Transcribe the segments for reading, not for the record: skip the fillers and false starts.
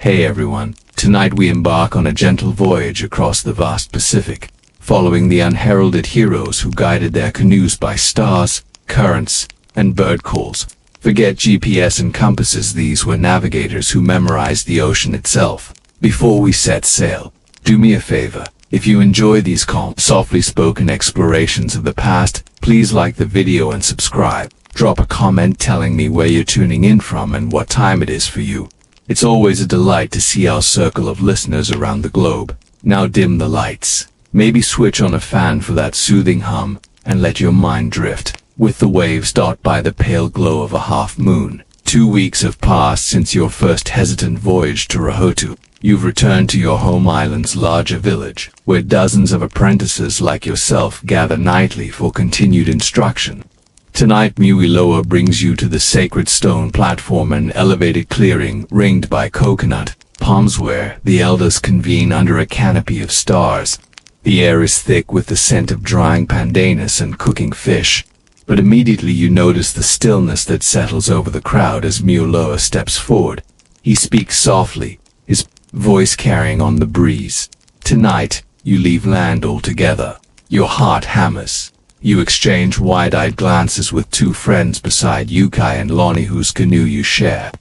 Hey everyone, tonight we embark on a gentle voyage across the vast Pacific, following the unheralded heroes who guided their canoes by stars, currents, and bird calls. Forget GPS and compasses, these were navigators who memorized the ocean itself. Before we set sail, do me a favor. If you enjoy these calm, softly spoken explorations of the past, please like the video and subscribe. Drop a comment telling me where you're tuning in from and what time it is for you. It's always a delight to see our circle of listeners around the globe. Now dim the lights. Maybe switch on a fan for that soothing hum, and let your mind drift, with the waves dot by the pale glow of a half moon. 2 weeks have passed since your first hesitant voyage to Rahotu. You've returned to your home island's larger village, where dozens of apprentices like yourself gather nightly for continued instruction. Tonight Muiloa brings you to the sacred stone platform, an elevated clearing ringed by coconut palms where the elders convene under a canopy of stars. The air is thick with the scent of drying pandanus and cooking fish, but immediately you notice the stillness that settles over the crowd as Muiloa steps forward. He speaks softly, his voice carrying on the breeze. Tonight, you leave land altogether. Your heart hammers. You exchange wide-eyed glances with two friends beside Yukai and Lonnie, whose canoe you share.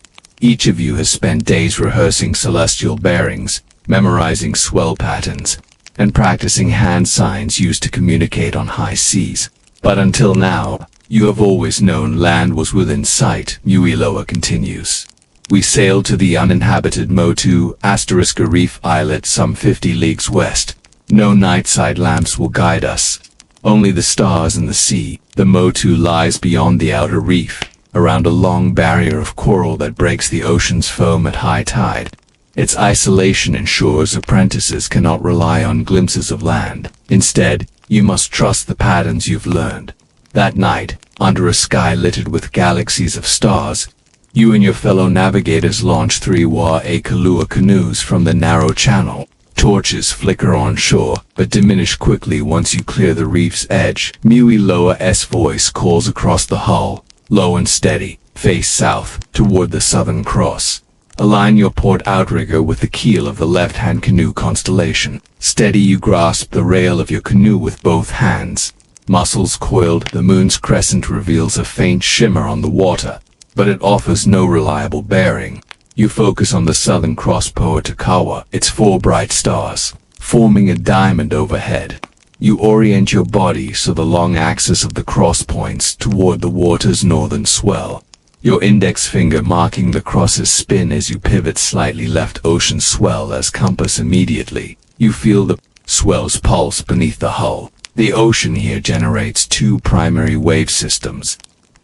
Each of you has spent days rehearsing celestial bearings, memorizing swell patterns, and practicing hand signs used to communicate on high seas. But until now, you have always known land was within sight, Muiloa continues. We sailed to the uninhabited Motu * Reef Islet some 50 leagues west. No night-side lamps will guide us. Only the stars and the sea. The Motu lies beyond the outer reef, around a long barrier of coral that breaks the ocean's foam at high tide. Its isolation ensures apprentices cannot rely on glimpses of land. Instead, you must trust the patterns you've learned. That night, under a sky littered with galaxies of stars, you and your fellow navigators launch 3 Wa'akalua canoes from the narrow channel. Torches flicker on shore, but diminish quickly once you clear the reef's edge. Muiloa's voice calls across the hull, low and steady. Face south, toward the Southern Cross. Align your port outrigger with the keel of the left-hand canoe constellation. Steady, you grasp the rail of your canoe with both hands. Muscles coiled, the moon's crescent reveals a faint shimmer on the water, but it offers no reliable bearing. You focus on the Southern Cross Poatakawa, its 4 bright stars, forming a diamond overhead. You orient your body so the long axis of the cross points toward the water's northern swell. Your index finger marking the cross's spin as you pivot slightly left. Ocean swell as compass. Immediately, you feel the swell's pulse beneath the hull. The ocean here generates 2 primary wave systems.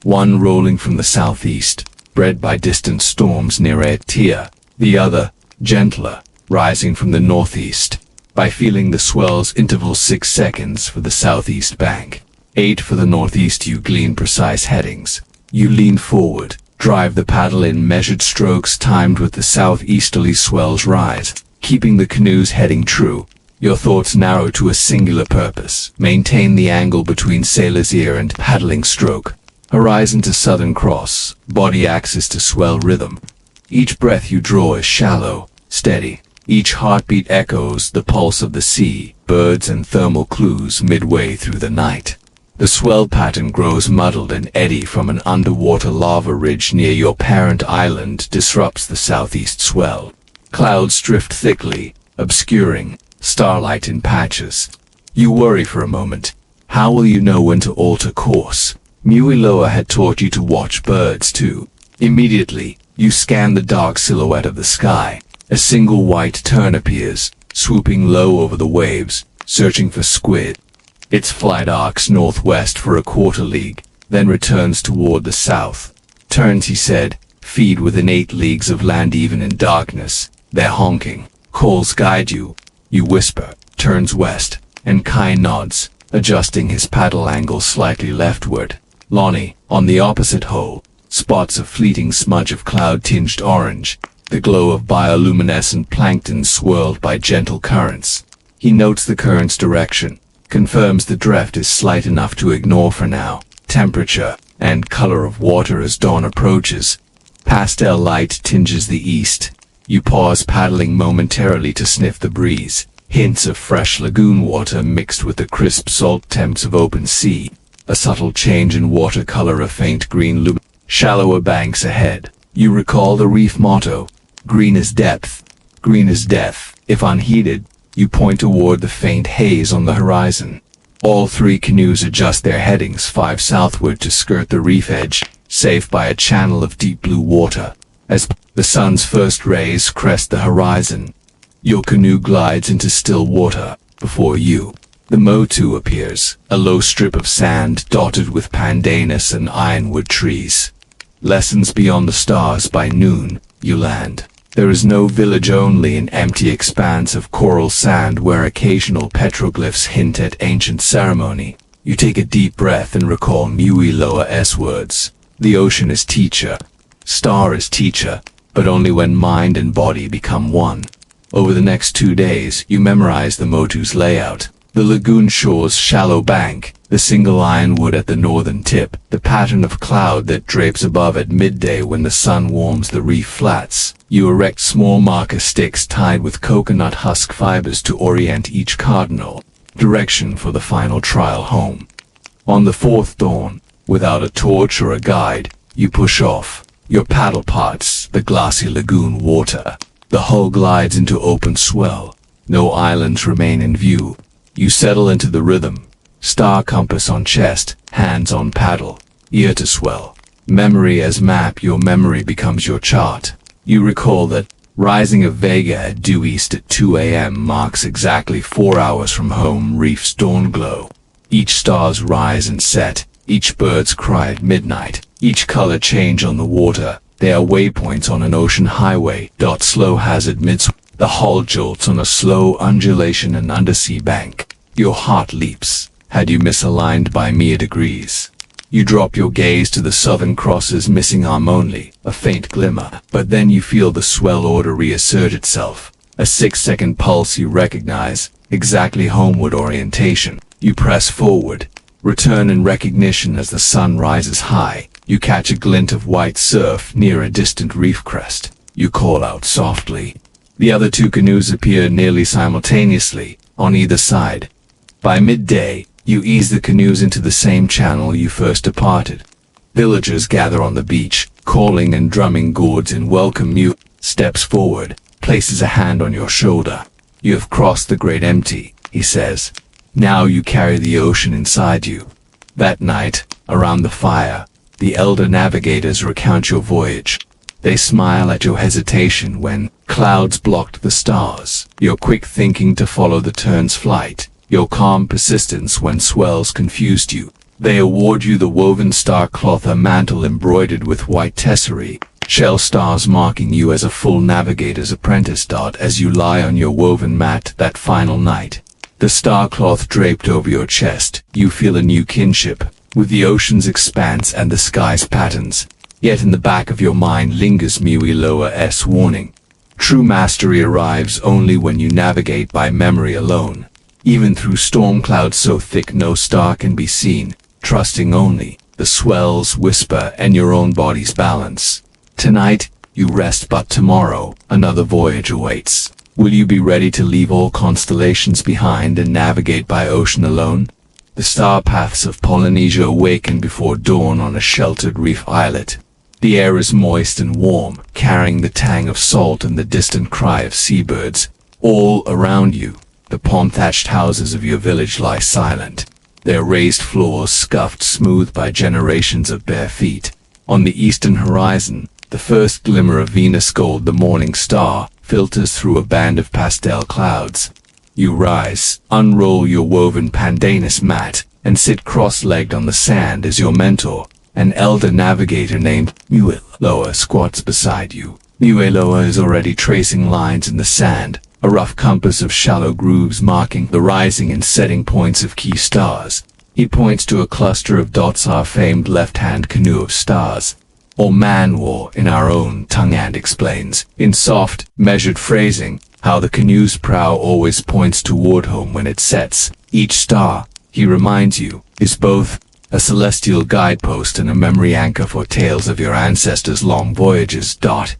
One rolling from the southeast, bred by distant storms near Aetia. The other, gentler, rising from the northeast. By feeling the swell's interval, 6 seconds for the southeast bank, 8 for the northeast, you glean precise headings. You lean forward, drive the paddle in measured strokes timed with the southeasterly swell's rise, keeping the canoe's heading true. Your thoughts narrow to a singular purpose. Maintain the angle between sailor's ear and paddling stroke. Horizon to Southern Cross, body axis to swell rhythm. Each breath you draw is shallow, steady. Each heartbeat echoes the pulse of the sea, birds and thermal clues midway through the night. The swell pattern grows muddled, and eddy from an underwater lava ridge near your parent island disrupts the southeast swell. Clouds drift thickly, obscuring starlight in patches. You worry for a moment. How will you know when to alter course? Muiloa had taught you to watch birds too. Immediately, you scan the dark silhouette of the sky. A single white tern appears, swooping low over the waves, searching for squid. Its flight arcs northwest for a quarter league, then returns toward the south. Terns, he said, feed within 8 leagues of land even in darkness. Their honking calls guide you. You whisper, turns west, and Kai nods, adjusting his paddle angle slightly leftward. Lonnie, on the opposite hull, spots a fleeting smudge of cloud-tinged orange, the glow of bioluminescent plankton swirled by gentle currents. He notes the current's direction, confirms the drift is slight enough to ignore for now. Temperature and color of water as dawn approaches. Pastel light tinges the east. You pause, paddling momentarily to sniff the breeze. Hints of fresh lagoon water mixed with the crisp salt temps of open sea. A subtle change in watercolor, a faint green lumen. Shallower banks ahead. You recall the reef motto, green is depth, green is death. If unheeded, you point toward the faint haze on the horizon. All three canoes adjust their headings 5 southward to skirt the reef edge, safe by a channel of deep blue water. As the sun's first rays crest the horizon, your canoe glides into still water. Before you, the motu appears, a low strip of sand dotted with pandanus and ironwood trees. Lessons beyond the stars. By noon, you land. There is no village, only an empty expanse of coral sand where occasional petroglyphs hint at ancient ceremony. You take a deep breath and recall Muiloa's words. The ocean is teacher, star is teacher, but only when mind and body become one. Over the next 2 days, you memorize the motu's layout. The lagoon shore's shallow bank, the single ironwood at the northern tip, the pattern of cloud that drapes above at midday when the sun warms the reef flats. You erect small marker sticks tied with coconut husk fibers to orient each cardinal direction for the final trial home. On the 4th dawn, without a torch or a guide, you push off. Your paddle parts the glassy lagoon water. The hull glides into open swell. No islands remain in view. You settle into the rhythm. Star compass on chest, hands on paddle, ear to swell. Memory as map. Your memory becomes your chart. You recall that rising of Vega at due east at 2 a.m. marks exactly 4 hours from home reef's dawn glow. Each star's rise and set, each bird's cry at midnight, each color change on the water. They are waypoints on an ocean highway. Slow hazard midst. The hull jolts on a slow undulation and undersea bank. Your heart leaps. Had you misaligned by mere degrees? You drop your gaze to the Southern Cross's missing arm only, a faint glimmer, but then you feel the swell order reassert itself. A 6-second pulse you recognize, exactly homeward orientation. You press forward, return in recognition as the sun rises high. You catch a glint of white surf near a distant reef crest. You call out softly. The other 2 canoes appear nearly simultaneously, on either side. By midday, you ease the canoes into the same channel you first departed. Villagers gather on the beach, calling and drumming gourds in welcome. You steps forward, places a hand on your shoulder. You have crossed the great empty, he says. Now you carry the ocean inside you. That night, around the fire, the elder navigators recount your voyage. They smile at your hesitation when clouds blocked the stars, your quick thinking to follow the turn's flight, your calm persistence when swells confused you. They award you the woven star cloth, a mantle embroidered with white tesserae, shell stars marking you as a full navigator's apprentice. As you lie on your woven mat that final night, the star cloth draped over your chest, you feel a new kinship with the ocean's expanse and the sky's patterns. Yet in the back of your mind lingers Muiloa's warning. True mastery arrives only when you navigate by memory alone. Even through storm clouds so thick no star can be seen, trusting only the swell's whisper and your own body's balance. Tonight, you rest, but tomorrow, another voyage awaits. Will you be ready to leave all constellations behind and navigate by ocean alone? The star paths of Polynesia awaken before dawn on a sheltered reef islet. The air is moist and warm, carrying the tang of salt and the distant cry of seabirds. All around you, the palm-thatched houses of your village lie silent, their raised floors scuffed smooth by generations of bare feet. On the eastern horizon, the first glimmer of Venus gold, the morning star, filters through a band of pastel clouds. You rise, unroll your woven pandanus mat, and sit cross-legged on the sand as your mentor, an elder navigator named Muiloa, squats beside you. Muiloa is already tracing lines in the sand, a rough compass of shallow grooves marking the rising and setting points of key stars. He points to a cluster of dots, our famed left-hand canoe of stars, or man-war in our own tongue, and explains, in soft, measured phrasing, how the canoe's prow always points toward home when it sets. Each star, he reminds you, is both a celestial guidepost and a memory anchor for tales of your ancestors' long voyages.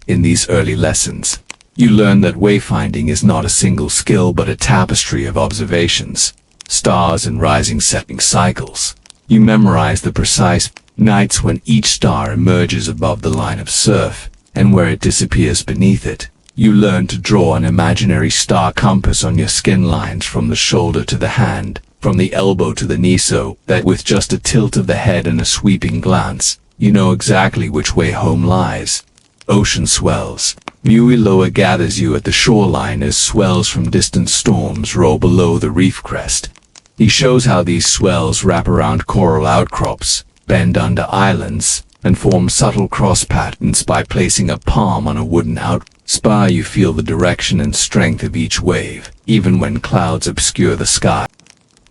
In these early lessons, You learn that wayfinding is not a single skill but a tapestry of observations, stars and rising setting cycles. You memorize the precise nights when each star emerges above the line of surf, and where it disappears beneath it. You learn to draw an imaginary star compass on your skin lines from the shoulder to the hand, from the elbow to the knee, so that with just a tilt of the head and a sweeping glance, you know exactly which way home lies. Ocean swells. Muiloa gathers you at the shoreline as swells from distant storms roll below the reef crest. He shows how these swells wrap around coral outcrops, bend under islands, and form subtle cross patterns by placing a palm on a wooden spar. You feel the direction and strength of each wave, even when clouds obscure the sky.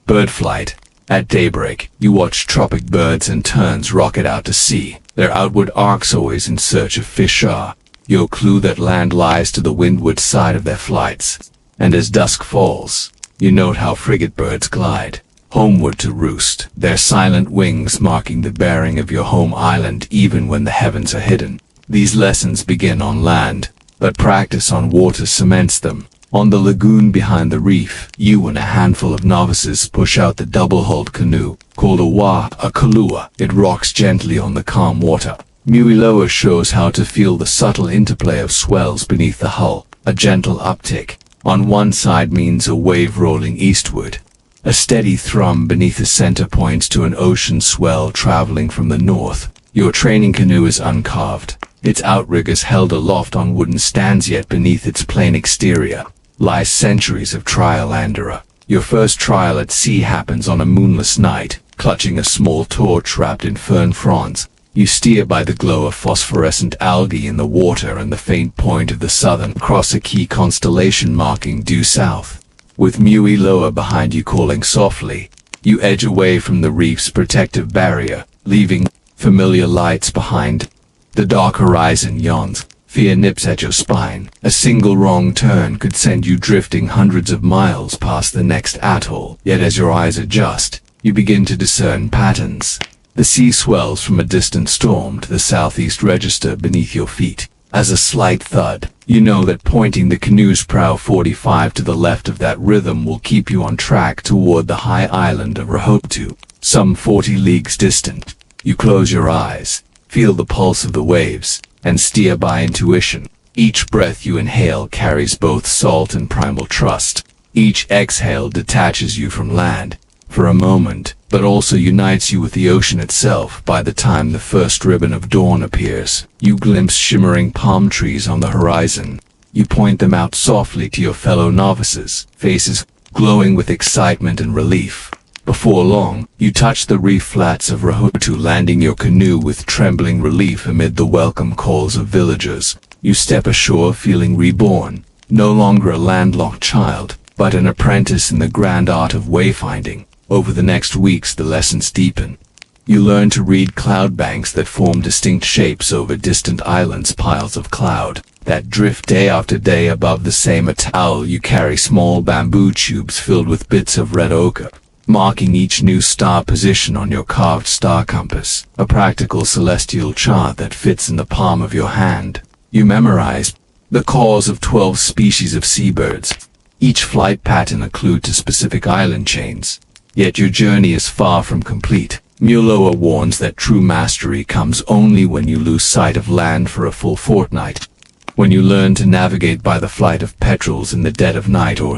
Bird flight. At daybreak, you watch tropic birds and terns rocket out to sea, their outward arcs always in search of fish are your clue that land lies to the windward side of their flights. And as dusk falls, you note how frigate birds glide homeward to roost, their silent wings marking the bearing of your home island even when the heavens are hidden. These lessons begin on land, but practice on water cements them. On the lagoon behind the reef, you and a handful of novices push out the double-hulled canoe, called a kalua. It rocks gently on the calm water. Muiloa shows how to feel the subtle interplay of swells beneath the hull. A gentle uptick on one side means a wave rolling eastward. A steady thrum beneath the center points to an ocean swell traveling from the north. Your training canoe is uncarved, its outriggers held aloft on wooden stands, yet beneath its plain exterior lies centuries of trial and error. Your first trial at sea happens on a moonless night. Clutching a small torch wrapped in fern fronds, you steer by the glow of phosphorescent algae in the water and the faint point of the Southern Cross, a key constellation marking due south. With Muiloa behind you calling softly, you edge away from the reef's protective barrier, leaving familiar lights behind. The dark horizon yawns. Fear nips at your spine. A single wrong turn could send you drifting hundreds of miles past the next atoll. Yet as your eyes adjust, you begin to discern patterns. The sea swells from a distant storm to the southeast register beneath your feet. As a slight thud, you know that pointing the canoe's prow 45 to the left of that rhythm will keep you on track toward the high island of Rahotu, some 40 leagues distant. You close your eyes, feel the pulse of the waves, and steer by intuition. Each breath you inhale carries both salt and primal trust. Each exhale detaches you from land for a moment, but also unites you with the ocean itself. By the time the first ribbon of dawn appears, you glimpse shimmering palm trees on the horizon. You point them out softly to your fellow novices, faces glowing with excitement and relief. Before long, you touch the reef flats of Rahotu, landing your canoe with trembling relief amid the welcome calls of villagers. You step ashore feeling reborn, no longer a landlocked child, but an apprentice in the grand art of wayfinding. Over the next weeks, the lessons deepen. You learn to read cloud banks that form distinct shapes over distant islands, piles of cloud that drift day after day above the same atoll. You carry small bamboo tubes filled with bits of red ochre, marking each new star position on your carved star compass, a practical celestial chart that fits in the palm of your hand. You memorize the calls of 12 species of seabirds, each flight pattern a clue to specific island chains. Yet your journey is far from complete. Muiloa warns that true mastery comes only when you lose sight of land for a full fortnight. When you learn to navigate by the flight of petrels in the dead of night, or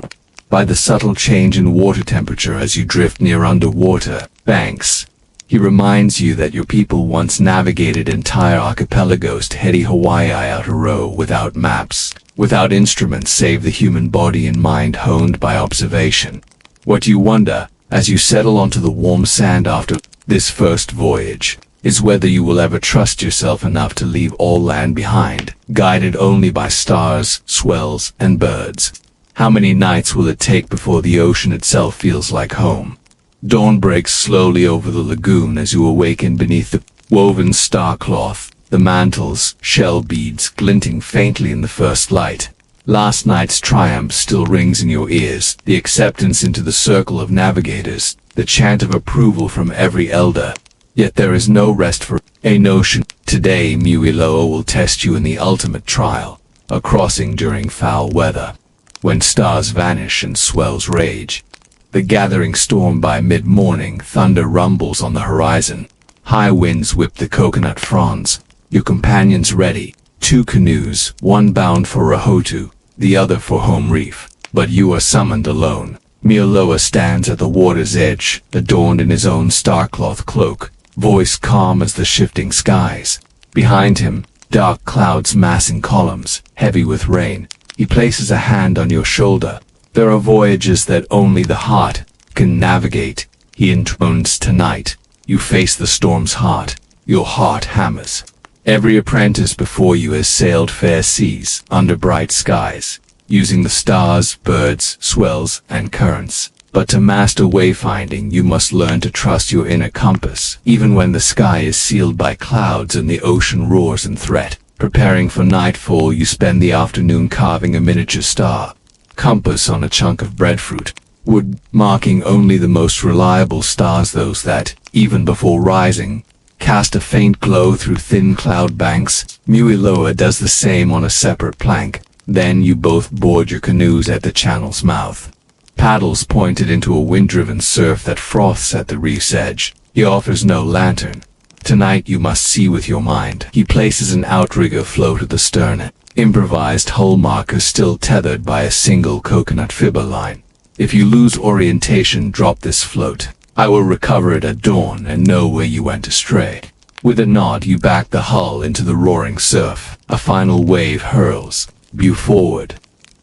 by the subtle change in water temperature as you drift near underwater banks. He reminds you that your people once navigated entire archipelagos to heady Hawaii out a row without maps, without instruments save the human body and mind honed by observation. What you wonder, as you settle onto the warm sand after this first voyage, is whether you will ever trust yourself enough to leave all land behind, guided only by stars, swells, and birds. How many nights will it take before the ocean itself feels like home? Dawn breaks slowly over the lagoon as you awaken beneath the woven star cloth, the mantles, shell beads glinting faintly in the first light. Last night's triumph still rings in your ears, the acceptance into the circle of navigators, the chant of approval from every elder. Yet there is no rest for a notion. Today Muiloa will test you in the ultimate trial. a crossing during foul weather, when stars vanish and swells rage. The gathering storm by mid-morning, thunder rumbles on the horizon. High winds whip the coconut fronds. Your companions ready, 2 canoes, one bound for Rahotu, the other for Home Reef. But you are summoned alone. Mioloa stands at the water's edge, adorned in his own star-cloth cloak, voice calm as the shifting skies. Behind him, dark clouds mass in columns, heavy with rain. He places a hand on your shoulder. There are voyages that only the heart can navigate. He intones tonight. You face the storm's heart. Your heart hammers. Every apprentice before you has sailed fair seas, under bright skies, using the stars, birds, swells, and currents. But to master wayfinding, you must learn to trust your inner compass, even when the sky is sealed by clouds and the ocean roars in threat. Preparing for nightfall, you spend the afternoon carving a miniature star, compass on a chunk of breadfruit, wood, marking only the most reliable stars, those that, even before rising, cast a faint glow through thin cloud banks. Mioloa does the same on a separate plank. Then you both board your canoes at the channel's mouth, paddles pointed into a wind-driven surf that froths at the reef's edge. He offers no lantern. Tonight you must see with your mind. He places an outrigger float at the stern, improvised hull marker still tethered by a single coconut fibber line. If you lose orientation, drop this float. I will recover it at dawn and know where you went astray. With a nod, you back the hull into the roaring surf. A final wave hurls you forward.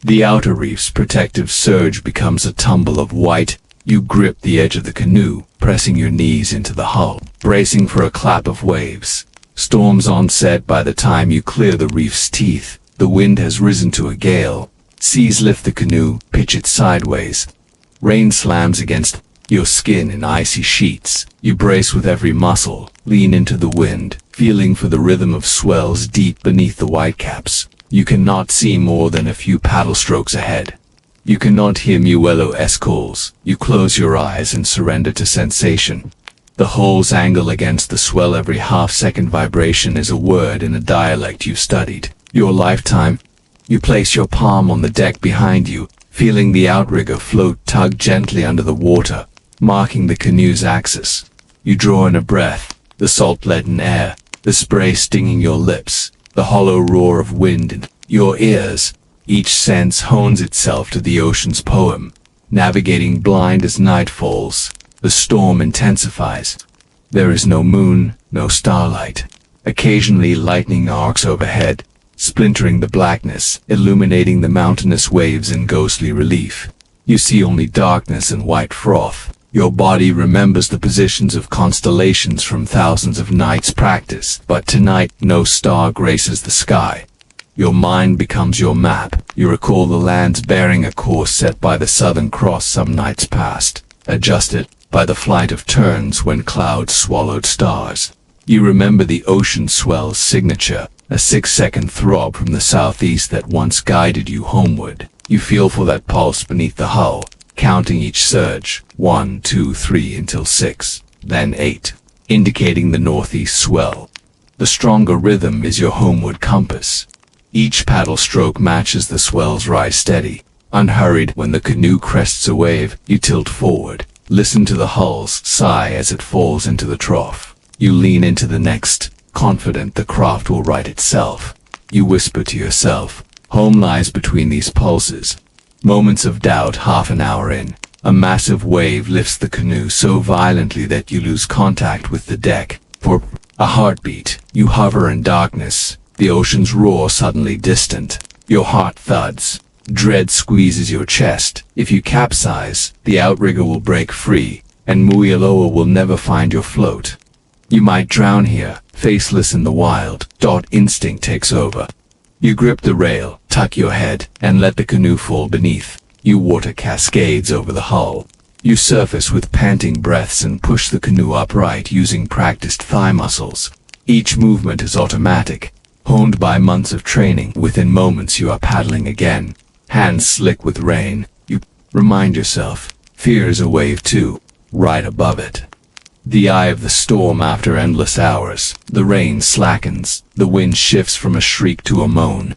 The outer reef's protective surge becomes a tumble of white. You grip the edge of the canoe, pressing your knees into the hull, bracing for a clap of waves. Storm's onset by the time you clear the reef's teeth. The wind has risen to a gale. Seas lift the canoe, pitch it sideways. Rain slams against your skin in icy sheets. You brace with every muscle, lean into the wind, feeling for the rhythm of swells deep beneath the whitecaps. You cannot see more than a few paddle strokes ahead. You cannot hear Muelo's calls. You close your eyes and surrender to sensation. The hulls angle against the swell. Every half-second vibration is a word in a dialect you studied your lifetime. You place your palm on the deck behind you, feeling the outrigger float tug gently under the water, marking the canoe's axis. You draw in a breath, the salt-leaden air, the spray stinging your lips, the hollow roar of wind in your ears. Each sense hones itself to the ocean's poem, navigating blind as night falls. The storm intensifies. There is no moon, no starlight. Occasionally lightning arcs overhead, splintering the blackness, illuminating the mountainous waves in ghostly relief. You see only darkness and white froth. Your body remembers the positions of constellations from thousands of nights' practice, but tonight no star graces the sky. Your mind becomes your map. You recall the land's bearing, a course set by the Southern Cross some nights past, adjusted by the flight of turns when clouds swallowed stars. You remember the ocean swell's signature, a 6-second throb from the southeast that once guided you homeward. You feel for that pulse beneath the hull, counting each surge, 1, 2, 3 until 6, then 8, indicating the northeast swell. The stronger rhythm is your homeward compass. Each paddle stroke matches the swell's rise steady. Unhurried, when the canoe crests a wave, you tilt forward. Listen to the hull's sigh as it falls into the trough. You lean into the next, confident the craft will right itself. You whisper to yourself, home lies between these pulses. Moments of doubt. Half an hour in, a massive wave lifts the canoe so violently that you lose contact with the deck. For a heartbeat, you hover in darkness. The ocean's roar suddenly distant. Your heart thuds. Dread squeezes your chest. If you capsize, the outrigger will break free, and Mueoloa will never find your float. You might drown here, faceless in the wild. Instinct takes over. You grip the rail, tuck your head, and let the canoe fall beneath. You water cascades over the hull. You surface with panting breaths and push the canoe upright using practiced thigh muscles. Each movement is automatic, honed by months of training. Within moments you are paddling again, hands slick with rain. You remind yourself, fear is a wave too, right above it. The eye of the storm. After endless hours, the rain slackens, the wind shifts from a shriek to a moan.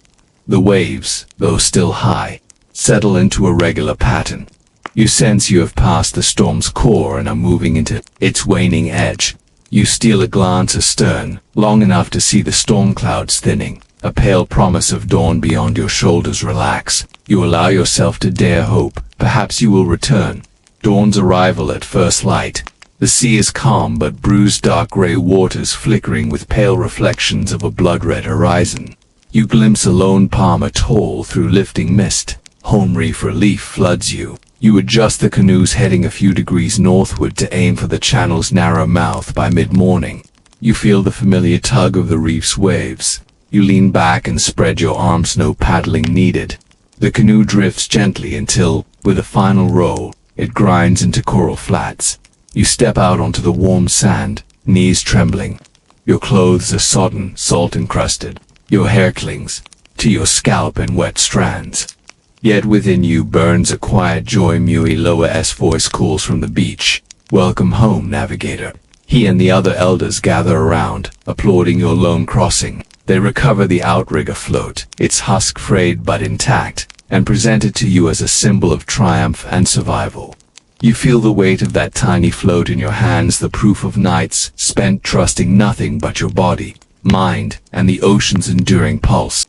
The waves, though still high, settle into a regular pattern. You sense you have passed the storm's core and are moving into its waning edge. You steal a glance astern, long enough to see the storm clouds thinning, a pale promise of dawn beyond your shoulders. Relax. You allow yourself to dare hope. Perhaps you will return. Dawn's arrival at first light. The sea is calm but bruised, dark gray waters flickering with pale reflections of a blood-red horizon. You glimpse a lone palm atoll through lifting mist. Home reef relief floods you. You adjust the canoes, heading a few degrees northward to aim for the channel's narrow mouth. By mid-morning, you feel the familiar tug of the reef's waves. You lean back and spread your arms, no paddling needed. The canoe drifts gently until, with a final roll, it grinds into coral flats. You step out onto the warm sand, knees trembling. Your clothes are sodden, salt-encrusted. Your hair clings to your scalp in wet strands. Yet within you burns a quiet joy. Muiloa's voice calls from the beach. Welcome home, navigator. He and the other elders gather around, applauding your lone crossing. They recover the outrigger float, its husk frayed but intact, and present it to you as a symbol of triumph and survival. You feel the weight of that tiny float in your hands, the proof of nights spent trusting nothing but your body, mind, and the ocean's enduring pulse.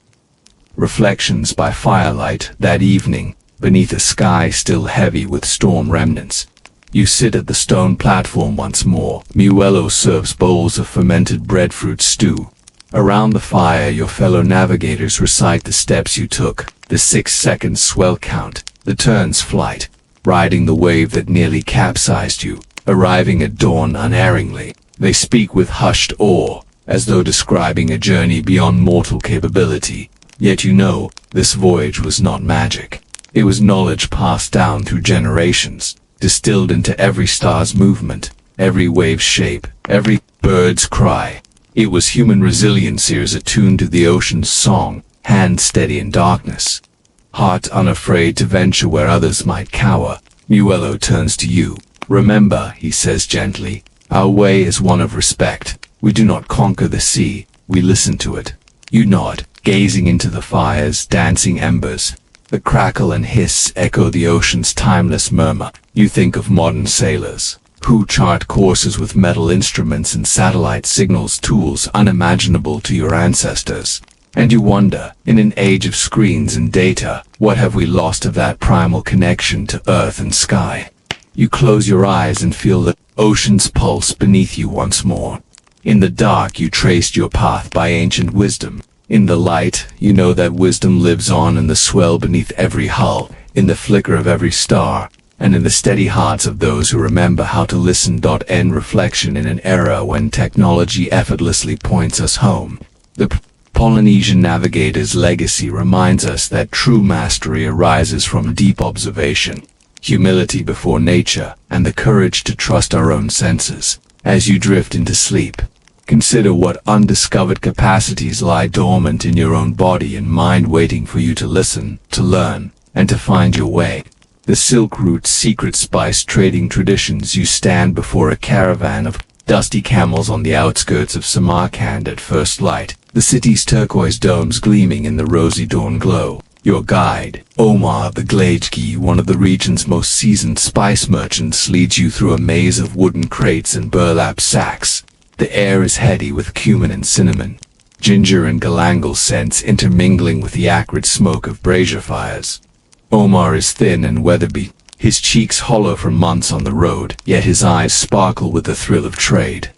Reflections by firelight that evening, beneath a sky still heavy with storm remnants. You sit at the stone platform once more. Muello serves bowls of fermented breadfruit stew. Around the fire, your fellow navigators recite the steps you took, the 6-second swell count, the turn's flight, riding the wave that nearly capsized you, arriving at dawn unerringly. They speak with hushed awe, as though describing a journey beyond mortal capability. Yet you know, this voyage was not magic. It was knowledge passed down through generations, distilled into every star's movement, every wave's shape, every bird's cry. It was human resilience, ears attuned to the ocean's song, hands steady in darkness, heart unafraid to venture where others might cower. Muello turns to you. Remember, he says gently, our way is one of respect. We do not conquer the sea, we listen to it. You nod, gazing into the fire's dancing embers. The crackle and hiss echo the ocean's timeless murmur. You think of modern sailors, who chart courses with metal instruments and satellite signals, tools unimaginable to your ancestors. And you wonder, in an age of screens and data, what have we lost of that primal connection to earth and sky? You close your eyes and feel the ocean's pulse beneath you once more. In the dark, you traced your path by ancient wisdom. In the light, you know that wisdom lives on in the swell beneath every hull, in the flicker of every star, and in the steady hearts of those who remember how to listen. End reflection. In an era when technology effortlessly points us home, the Polynesian navigator's legacy reminds us that true mastery arises from deep observation, humility before nature, and the courage to trust our own senses. As you drift into sleep, consider what undiscovered capacities lie dormant in your own body and mind, waiting for you to listen, to learn, and to find your way. The Silk Route's secret spice trading traditions. You stand before a caravan of dusty camels on the outskirts of Samarkand at first light, the city's turquoise domes gleaming in the rosy dawn glow. Your guide, Omar the Glajgi, one of the region's most seasoned spice merchants, leads you through a maze of wooden crates and burlap sacks. The air is heady with cumin and cinnamon, ginger and galangal scents intermingling with the acrid smoke of brazier fires. Omar is thin and weather-beaten, his cheeks hollow from months on the road, yet his eyes sparkle with the thrill of trade.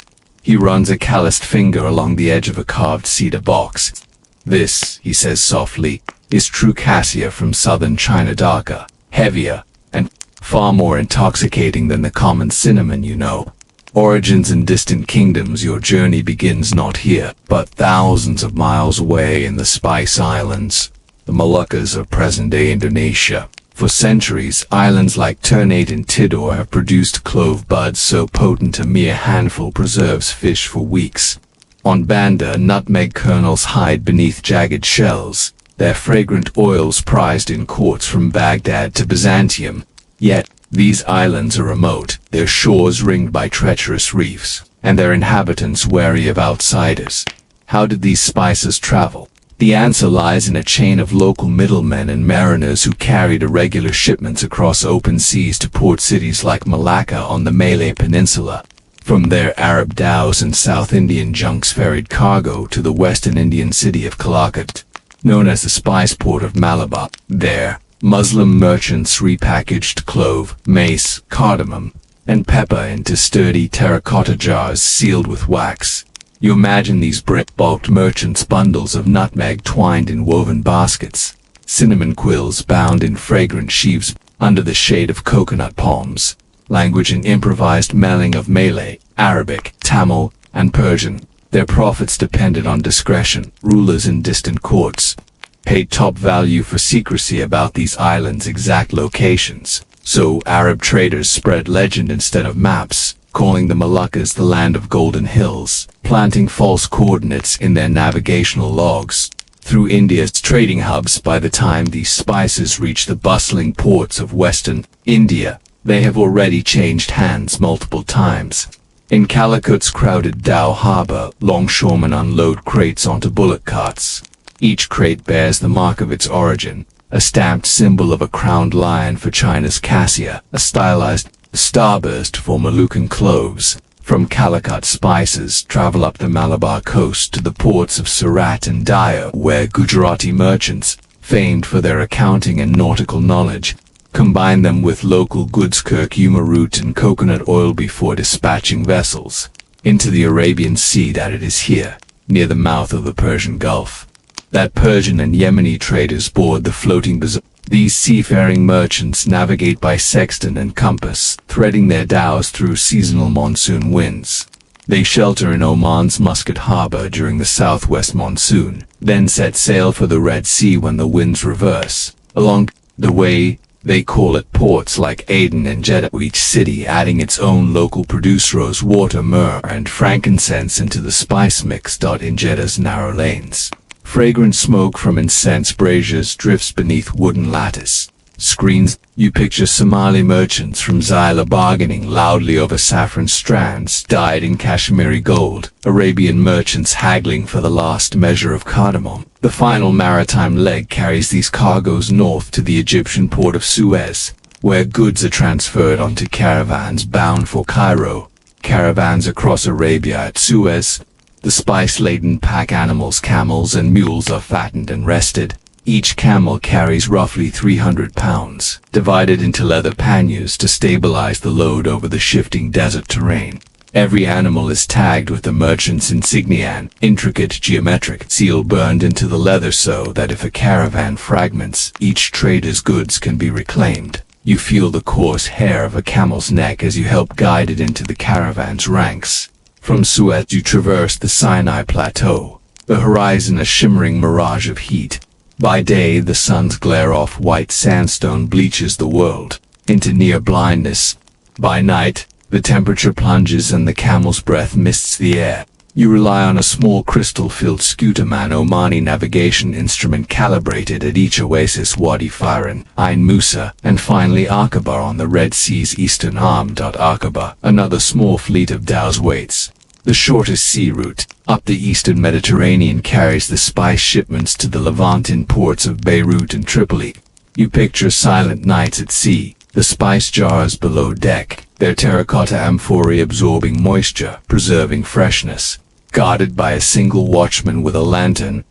He runs a calloused finger along the edge of a carved cedar box. This, he says softly, is true cassia from southern China, Dhaka, heavier and far more intoxicating than the common cinnamon you know. Origins in distant kingdoms. Your journey begins not here, but thousands of miles away in the Spice Islands, the Moluccas of present-day Indonesia. For centuries, islands like Ternate and Tidor have produced clove buds so potent a mere handful preserves fish for weeks. On Banda, nutmeg kernels hide beneath jagged shells, their fragrant oils prized in courts from Baghdad to Byzantium. Yet, these islands are remote, their shores ringed by treacherous reefs, and their inhabitants wary of outsiders. How did these spices travel? The answer lies in a chain of local middlemen and mariners who carried irregular shipments across open seas to port cities like Malacca on the Malay Peninsula. From there, Arab dhows and South Indian junks ferried cargo to the western Indian city of Calicut, known as the spice port of Malabar. There, Muslim merchants repackaged clove, mace, cardamom, and pepper into sturdy terracotta jars sealed with wax. You imagine these brick-bulked merchants' bundles of nutmeg twined in woven baskets, cinnamon quills bound in fragrant sheaves under the shade of coconut palms, language and improvised melding of Malay, Arabic, Tamil, and Persian. Their profits depended on discretion. Rulers in distant courts paid top value for secrecy about these islands' exact locations, so Arab traders spread legend instead of maps, calling the Moluccas the land of golden hills, planting false coordinates in their navigational logs. Through India's trading hubs, by the time these spices reach the bustling ports of western India, they have already changed hands multiple times. In Calicut's crowded Dhow harbor, longshoremen unload crates onto bullock carts. Each crate bears the mark of its origin, a stamped symbol of a crowned lion for China's cassia, a stylized starburst for Moluccan cloves. From Calicut, spices travel up the Malabar coast to the ports of Surat and Daya, where Gujarati merchants, famed for their accounting and nautical knowledge, combine them with local goods, curcuma root and coconut oil before dispatching vessels into the Arabian Sea. That it is here, near the mouth of the Persian Gulf, that Persian and Yemeni traders board the floating bazaar. These seafaring merchants navigate by sextant and compass, threading their dhows through seasonal monsoon winds. They shelter in Oman's Muscat harbor during the southwest monsoon, then set sail for the Red Sea when the winds reverse. Along the way, they call at ports like Aden and Jeddah, each city adding its own local produce rose water, myrrh, and frankincense into the spice mix. In Jeddah's narrow lanes, fragrant smoke from incense braziers drifts beneath wooden lattice screens. You picture Somali merchants from Zila bargaining loudly over saffron strands dyed in Kashmiri gold, Arabian merchants haggling for the last measure of cardamom. The final maritime leg carries these cargoes north to the Egyptian port of Suez, where goods are transferred onto caravans bound for Cairo. Caravans across Arabia at Suez. The spice-laden pack animals, camels and mules, are fattened and rested. Each camel carries roughly 300 pounds, divided into leather panniers to stabilize the load over the shifting desert terrain. Every animal is tagged with the merchant's insignia, an intricate geometric seal burned into the leather so that if a caravan fragments, each trader's goods can be reclaimed. You feel the coarse hair of a camel's neck as you help guide it into the caravan's ranks. From Suez you traverse the Sinai Plateau, the horizon a shimmering mirage of heat. By day the sun's glare off white sandstone bleaches the world into near blindness. By night, the temperature plunges and the camel's breath mists the air. You rely on a small crystal-filled Scutaman Omani navigation instrument calibrated at each oasis, Wadi Firan, Ain Musa, and finally Aqaba on the Red Sea's eastern arm. Aqaba, another small fleet of dhows waits. The shortest sea route up the eastern Mediterranean carries the spice shipments to the Levantin ports of Beirut and Tripoli. You picture silent nights at sea, the spice jars below deck, their terracotta amphorae absorbing moisture, preserving freshness, guarded by a single watchman with a lantern.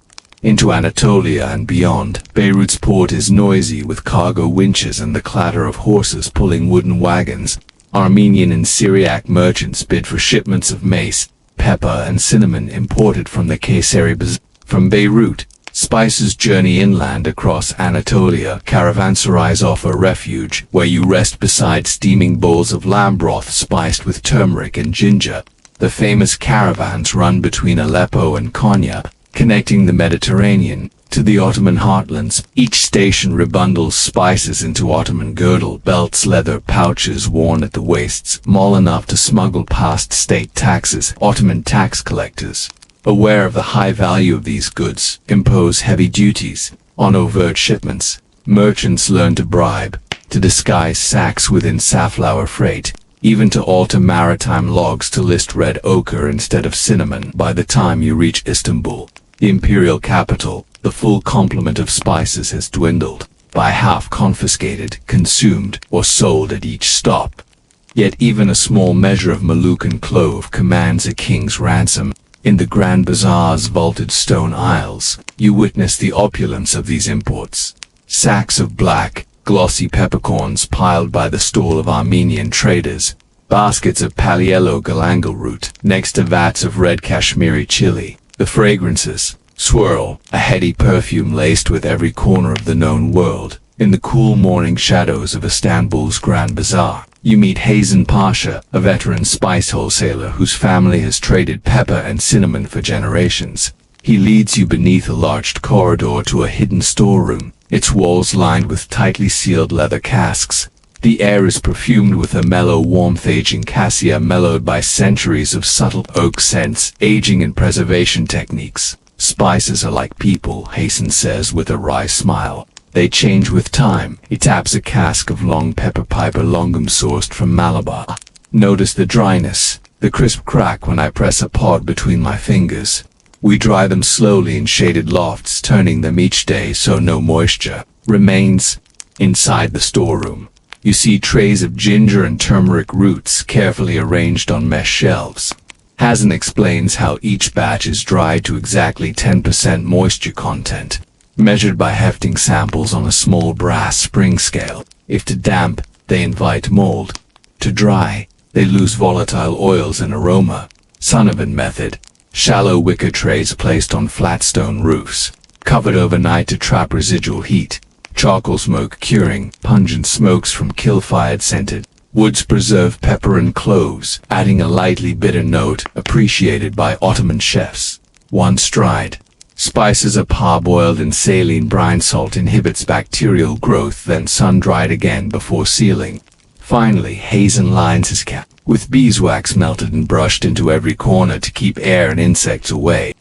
Into Anatolia and beyond, Beirut's port is noisy with cargo winches and the clatter of horses pulling wooden wagons. Armenian and Syriac merchants bid for shipments of mace, pepper and cinnamon imported from the Kayseri Bazaar. From Beirut, spices journey inland across Anatolia. Caravanserais offer refuge, where you rest beside steaming bowls of lamb broth spiced with turmeric and ginger. The famous caravans run between Aleppo and Konya, connecting the Mediterranean to the Ottoman heartlands. Each station rebundles spices into Ottoman girdle belts, leather pouches worn at the waists, small enough to smuggle past state taxes. Ottoman tax collectors, aware of the high value of these goods, impose heavy duties on overt shipments. Merchants learn to bribe, to disguise sacks within safflower freight, even to alter maritime logs to list red ochre instead of cinnamon. By the time you reach Istanbul, The imperial capital, the full complement of spices has dwindled, by half confiscated, consumed, or sold at each stop. Yet even a small measure of Moluccan clove commands a king's ransom. In the Grand Bazaar's vaulted stone aisles, you witness the opulence of these imports. Sacks of black, glossy peppercorns piled by the stall of Armenian traders, baskets of Paliello galangal root next to vats of red Kashmiri chili. The fragrances swirl, a heady perfume laced with every corner of the known world. In the cool morning shadows of Istanbul's Grand Bazaar, you meet Hazen Pasha, a veteran spice wholesaler whose family has traded pepper and cinnamon for generations. He leads you beneath a large corridor to a hidden storeroom, its walls lined with tightly sealed leather casks. The air is perfumed with a mellow warmth, aging cassia mellowed by centuries of subtle oak scents, aging and preservation techniques. Spices are like people, Hazen says with a wry smile. They change with time. He taps a cask of long pepper piper longum sourced from Malabar. Notice the dryness, the crisp crack when I press a pod between my fingers. We dry them slowly in shaded lofts, turning them each day so no moisture remains. Inside the storeroom, you see trays of ginger and turmeric roots carefully arranged on mesh shelves. Hazen explains how each batch is dried to exactly 10% moisture content, measured by hefting samples on a small brass spring scale. If too damp, they invite mold. To dry, they lose volatile oils and aroma. Sanavan method. Shallow wicker trays placed on flat stone roofs, covered overnight to trap residual heat. Charcoal smoke curing, pungent smokes from kill-fired scented woods preserve pepper and cloves, adding a lightly bitter note appreciated by Ottoman chefs. Once dried, spices are parboiled in saline brine. Salt inhibits bacterial growth, then sun-dried again before sealing. Finally, Hazen lines his cap with beeswax melted and brushed into every corner to keep air and insects away.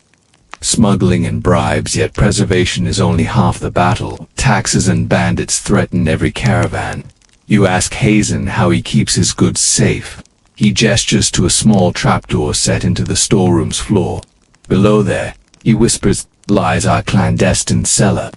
Smuggling and bribes, yet preservation is only half the battle. Taxes and bandits threaten every caravan. You ask Hazen how he keeps his goods safe. He gestures to a small trapdoor set into the storeroom's floor. Below there, he whispers, lies our clandestine cellar.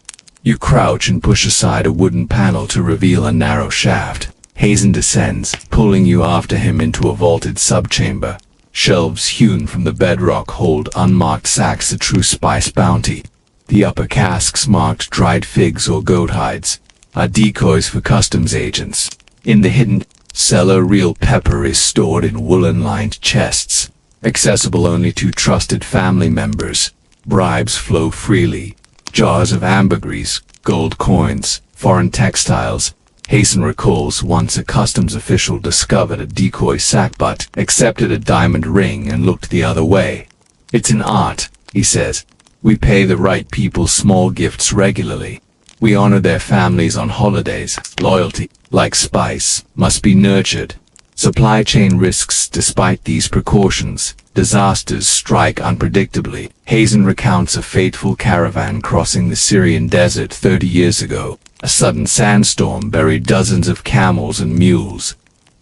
You crouch and push aside a wooden panel to reveal a narrow shaft. Hazen descends, pulling you after him into a vaulted subchamber. Shelves hewn from the bedrock hold unmarked sacks of true spice bounty. The upper casks marked dried figs or goat hides are decoys for customs agents. In the hidden cellar, real pepper is stored in woolen-lined chests, accessible only to trusted family members. Bribes flow freely. Jars of ambergris, gold coins, foreign textiles. Hazen recalls once a customs official discovered a decoy sack but accepted a diamond ring and looked the other way. It's an art, he says. We pay the right people small gifts regularly. We honor their families on holidays. Loyalty, like spice, must be nurtured. Supply chain risks. Despite these precautions, disasters strike unpredictably. Hazen recounts a fateful caravan crossing the Syrian desert 30 years ago. A sudden sandstorm buried dozens of camels and mules.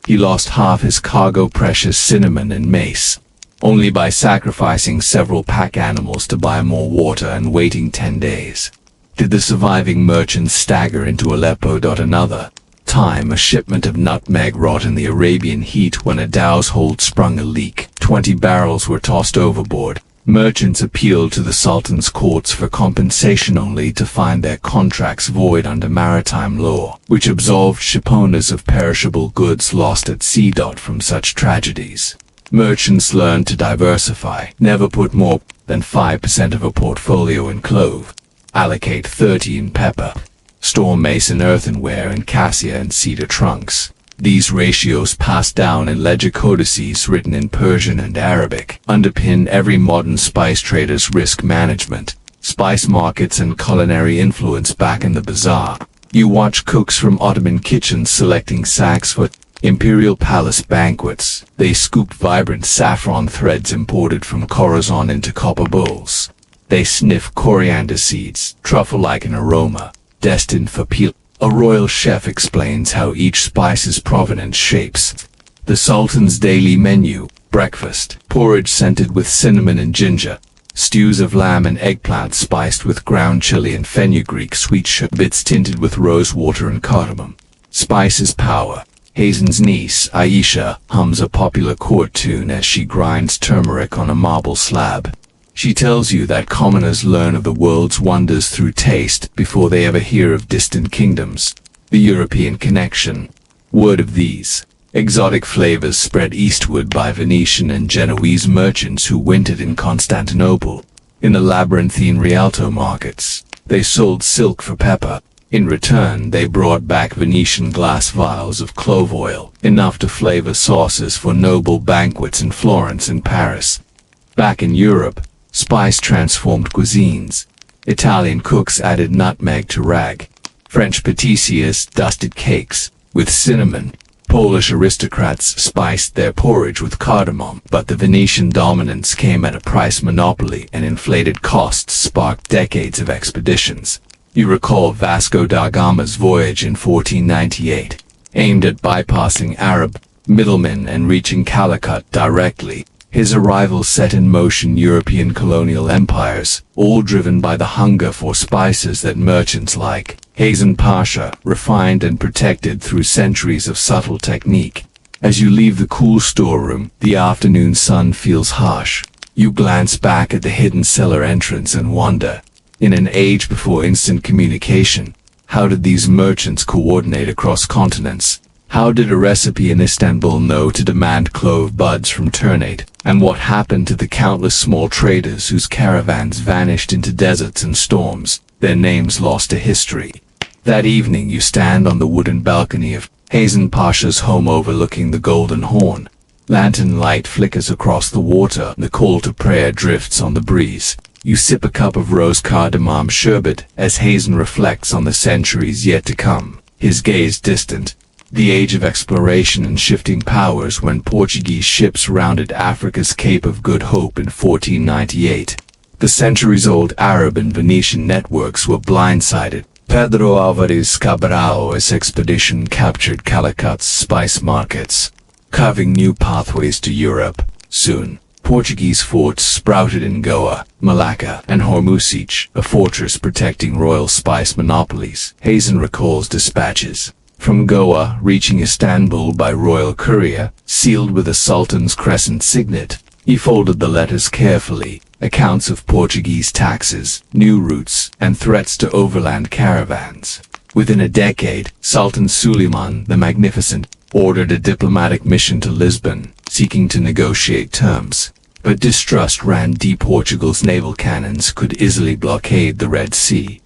He lost half his cargo, precious cinnamon and mace, only by sacrificing several pack animals to buy more water and waiting 10 days. Did the surviving merchants stagger into Aleppo? Another time, a shipment of nutmeg rot in the Arabian heat when a dow's hold sprung a leak. 20 barrels were tossed overboard. Merchants appealed to the Sultan's courts for compensation only to find their contracts void under maritime law, which absolved shipowners of perishable goods lost at sea. From such tragedies, merchants learned to diversify. Never put more than 5% of a portfolio in clove. Allocate 30 in pepper. Store mace in earthenware and cassia and cedar trunks. These ratios, passed down in ledger codices written in Persian and Arabic, underpin every modern spice trader's risk management. Spice markets and culinary influence. Back in the bazaar, you watch cooks from Ottoman kitchens selecting sacks for imperial palace banquets. They scoop vibrant saffron threads imported from Khorasan into copper bowls. They sniff coriander seeds, truffle-like in aroma, destined for peel. A royal chef explains how each spice's provenance shapes the Sultan's daily menu. Breakfast, porridge scented with cinnamon and ginger. stews of lamb and eggplant spiced with ground chili and fenugreek, sweet sugar bits tinted with rose water and cardamom. Spice is power. Hazen's niece, Aisha, hums a popular court tune as she grinds turmeric on a marble slab. She tells you that commoners learn of the world's wonders through taste before they ever hear of distant kingdoms. The European connection. Word of these exotic flavors spread eastward by Venetian and Genoese merchants who wintered in Constantinople. In the labyrinthine Rialto markets, they sold silk for pepper. In return, they brought back Venetian glass vials of clove oil, enough to flavor sauces for noble banquets in Florence and Paris. Back in Europe, spice transformed cuisines. Italian cooks added nutmeg to rag. French pâtissiers dusted cakes with cinnamon. Polish aristocrats spiced their porridge with cardamom, but the Venetian dominance came at a price monopoly, and inflated costs sparked decades of expeditions. You recall Vasco da Gama's voyage in 1498, aimed at bypassing Arab middlemen and reaching Calicut directly. His arrival set in motion European colonial empires, all driven by the hunger for spices that merchants like Hazen Pasha refined and protected through centuries of subtle technique. As you leave the cool storeroom, the afternoon sun feels harsh. You glance back at the hidden cellar entrance and wonder, in an age before instant communication, how did these merchants coordinate across continents? How did a recipe in Istanbul know to demand clove buds from Ternate? And what happened to the countless small traders whose caravans vanished into deserts and storms, their names lost to history? That evening you stand on the wooden balcony of Hazen Pasha's home overlooking the Golden Horn. Lantern light flickers across the water, the call to prayer drifts on the breeze. You sip a cup of rose cardamom sherbet as Hazen reflects on the centuries yet to come, his gaze distant. The age of exploration and shifting powers when Portuguese ships rounded Africa's Cape of Good Hope in 1498. The centuries-old Arab and Venetian networks were blindsided. Pedro Álvares Cabral's expedition captured Calicut's spice markets, carving new pathways to Europe. Soon, Portuguese forts sprouted in Goa, Malacca, and Hormuzich, a fortress protecting royal spice monopolies. Hazen recalls dispatches from Goa reaching Istanbul by royal courier, sealed with a sultan's crescent signet. He folded the letters carefully, accounts of Portuguese taxes, new routes, and threats to overland caravans. Within a decade, Sultan Suleiman the Magnificent ordered a diplomatic mission to Lisbon, seeking to negotiate terms. But distrust ran deep. Portugal's naval cannons could easily blockade the Red Sea.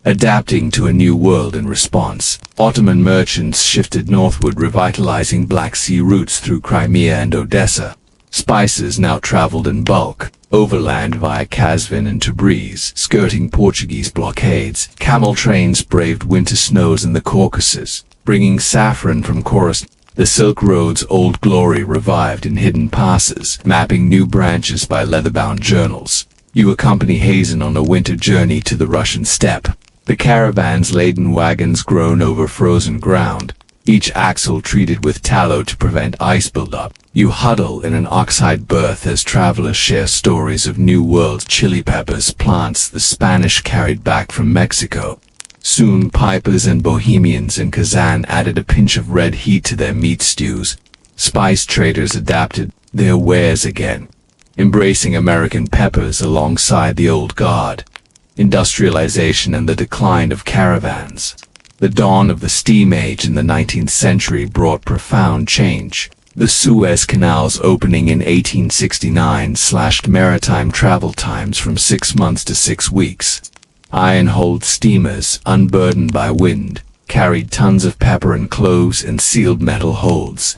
Adapting to a new world in response, Ottoman merchants shifted northward, revitalizing Black Sea routes through Crimea and Odessa. Spices now traveled in bulk, overland via Kazvin and Tabriz, skirting Portuguese blockades. Camel trains braved winter snows in the Caucasus, bringing saffron from Khorasan. The Silk Road's old glory revived in hidden passes, mapping new branches by leather-bound journals. You accompany Hazen on a winter journey to the Russian steppe. The caravan's laden wagons groan over frozen ground, each axle treated with tallow to prevent ice buildup. You huddle in an oxhide berth as travelers share stories of New World chili peppers, plants the Spanish carried back from Mexico. Soon pipers and bohemians in Kazan added a pinch of red heat to their meat stews. Spice traders adapted their wares again, embracing American peppers alongside the old guard. Industrialization and the decline of caravans. The dawn of the steam age in the 19th century brought profound change. The Suez Canal's opening in 1869 slashed maritime travel times from 6 months to 6 weeks. Iron-hulled steamers, unburdened by wind, carried tons of pepper and cloves in sealed metal holds.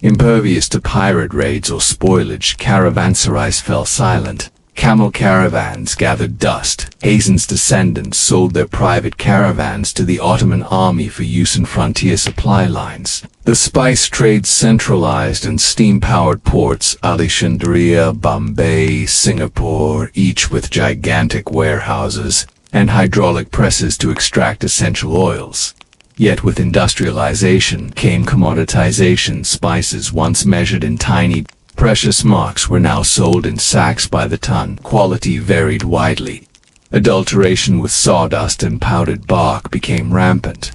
Impervious to pirate raids or spoilage, caravanserais fell silent. Camel caravans gathered dust. Hazen's descendants sold their private caravans to the Ottoman army for use in frontier supply lines. The spice trade centralized in steam-powered ports, Alexandria, Bombay, Singapore, each with gigantic warehouses and hydraulic presses to extract essential oils. Yet with industrialization came commoditization. Spices once measured in tiny Precious marks were now sold in sacks by the ton. Quality varied widely. Adulteration with sawdust and powdered bark became rampant.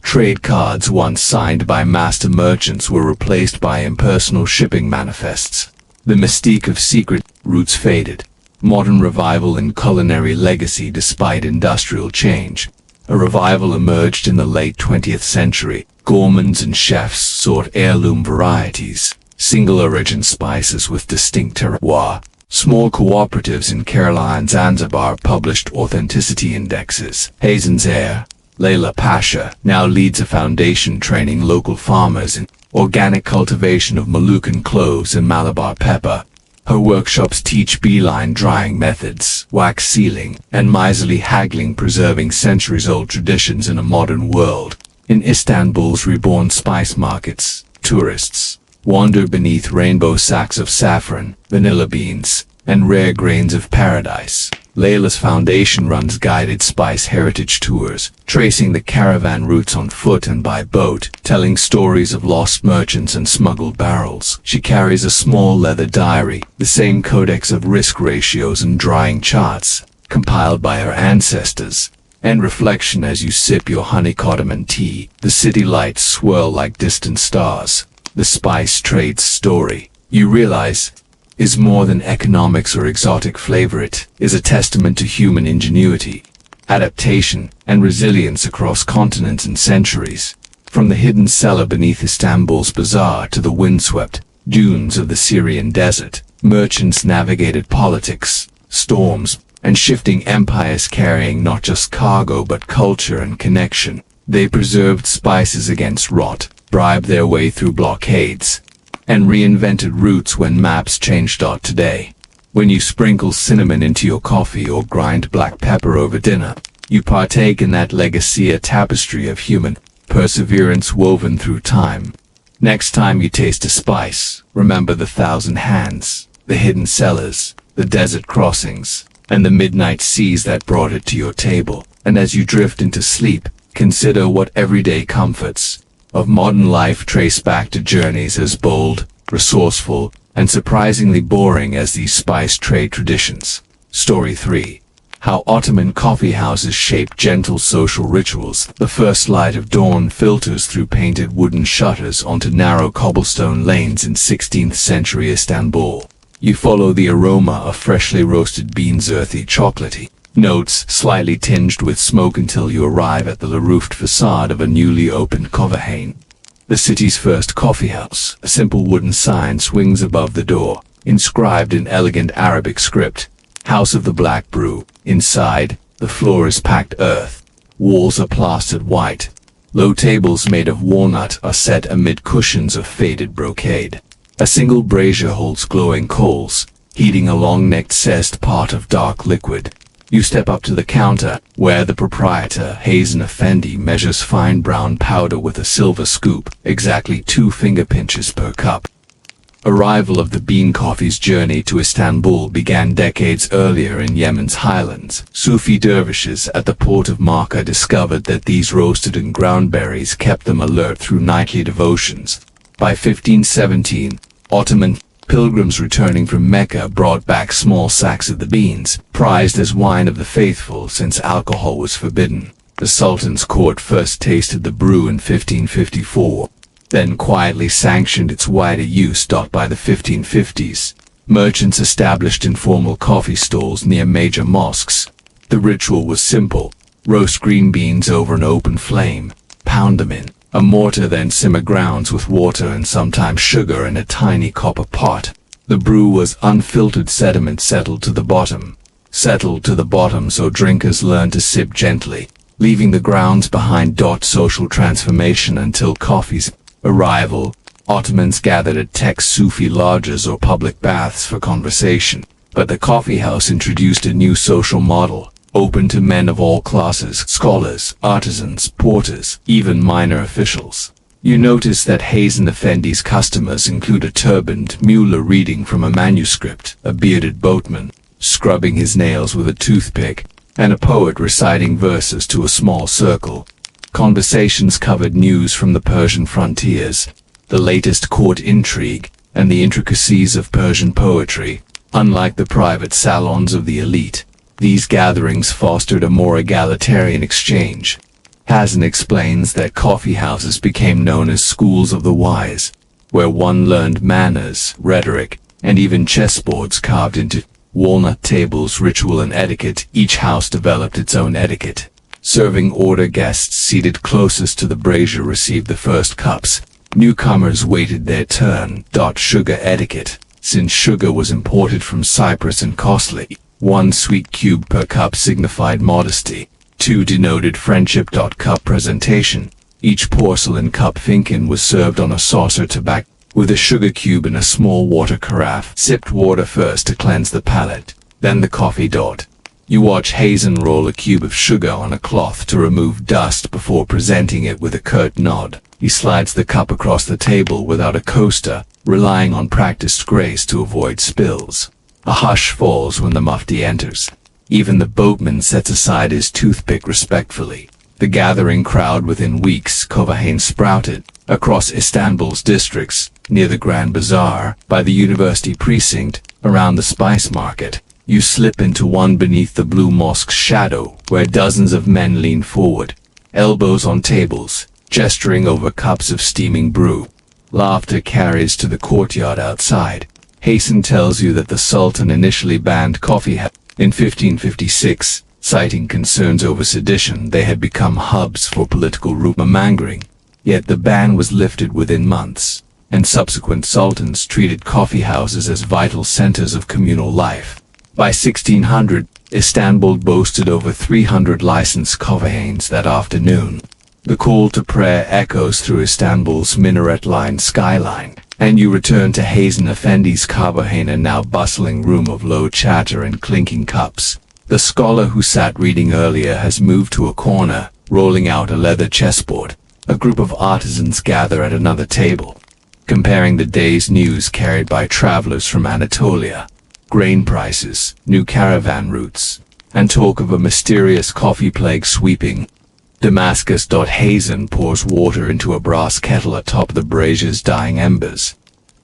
Trade cards once signed by master merchants were replaced by impersonal shipping manifests. The mystique of secret routes faded. Modern revival in culinary legacy despite industrial change. A revival emerged in the late 20th century. Gourmands and chefs sought heirloom varieties, single-origin spices with distinct terroir. Small cooperatives in Kerala and Zanzibar published authenticity indexes. Hazen's heir, Layla Pasha, now leads a foundation training local farmers in organic cultivation of Malucan cloves and Malabar pepper. Her workshops teach beeline drying methods, wax sealing, and miserly haggling, preserving centuries-old traditions in a modern world. In Istanbul's reborn spice markets, tourists wander beneath rainbow sacks of saffron, vanilla beans, and rare grains of paradise. Layla's foundation runs guided spice heritage tours, tracing the caravan routes on foot and by boat, telling stories of lost merchants and smuggled barrels. She carries a small leather diary, the same codex of risk ratios and drying charts, compiled by her ancestors. And reflection as you sip your honey cardamom tea. The city lights swirl like distant stars. The spice trade's story, you realize, is more than economics or exotic flavor. It is a testament to human ingenuity, adaptation, and resilience across continents and centuries. From the hidden cellar beneath Istanbul's bazaar to the windswept dunes of the Syrian desert, merchants navigated politics, storms, and shifting empires, carrying not just cargo but culture and connection. They preserved spices against rot, bribed their way through blockades, and reinvented routes when maps changed. Today, when you sprinkle cinnamon into your coffee or grind black pepper over dinner, you partake in that legacy, a tapestry of human perseverance woven through time. Next time you taste a spice, remember the thousand hands, the hidden cellars, the desert crossings, and the midnight seas that brought it to your table. And as you drift into sleep, consider what everyday comforts of modern life trace back to journeys as bold, resourceful, and surprisingly boring as these spice trade traditions. Story 3. How Ottoman coffee houses shaped gentle social rituals. The first light of dawn filters through painted wooden shutters onto narrow cobblestone lanes in 16th century Istanbul. You follow the aroma of freshly roasted beans, earthy, chocolatey notes slightly tinged with smoke, until you arrive at the roofed facade of a newly opened kahvehane. The city's first coffee house. A simple wooden sign swings above the door, inscribed in elegant Arabic script, House of the Black Brew. Inside, the floor is packed earth. Walls are plastered white. Low tables made of walnut are set amid cushions of faded brocade. A single brazier holds glowing coals, heating a long-necked zest pot of dark liquid. You step up to the counter, where the proprietor, Hazen Effendi, measures fine brown powder with a silver scoop, exactly 2 finger pinches per cup. Arrival of the bean coffee's journey to Istanbul began decades earlier in Yemen's highlands. Sufi dervishes at the port of Makkah discovered that these roasted and ground berries kept them alert through nightly devotions. By 1517, Ottoman pilgrims returning from Mecca brought back small sacks of the beans, prized as wine of the faithful since alcohol was forbidden. The Sultan's court first tasted the brew in 1554, then quietly sanctioned its wider use. By the 1550s, merchants established informal coffee stalls near major mosques. The ritual was simple: roast green beans over an open flame, pound them in a mortar, then simmer grounds with water and sometimes sugar in a tiny copper pot. The brew was unfiltered sediment settled to the bottom, so drinkers learned to sip gently, leaving the grounds behind. Social transformation. Until coffee's arrival, Ottomans gathered at tech Sufi lodges or public baths for conversation. But the coffeehouse introduced a new social model, open to men of all classes: scholars, artisans, porters, even minor officials. You notice that Hazen Effendi's customers include a turbaned mullah reading from a manuscript, a bearded boatman scrubbing his nails with a toothpick, and a poet reciting verses to a small circle. Conversations covered news from the Persian frontiers, the latest court intrigue, and the intricacies of Persian poetry. Unlike the private salons of the elite, these gatherings fostered a more egalitarian exchange. Hazen explains that coffee houses became known as schools of the wise, where one learned manners, rhetoric, and even chessboards carved into walnut tables, ritual and etiquette. Each house developed its own etiquette. Serving order, guests seated closest to the brazier received the first cups. Newcomers waited their turn. Sugar etiquette. Since sugar was imported from Cyprus and costly, 1 sweet cube per cup signified modesty. 2 denoted friendship. Cup presentation. Each porcelain cup fincan was served on a saucer back with a sugar cube and a small water carafe. Sipped water first to cleanse the palate, then the coffee. You watch Hazen roll a cube of sugar on a cloth to remove dust before presenting it with a curt nod. He slides the cup across the table without a coaster, relying on practiced grace to avoid spills. A hush falls when the mufti enters. Even the boatman sets aside his toothpick respectfully. The gathering crowd within weeks. Kovahain sprouted across Istanbul's districts, near the Grand Bazaar, by the university precinct, around the spice market. You slip into one beneath the blue mosque's shadow, where dozens of men lean forward, elbows on tables, gesturing over cups of steaming brew. Laughter carries to the courtyard outside. Hazen tells you that the Sultan initially banned coffee in 1556, citing concerns over sedition. They had become hubs for political rumor-mongering. Yet the ban was lifted within months, and subsequent sultans treated coffee houses as vital centers of communal life. By 1600, Istanbul boasted over 300 licensed kovahanes that afternoon. The call to prayer echoes through Istanbul's minaret-lined skyline, and you return to Hazen Effendi's Kahvehane, a now bustling room of low chatter and clinking cups. The scholar who sat reading earlier has moved to a corner, rolling out a leather chessboard. A group of artisans gather at another table, comparing the day's news carried by travelers from Anatolia. Grain prices, new caravan routes, and talk of a mysterious coffee plague sweeping Damascus. Hazen pours water into a brass kettle atop the brazier's dying embers,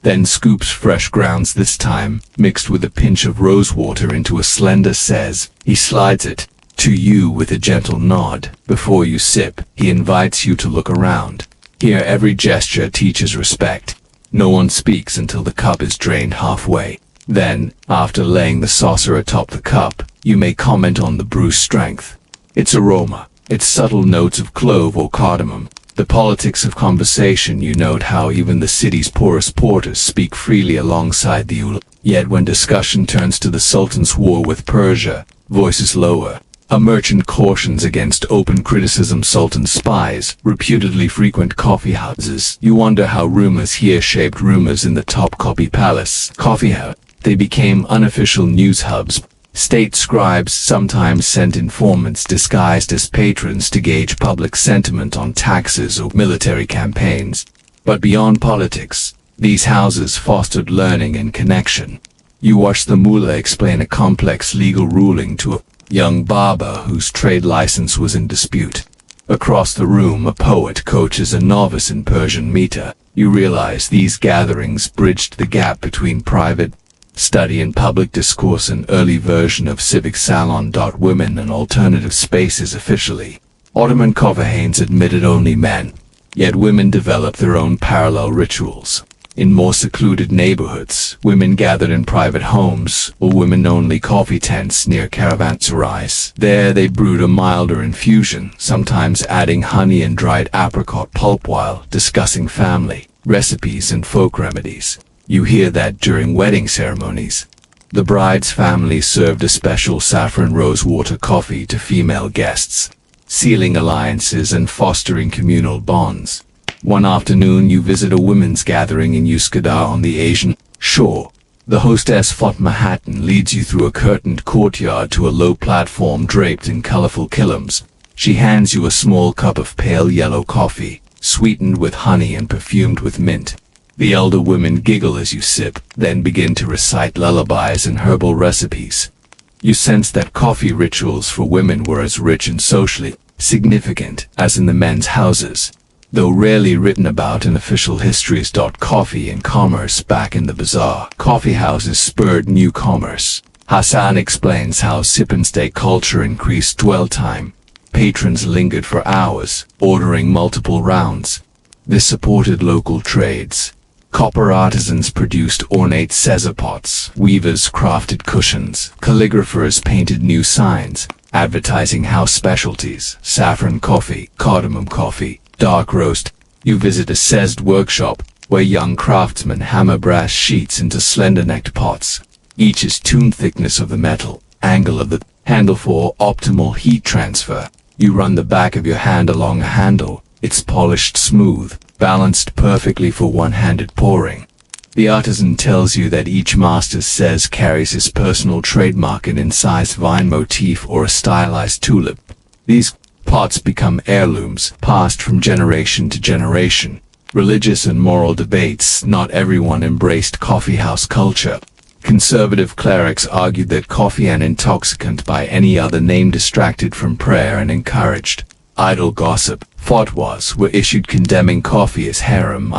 then scoops fresh grounds, this time mixed with a pinch of rosewater, into a slender says. He slides it to you with a gentle nod. Before you sip, he invites you to look around. Here every gesture teaches respect. No one speaks until the cup is drained halfway. Then, after laying the saucer atop the cup, you may comment on the brew's strength, its aroma, its subtle notes of clove or cardamom, the politics of conversation. You note how even the city's poorest porters speak freely alongside the ulama. Yet when discussion turns to the Sultan's war with Persia, voices lower. A merchant cautions against open criticism. Sultan spies reputedly frequent coffee houses. You wonder how rumors here shaped rumors in the Topkapi Palace coffee house. They became unofficial news hubs. State scribes sometimes sent informants disguised as patrons to gauge public sentiment on taxes or military campaigns. But beyond politics, these houses fostered learning and connection. You watch the mullah explain a complex legal ruling to a young barber whose trade license was in dispute. Across the room, a poet coaches a novice in Persian meter. You realize these gatherings bridged the gap between private study and public discourse, an early version of civic salon. Women and alternative spaces. Officially, Ottoman kovahanes admitted only men, yet women developed their own parallel rituals. In more secluded neighborhoods, women gathered in private homes or women-only coffee tents near caravanserais. There they brewed a milder infusion, sometimes adding honey and dried apricot pulp while discussing family recipes and folk remedies. You hear that during wedding ceremonies, the bride's family served a special saffron rosewater coffee to female guests, sealing alliances and fostering communal bonds. One afternoon you visit a women's gathering in Üsküdar on the Asian shore. The hostess Fatma Hatton leads you through a curtained courtyard to a low platform draped in colorful kilims. She hands you a small cup of pale yellow coffee, sweetened with honey and perfumed with mint. The elder women giggle as you sip, then begin to recite lullabies and herbal recipes. You sense that coffee rituals for women were as rich and socially significant as in the men's houses. though rarely written about in official histories. Coffee and commerce. Back in the bazaar, coffee houses spurred new commerce. Hassan explains how sip-and-stay culture increased dwell time. Patrons lingered for hours, ordering multiple rounds. This supported local trades. Copper artisans produced ornate Caesar pots, weavers crafted cushions, calligraphers painted new signs, advertising house specialties, saffron coffee, cardamom coffee, dark roast. You visit a Cezd workshop, where young craftsmen hammer brass sheets into slender-necked pots. Each is tuned thickness of the metal, angle of the handle for optimal heat transfer. You run the back of your hand along a handle. It's polished smooth, balanced perfectly for one-handed pouring. The artisan tells you that each master says carries his personal trademark, an incised vine motif or a stylized tulip. These pots become heirlooms, passed from generation to generation. Religious and moral debates. Not everyone embraced coffeehouse culture. Conservative clerics argued that coffee, an intoxicant by any other name, distracted from prayer and encouraged idle gossip. Fatwas were issued condemning coffee as haram.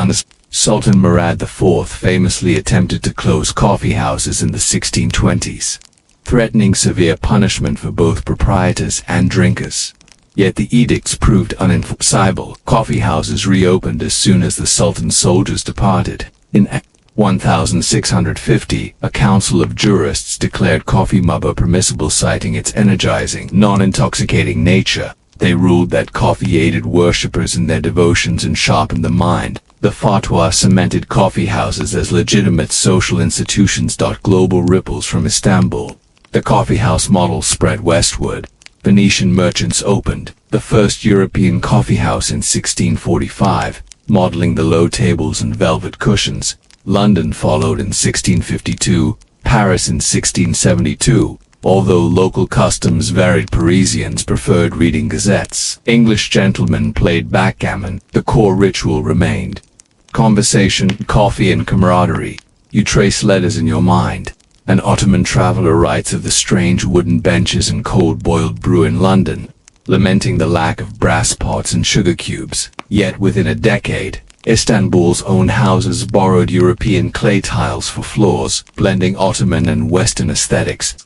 Sultan Murad IV famously attempted to close coffeehouses in the 1620s, threatening severe punishment for both proprietors and drinkers. Yet the edicts proved unenforceable. Coffeehouses reopened as soon as the Sultan's soldiers departed. In 1650, a council of jurists declared coffee mubah permissible, citing its energizing, non-intoxicating nature. They ruled that coffee aided worshippers in their devotions and sharpened the mind. The fatwa cemented coffeehouses as legitimate social institutions. Global ripples from Istanbul. The coffeehouse model spread westward. Venetian merchants opened the first European coffeehouse in 1645, modeling the low tables and velvet cushions. London followed in 1652, Paris in 1672. Although local customs varied, Parisians preferred reading gazettes. English gentlemen played backgammon. The core ritual remained. Conversation, coffee, and camaraderie. You trace letters in your mind. An Ottoman traveler writes of the strange wooden benches and cold-boiled brew in London, lamenting the lack of brass pots and sugar cubes. Yet within a decade, Istanbul's own houses borrowed European clay tiles for floors, blending Ottoman and Western aesthetics.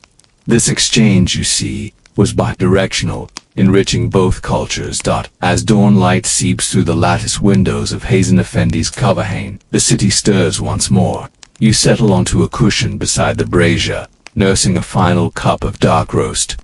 This exchange, you see, was bidirectional, enriching both cultures. As dawn light seeps through the lattice windows of Hasan Efendi's Kavahane, the city stirs once more. You settle onto a cushion beside the brazier, nursing a final cup of dark roast.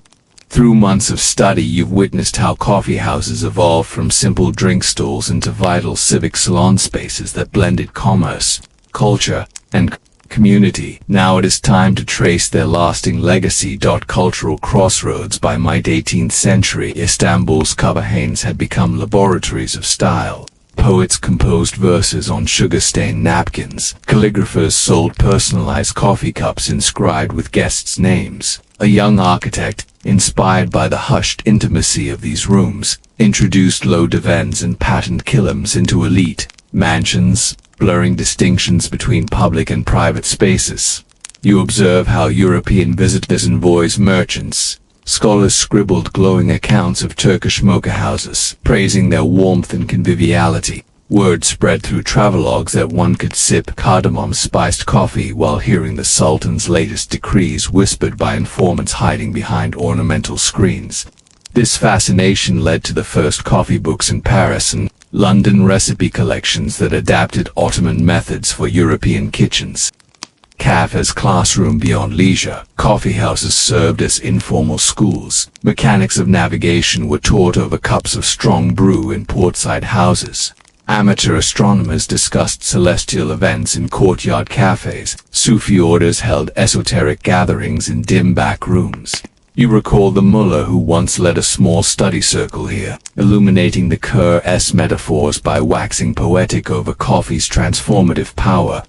Through months of study, you've witnessed how coffeehouses evolved from simple drink stalls into vital civic salon spaces that blended commerce, culture, and community. Now it is time to trace their lasting legacy. Cultural crossroads. By mid-18th century, Istanbul's Kavahanes had become laboratories of style. Poets composed verses on sugar-stained napkins. Calligraphers sold personalized coffee cups inscribed with guests' names. A young architect, inspired by the hushed intimacy of these rooms, introduced low divans and patterned kilims into elite mansions, blurring distinctions between public and private spaces. You observe how European visitors envoys merchants. Scholars scribbled glowing accounts of Turkish mocha houses, praising their warmth and conviviality. Word spread through travelogues that one could sip cardamom-spiced coffee while hearing the Sultan's latest decrees whispered by informants hiding behind ornamental screens. This fascination led to the first coffee books in Paris and London, recipe collections that adapted Ottoman methods for European kitchens. Cafes, classroom beyond leisure. Coffeehouses served as informal schools. Mechanics of navigation were taught over cups of strong brew in portside houses. Amateur astronomers discussed celestial events in courtyard cafes. Sufi orders held esoteric gatherings in dim back rooms. You recall the mullah who once led a small study circle here, illuminating the Qur'an's metaphors by waxing poetic over coffee's transformative power.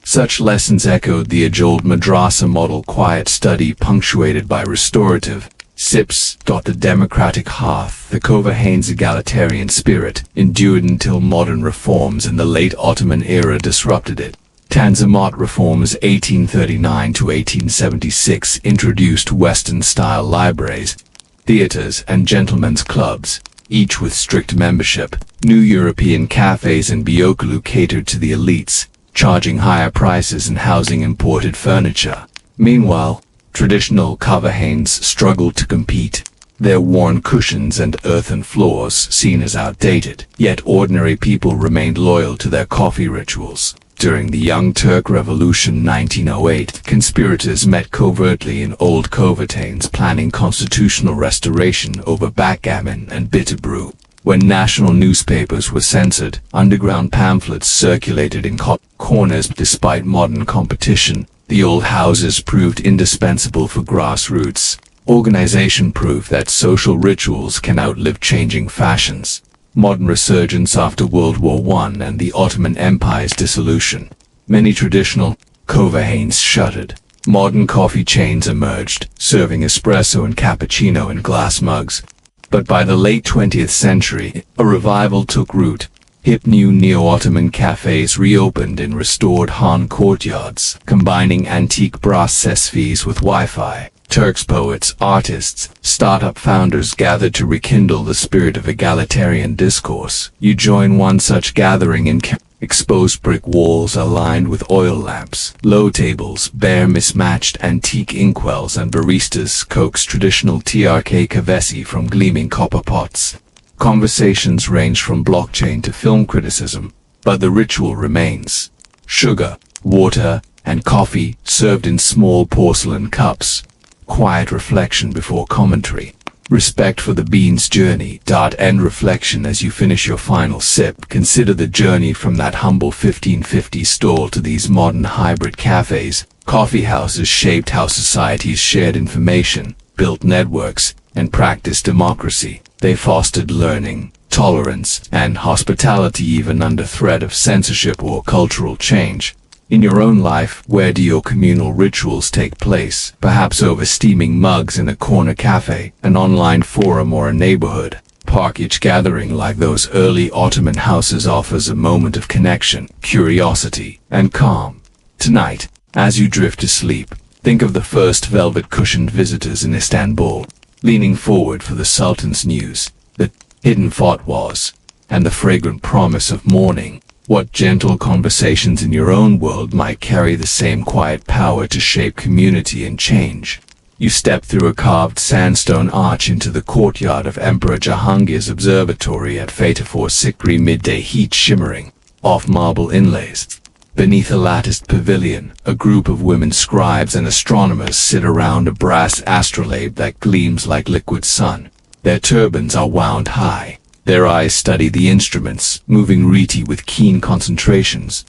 Such lessons echoed the age-old madrasa model, quiet study punctuated by restorative sips. The democratic hearth, the Kovahane's egalitarian spirit, endured until modern reforms in the late Ottoman era disrupted it. Tanzimat reforms 1839 to 1876 introduced Western-style libraries, theaters, and gentlemen's clubs, each with strict membership. New European cafes in Biokalu catered to the elites, charging higher prices and housing imported furniture. Meanwhile, traditional taverns struggled to compete, their worn cushions and earthen floors seen as outdated. Yet ordinary people remained loyal to their coffee rituals. During the Young Turk Revolution 1908, conspirators met covertly in old taverns planning constitutional restoration over backgammon and bitter brew. When national newspapers were censored, underground pamphlets circulated in corners. Despite modern competition, the old houses proved indispensable for grassroots organization, proof that social rituals can outlive changing fashions. Modern resurgence after World War I and the Ottoman Empire's dissolution. Many traditional taverns shuttered. Modern coffee chains emerged, serving espresso and cappuccino in glass mugs. But by the late 20th century, a revival took root. Hip new neo-Ottoman cafes reopened in restored Han courtyards, combining antique brass sesfis with Wi-Fi. Turks poets, artists, startup founders gathered to rekindle the spirit of egalitarian discourse. You join one such gathering in exposed brick walls aligned with oil lamps, low tables, bare mismatched antique inkwells, and baristas coax traditional TRK kavesi from gleaming copper pots. Conversations range from blockchain to film criticism, but the ritual remains. Sugar, water, and coffee served in small porcelain cups. Quiet reflection before commentary. Respect for the bean's journey. End reflection as you finish your final sip. Consider the journey from that humble 1550 stall to these modern hybrid cafes. Coffee houses shaped how societies shared information, built networks, and practiced democracy. They fostered learning, tolerance, and hospitality even under threat of censorship or cultural change. In your own life, where do your communal rituals take place? Perhaps over steaming mugs in a corner cafe, an online forum, or a neighborhood park. Each gathering, like those early Ottoman houses, offers a moment of connection, curiosity, and calm. Tonight, as you drift to sleep, think of the first velvet-cushioned visitors in Istanbul, leaning forward for the Sultan's news, the hidden fatwas, and the fragrant promise of morning. What gentle conversations in your own world might carry the same quiet power to shape community and change? You step through a carved sandstone arch into the courtyard of Emperor Jahangir's observatory at Fatehpur Sikri, midday heat shimmering off marble inlays. Beneath a latticed pavilion, a group of women scribes and astronomers sit around a brass astrolabe that gleams like liquid sun. Their turbans are wound high. Their eyes study the instruments, moving reti with keen concentrations.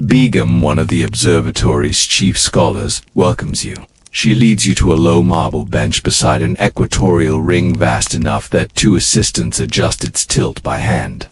Begum, one of the observatory's chief scholars, welcomes you. She leads you to a low marble bench beside an equatorial ring vast enough that two assistants adjust its tilt by hand.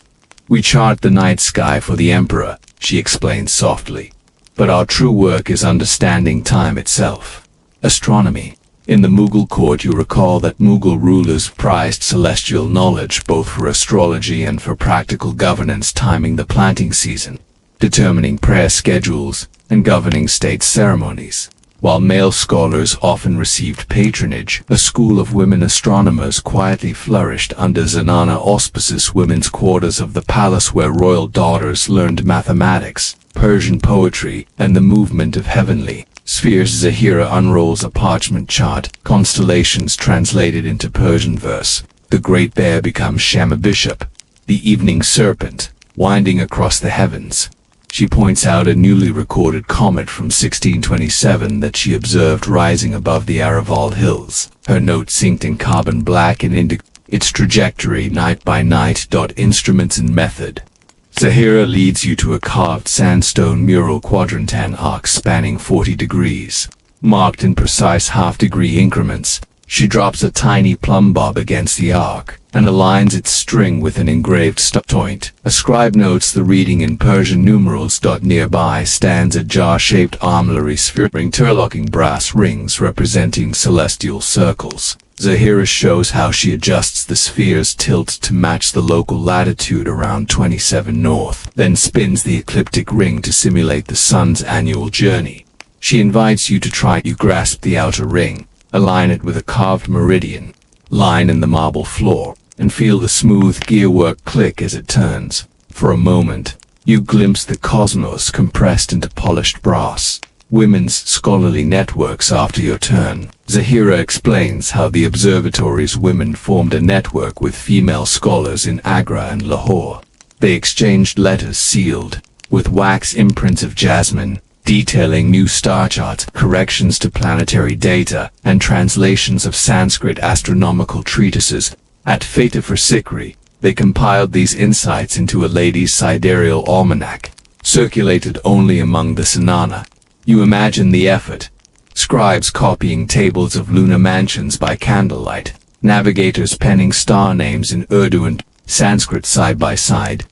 We chart the night sky for the emperor, she explains softly. But our true work is understanding time itself. Astronomy. In the Mughal court, you recall that Mughal rulers prized celestial knowledge both for astrology and for practical governance, timing the planting season, determining prayer schedules, and governing state ceremonies. While male scholars often received patronage, a school of women astronomers quietly flourished under Zenana auspices, women's quarters of the palace where royal daughters learned mathematics, Persian poetry, and the movement of heavenly spheres. Zahira unrolls a parchment chart, constellations translated into Persian verse. The Great Bear becomes Shama Bishop, the evening serpent, winding across the heavens. She points out a newly recorded comet from 1627 that she observed rising above the Araval hills. Her note synced in carbon black and indicates its trajectory night by night. Instruments and method. Zahira leads you to a carved sandstone mural quadrantan arc spanning 40 degrees. Marked in precise half-degree increments, she drops a tiny plumb bob against the arc and aligns its string with an engraved point. A scribe notes the reading in Persian numerals. Nearby stands a jar-shaped armillary sphere, interlocking brass rings representing celestial circles. Zahira shows how she adjusts the sphere's tilt to match the local latitude around 27 north, then spins the ecliptic ring to simulate the sun's annual journey. She invites you to try. You grasp the outer ring, align it with a carved meridian line in the marble floor, and feel the smooth gearwork click as it turns. For a moment, you glimpse the cosmos compressed into polished brass. Women's scholarly networks after your turn. Zahira explains how the observatory's women formed a network with female scholars in Agra and Lahore. They exchanged letters sealed with wax imprints of jasmine, detailing new star charts, corrections to planetary data, and translations of Sanskrit astronomical treatises. At Feta for Sikri, they compiled these insights into a lady's sidereal almanac, circulated only among the Sanana. You imagine the effort. Scribes copying tables of lunar mansions by candlelight, navigators penning star names in Urdu and Sanskrit side by side.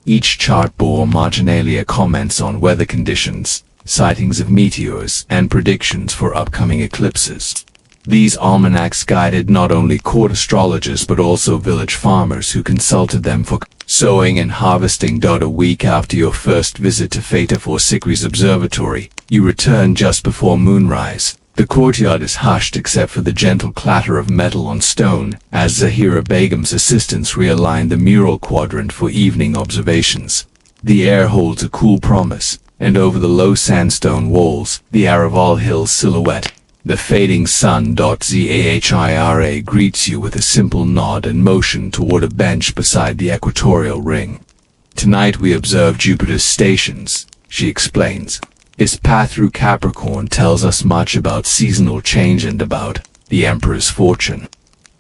Each chart bore marginalia comments on weather conditions, sightings of meteors, and predictions for upcoming eclipses. These almanacs guided not only court astrologers but also village farmers who consulted them for sowing and harvesting. A week after your first visit to Feta for Sikri's observatory, you return just before moonrise. The courtyard is hushed except for the gentle clatter of metal on stone, as Zahira Begum's assistants realign the mural quadrant for evening observations. The air holds a cool promise, and over the low sandstone walls, the Araval Hills silhouette. The fading sun. Zahira greets you with a simple nod and motion toward a bench beside the equatorial ring. Tonight we observe Jupiter's stations, she explains. Its path through Capricorn tells us much about seasonal change and about the Emperor's fortune.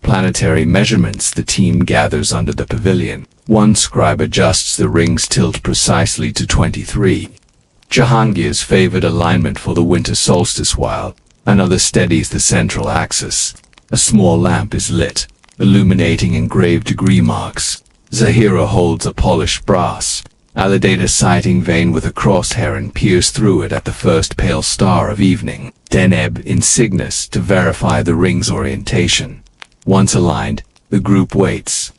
Planetary measurements. The team gathers under the pavilion. One scribe adjusts the ring's tilt precisely to 23. Jahangir's favored alignment for the winter solstice, while another steadies the central axis. A small lamp is lit, illuminating engraved degree marks. Zahira holds a polished brass alidata sighting vane with a crosshair and peers through it at the first pale star of evening. Deneb in Cygnus to verify the ring's orientation. Once aligned, the group waits.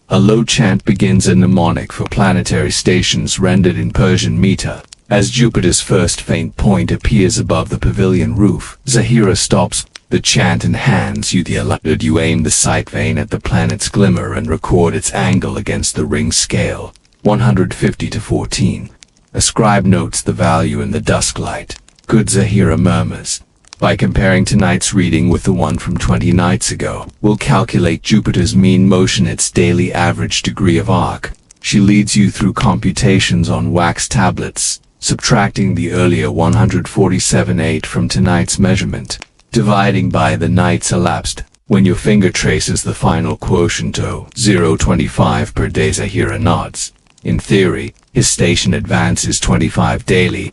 A low chant begins, a mnemonic for planetary stations rendered in Persian meter. As Jupiter's first faint point appears above the pavilion roof, Zahira stops the chant and hands you the alert. You aim the sight vane at the planet's glimmer and record its angle against the ring scale. 150 to 14. A scribe notes the value in the dusk light. Good, Zahira murmurs. By comparing tonight's reading with the one from 20 nights ago, we'll calculate Jupiter's mean motion, its daily average degree of arc. She leads you through computations on wax tablets, subtracting the earlier 147.8 from tonight's measurement, dividing by the nights elapsed. When your finger traces the final quotient to 0.25 per day, Zahira nods. In theory, his station advances 25 daily.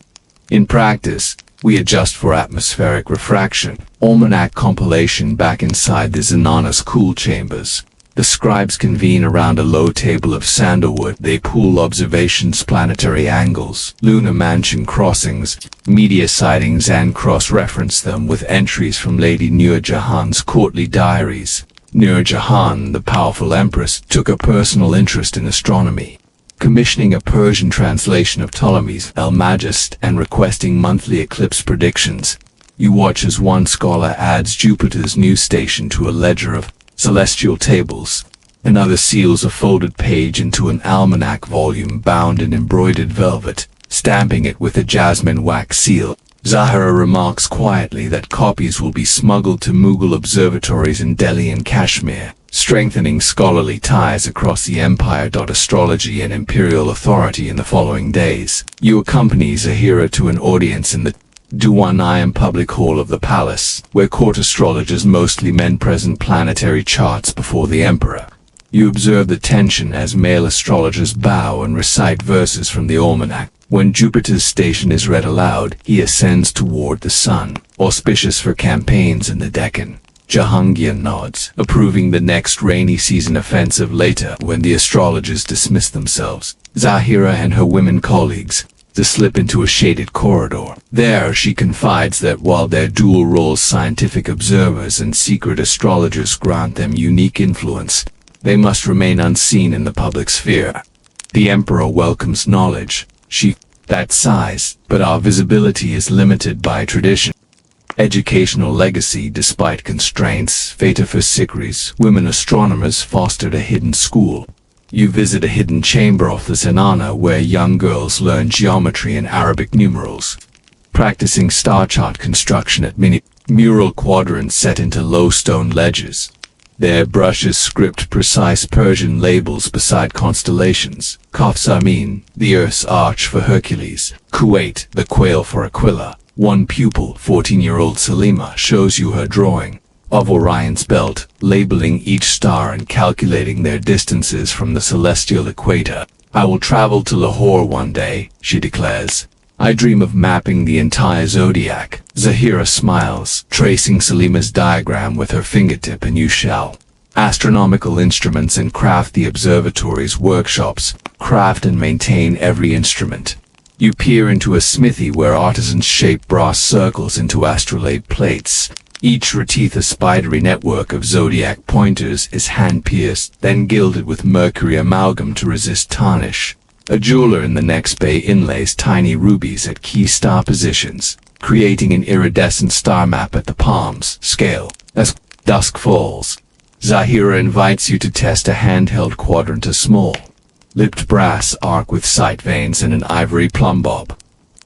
In practice, we adjust for atmospheric refraction. Almanac compilation. Back inside the Zanana's cool chambers, the scribes convene around a low table of sandalwood. They pool observations, planetary angles, lunar mansion crossings, media sightings, and cross-reference them with entries from Lady Nur Jahan's courtly diaries. Nur Jahan, the powerful empress, took a personal interest in astronomy, commissioning a Persian translation of Ptolemy's Almagest and requesting monthly eclipse predictions. You watch as one scholar adds Jupiter's new station to a ledger of celestial tables. Another seals a folded page into an almanac volume bound in embroidered velvet, stamping it with a jasmine wax seal. Zahira remarks quietly that copies will be smuggled to Mughal observatories in Delhi and Kashmir, strengthening scholarly ties across the empire. Astrology and imperial authority. In the following days, you accompany Zahira to an audience in the Diwan public hall of the palace, where court astrologers, mostly men, present planetary charts before the emperor. You observe the tension as male astrologers bow and recite verses from the almanac. When Jupiter's station is read aloud, he ascends toward the sun, auspicious for campaigns in the Deccan. Jahangir nods, approving the next rainy season offensive. Later, when the astrologers dismiss themselves, Zahira and her women colleagues to slip into a shaded corridor. There she confides that while their dual roles, scientific observers and secret astrologers, grant them unique influence, they must remain unseen in the public sphere. The emperor welcomes knowledge, that size, but our visibility is limited by tradition. Educational legacy. Despite constraints, Fata for Sikris, women astronomers fostered a hidden school. You visit a hidden chamber of the Zenana where young girls learn geometry and Arabic numerals, practicing star chart construction at mini mural quadrants set into low stone ledges. Their brushes script precise Persian labels beside constellations. Kaf Samin, the Earth's arch for Hercules. Kuwait, the quail for Aquila. One pupil, 14-year-old Salima, shows you her drawing of Orion's belt, labeling each star and calculating their distances from the celestial equator. I will travel to Lahore one day, she declares. I dream of mapping the entire zodiac. Zahira smiles, tracing Salima's diagram with her fingertip, and you shall. Astronomical instruments and craft. The observatory's workshops craft and maintain every instrument. You peer into a smithy where artisans shape brass circles into astrolabe plates. Each reteeth a spidery network of zodiac pointers is hand-pierced, then gilded with mercury amalgam to resist tarnish. A jeweler in the next bay inlays tiny rubies at key star positions, creating an iridescent star map at the palm's scale. As dusk falls, Zahira invites you to test a handheld quadrant, a small, lipped brass arc with sight vanes and an ivory plumb bob.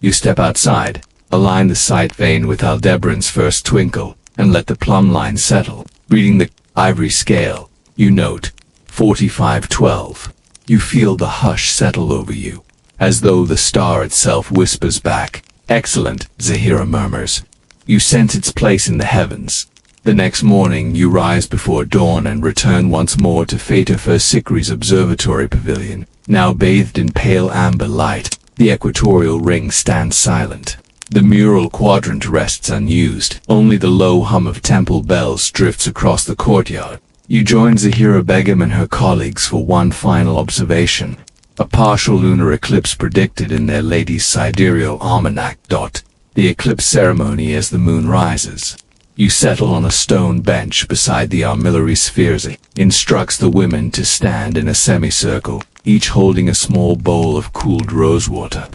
You step outside, align the sight vane with Aldebaran's first twinkle, and let the plumb line settle. Reading the ivory scale, you note 4512. You feel the hush settle over you, as though the star itself whispers back. Excellent, Zahira murmurs. You sense its place in the heavens. The next morning you rise before dawn and return once more to Fata for Sikri's observatory pavilion. Now bathed in pale amber light, the equatorial ring stands silent. The mural quadrant rests unused. Only the low hum of temple bells drifts across the courtyard. You join Zahira Begum and her colleagues for one final observation. A partial lunar eclipse predicted in their Lady's Sidereal Almanac. The eclipse ceremony as the moon rises. You settle on a stone bench beside the armillary spheres. Instructs the women to stand in a semicircle, each holding a small bowl of cooled rosewater.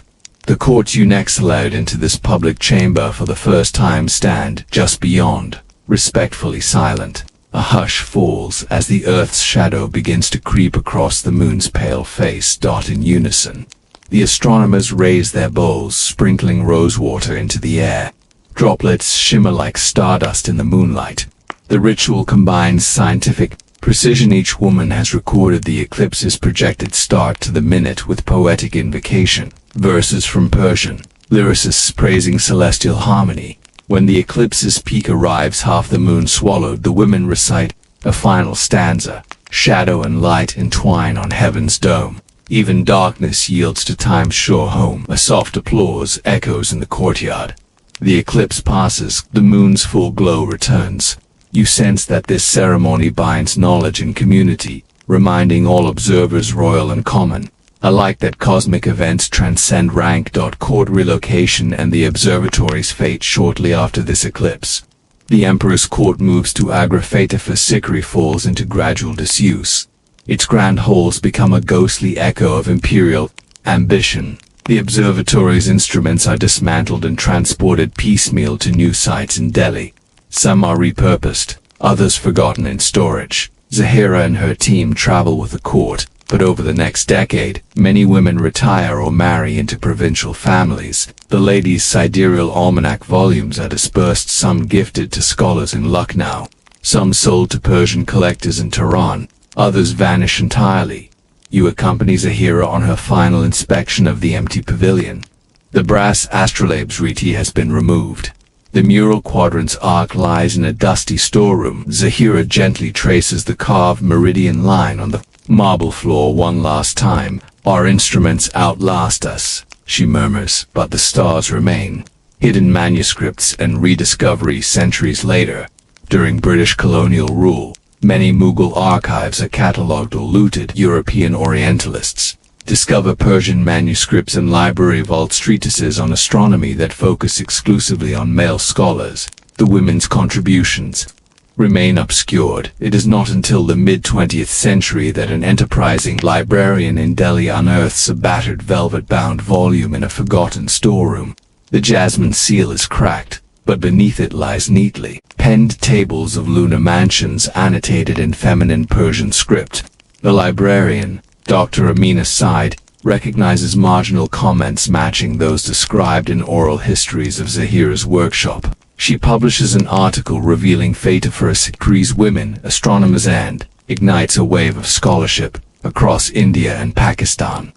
The court eunuchs allowed into this public chamber for the first time stand just beyond, respectfully silent. A hush falls as the earth's shadow begins to creep across the moon's pale face. In unison, the astronomers raise their bowls, sprinkling rosewater into the air. Droplets shimmer like stardust in the moonlight. The ritual combines scientific precision. Each woman has recorded the eclipse's projected start to the minute with poetic invocation. Verses from Persian, lyricists praising celestial harmony. When the eclipse's peak arrives, half the moon swallowed, the women recite a final stanza. Shadow and light entwine on heaven's dome. Even darkness yields to time's sure home. A soft applause echoes in the courtyard. The eclipse passes, the moon's full glow returns. You sense that this ceremony binds knowledge and community, reminding all observers royal and common. Alike that cosmic events transcend rank. Court relocation and the observatory's fate. Shortly after this eclipse, the emperor's court moves to Agra. Fata for Sikri falls into gradual disuse. Its grand halls become a ghostly echo of imperial ambition. The observatory's instruments are dismantled and transported piecemeal to new sites in Delhi. Some are repurposed, others forgotten in storage. Zahira and her team travel with the court, but over the next decade, many women retire or marry into provincial families. The Lady's Sidereal Almanac volumes are dispersed, some gifted to scholars in Lucknow, some sold to Persian collectors in Tehran, others vanish entirely. You accompany Zahira on her final inspection of the empty pavilion. The brass astrolabe's reti has been removed. The mural quadrant's arc lies in a dusty storeroom. Zahira gently traces the carved meridian line on the marble floor. One last time. Our instruments outlast us, she murmurs, but the stars remain. Hidden manuscripts and rediscovery. Centuries later, during British colonial rule, many Mughal archives are catalogued or looted. European Orientalists discover Persian manuscripts and library vaults, treatises on astronomy that focus exclusively on male scholars. The women's contributions remain obscured. It is not until the mid-20th century that an enterprising librarian in Delhi unearths a battered velvet-bound volume in a forgotten storeroom. The jasmine seal is cracked, but beneath it lies neatly penned tables of lunar mansions annotated in feminine Persian script. The librarian, Dr. Amina Said, recognizes marginal comments matching those described in oral histories of Zahira's workshop. She publishes an article revealing Fatefra Sikri's women astronomers and ignites a wave of scholarship across India and Pakistan.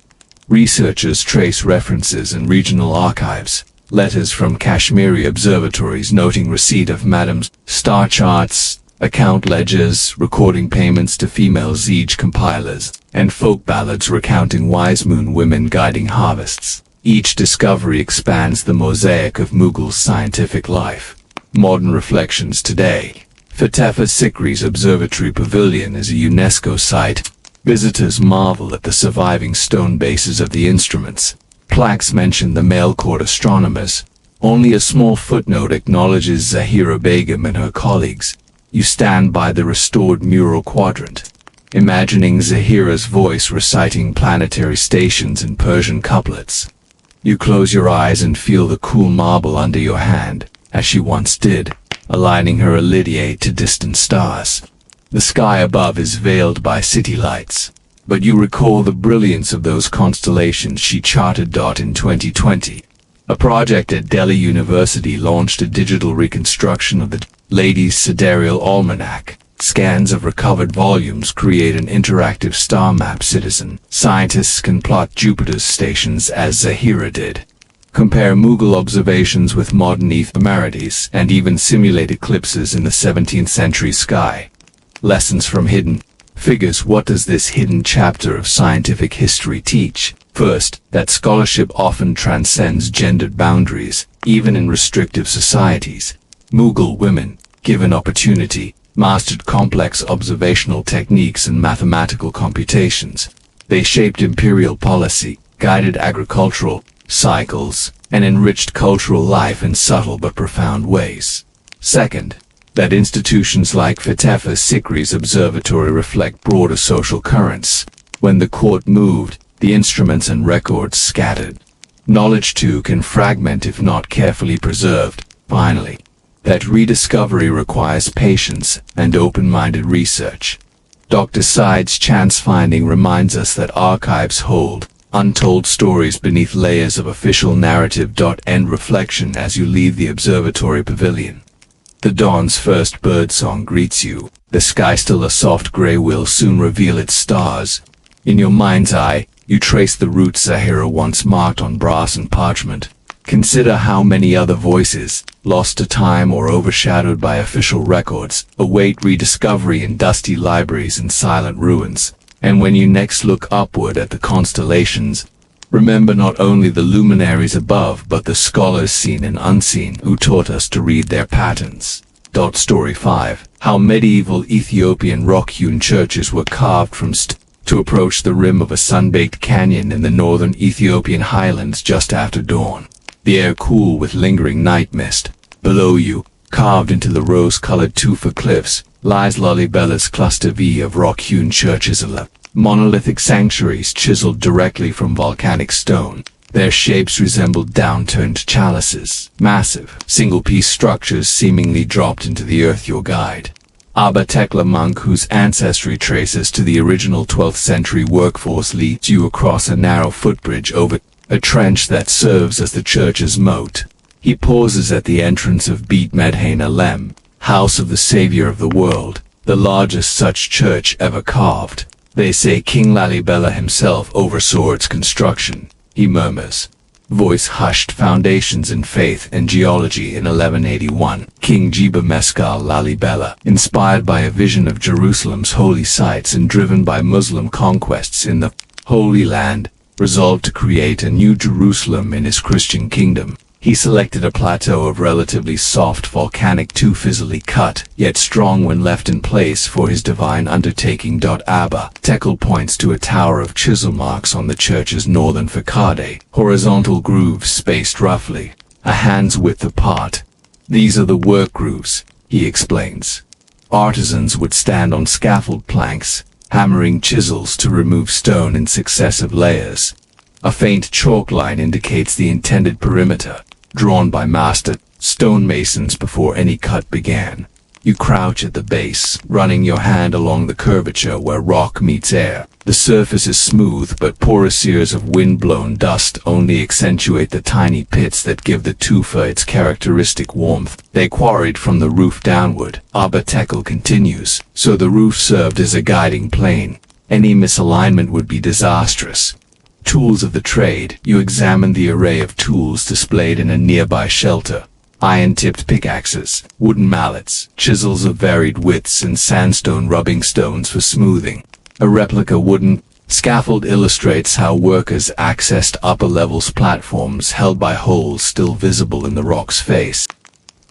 Researchers trace references in regional archives, letters from Kashmiri observatories noting receipt of Madam's star charts, account ledgers recording payments to female Zij compilers, and folk ballads recounting wise moon women guiding harvests. Each discovery expands the mosaic of Mughal scientific life. Modern reflections today. Fatefra Sikri's Observatory Pavilion is a UNESCO site. Visitors marvel at the surviving stone bases of the instruments. Plaques mention the male court astronomers. Only a small footnote acknowledges Zahira Begum and her colleagues. You stand by the restored mural quadrant, imagining Zahira's voice reciting planetary stations in Persian couplets. You close your eyes and feel the cool marble under your hand, as she once did, aligning her Elidiate to distant stars. The sky above is veiled by city lights, but you recall the brilliance of those constellations she charted. In 2020, a project at Delhi University launched a digital reconstruction of the Ladies' Sidereal Almanac. Scans of recovered volumes create an interactive star map. Citizen scientists can plot Jupiter's stations as Zahira did. Compare Mughal observations with modern ephemerides and even simulate eclipses in the 17th century sky. Lessons from hidden figures. What does this hidden chapter of scientific history teach? First, that scholarship often transcends gendered boundaries, even in restrictive societies. Mughal women, given opportunity, mastered complex observational techniques and mathematical computations. They shaped imperial policy, guided agricultural cycles, and enriched cultural life in subtle but profound ways. Second, that institutions like Fatefra Sikri's observatory reflect broader social currents. When the court moved, the instruments and records scattered. Knowledge too can fragment if not carefully preserved. Finally, that rediscovery requires patience and open-minded research. Dr. Said's chance finding reminds us that archives hold untold stories beneath layers of official narrative. End reflection as you leave the observatory pavilion. The dawn's first birdsong greets you. The sky still a soft gray will soon reveal its stars. In your mind's eye, you trace the routes Zahira once marked on brass and parchment. Consider how many other voices, lost to time or overshadowed by official records, await rediscovery in dusty libraries and silent ruins. And when you next look upward at the constellations, remember not only the luminaries above but the scholars seen and unseen who taught us to read their patterns. Story 5. How medieval Ethiopian rock-hewn churches were carved from to approach the rim of a sun-baked canyon in the northern Ethiopian highlands just after dawn. The air cool with lingering night mist. Below you, carved into the rose-colored tufa cliffs, lies Lalibella's cluster V of rock-hewn churches, monolithic sanctuaries chiseled directly from volcanic stone. Their shapes resembled downturned chalices, massive, single-piece structures seemingly dropped into the earth. Your guide, Abba Tekla monk whose ancestry traces to the original 12th century workforce, leads you across a narrow footbridge over a trench that serves as the church's moat. He pauses at the entrance of Beit Medhain Alem, house of the savior of the world, the largest such church ever carved. They say King Lalibela himself oversaw its construction. He murmurs, voice hushed, foundations in faith and geology. In 1181, King Jiba Mescal Lalibela, inspired by a vision of Jerusalem's holy sites and driven by Muslim conquests in the Holy Land, resolved to create a new Jerusalem in his Christian kingdom. He selected a plateau of relatively soft volcanic fizzily cut, yet strong when left in place for his divine undertaking. Abba Tekla points to a tower of chisel marks on the church's northern facade, horizontal grooves spaced roughly a hand's width apart. These are the work grooves, he explains. Artisans would stand on scaffold planks, hammering chisels to remove stone in successive layers. A faint chalk line indicates the intended perimeter, drawn by master stonemasons before any cut began. You crouch at the base, running your hand along the curvature where rock meets air. The surface is smooth, but porous sears of wind-blown dust only accentuate the tiny pits that give the tufa its characteristic warmth. They quarried from the roof downward. Abba Tekel continues. So the roof served as a guiding plane. Any misalignment would be disastrous. Tools of the trade. You examine the array of tools displayed in a nearby shelter. Iron-tipped pickaxes, wooden mallets, chisels of varied widths, and sandstone rubbing stones for smoothing. A replica wooden scaffold illustrates how workers accessed upper levels platforms held by holes still visible in the rock's face.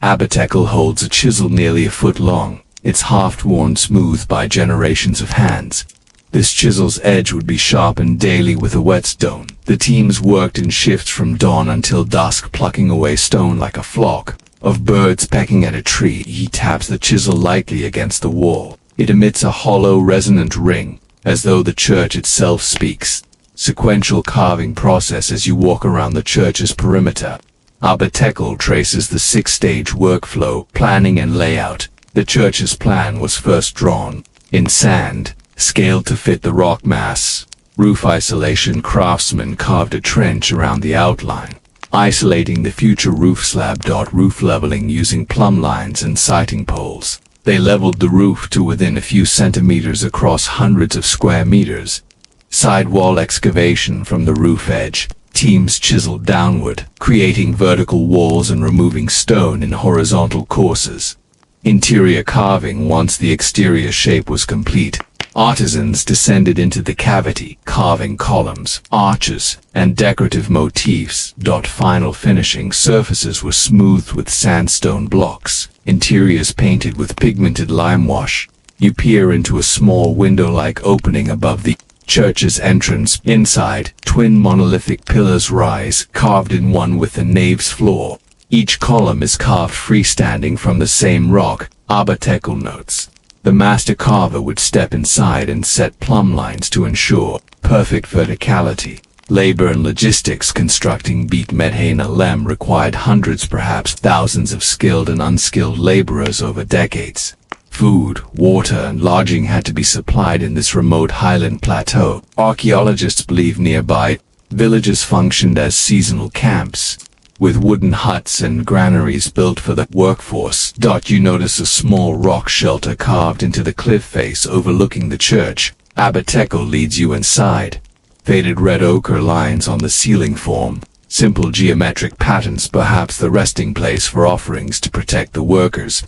Abba Tekel holds a chisel nearly a foot long, its haft worn smooth by generations of hands. This chisel's edge would be sharpened daily with a whetstone. The teams worked in shifts from dawn until dusk, plucking away stone like a flock of birds pecking at a tree. He taps the chisel lightly against the wall. It emits a hollow, resonant ring, as though the church itself speaks. Sequential carving process as you walk around the church's perimeter. Abba Tekel traces the 6-stage workflow, planning and layout. The church's plan was first drawn in sand, scaled to fit the rock mass. Roof isolation craftsmen carved a trench around the outline, isolating the future roof slab. Roof leveling using plumb lines and sighting poles. They leveled the roof to within a few centimeters across hundreds of square meters. Sidewall excavation from the roof edge. Teams chiseled downward, creating vertical walls and removing stone in horizontal courses. Interior carving. Once the exterior shape was complete, artisans descended into the cavity, carving columns, arches, and decorative motifs. Final finishing. Surfaces were smoothed with sandstone blocks, interiors painted with pigmented lime wash. You peer into a small window-like opening above the church's entrance. Inside, twin monolithic pillars rise, carved in one with the nave's floor. Each column is carved freestanding from the same rock. Abba Tekel notes. The master carver would step inside and set plumb lines to ensure perfect verticality. Labor and logistics. Constructing Bet Medhain required hundreds, perhaps thousands of skilled and unskilled laborers over decades. Food, water, and lodging had to be supplied in this remote highland plateau. Archaeologists believe nearby villages functioned as seasonal camps, with wooden huts and granaries built for the workforce. You notice a small rock shelter carved into the cliff face overlooking the church. Abba Tekel leads you inside. Faded red ochre lines on the ceiling form simple geometric patterns, perhaps the resting place for offerings to protect the workers.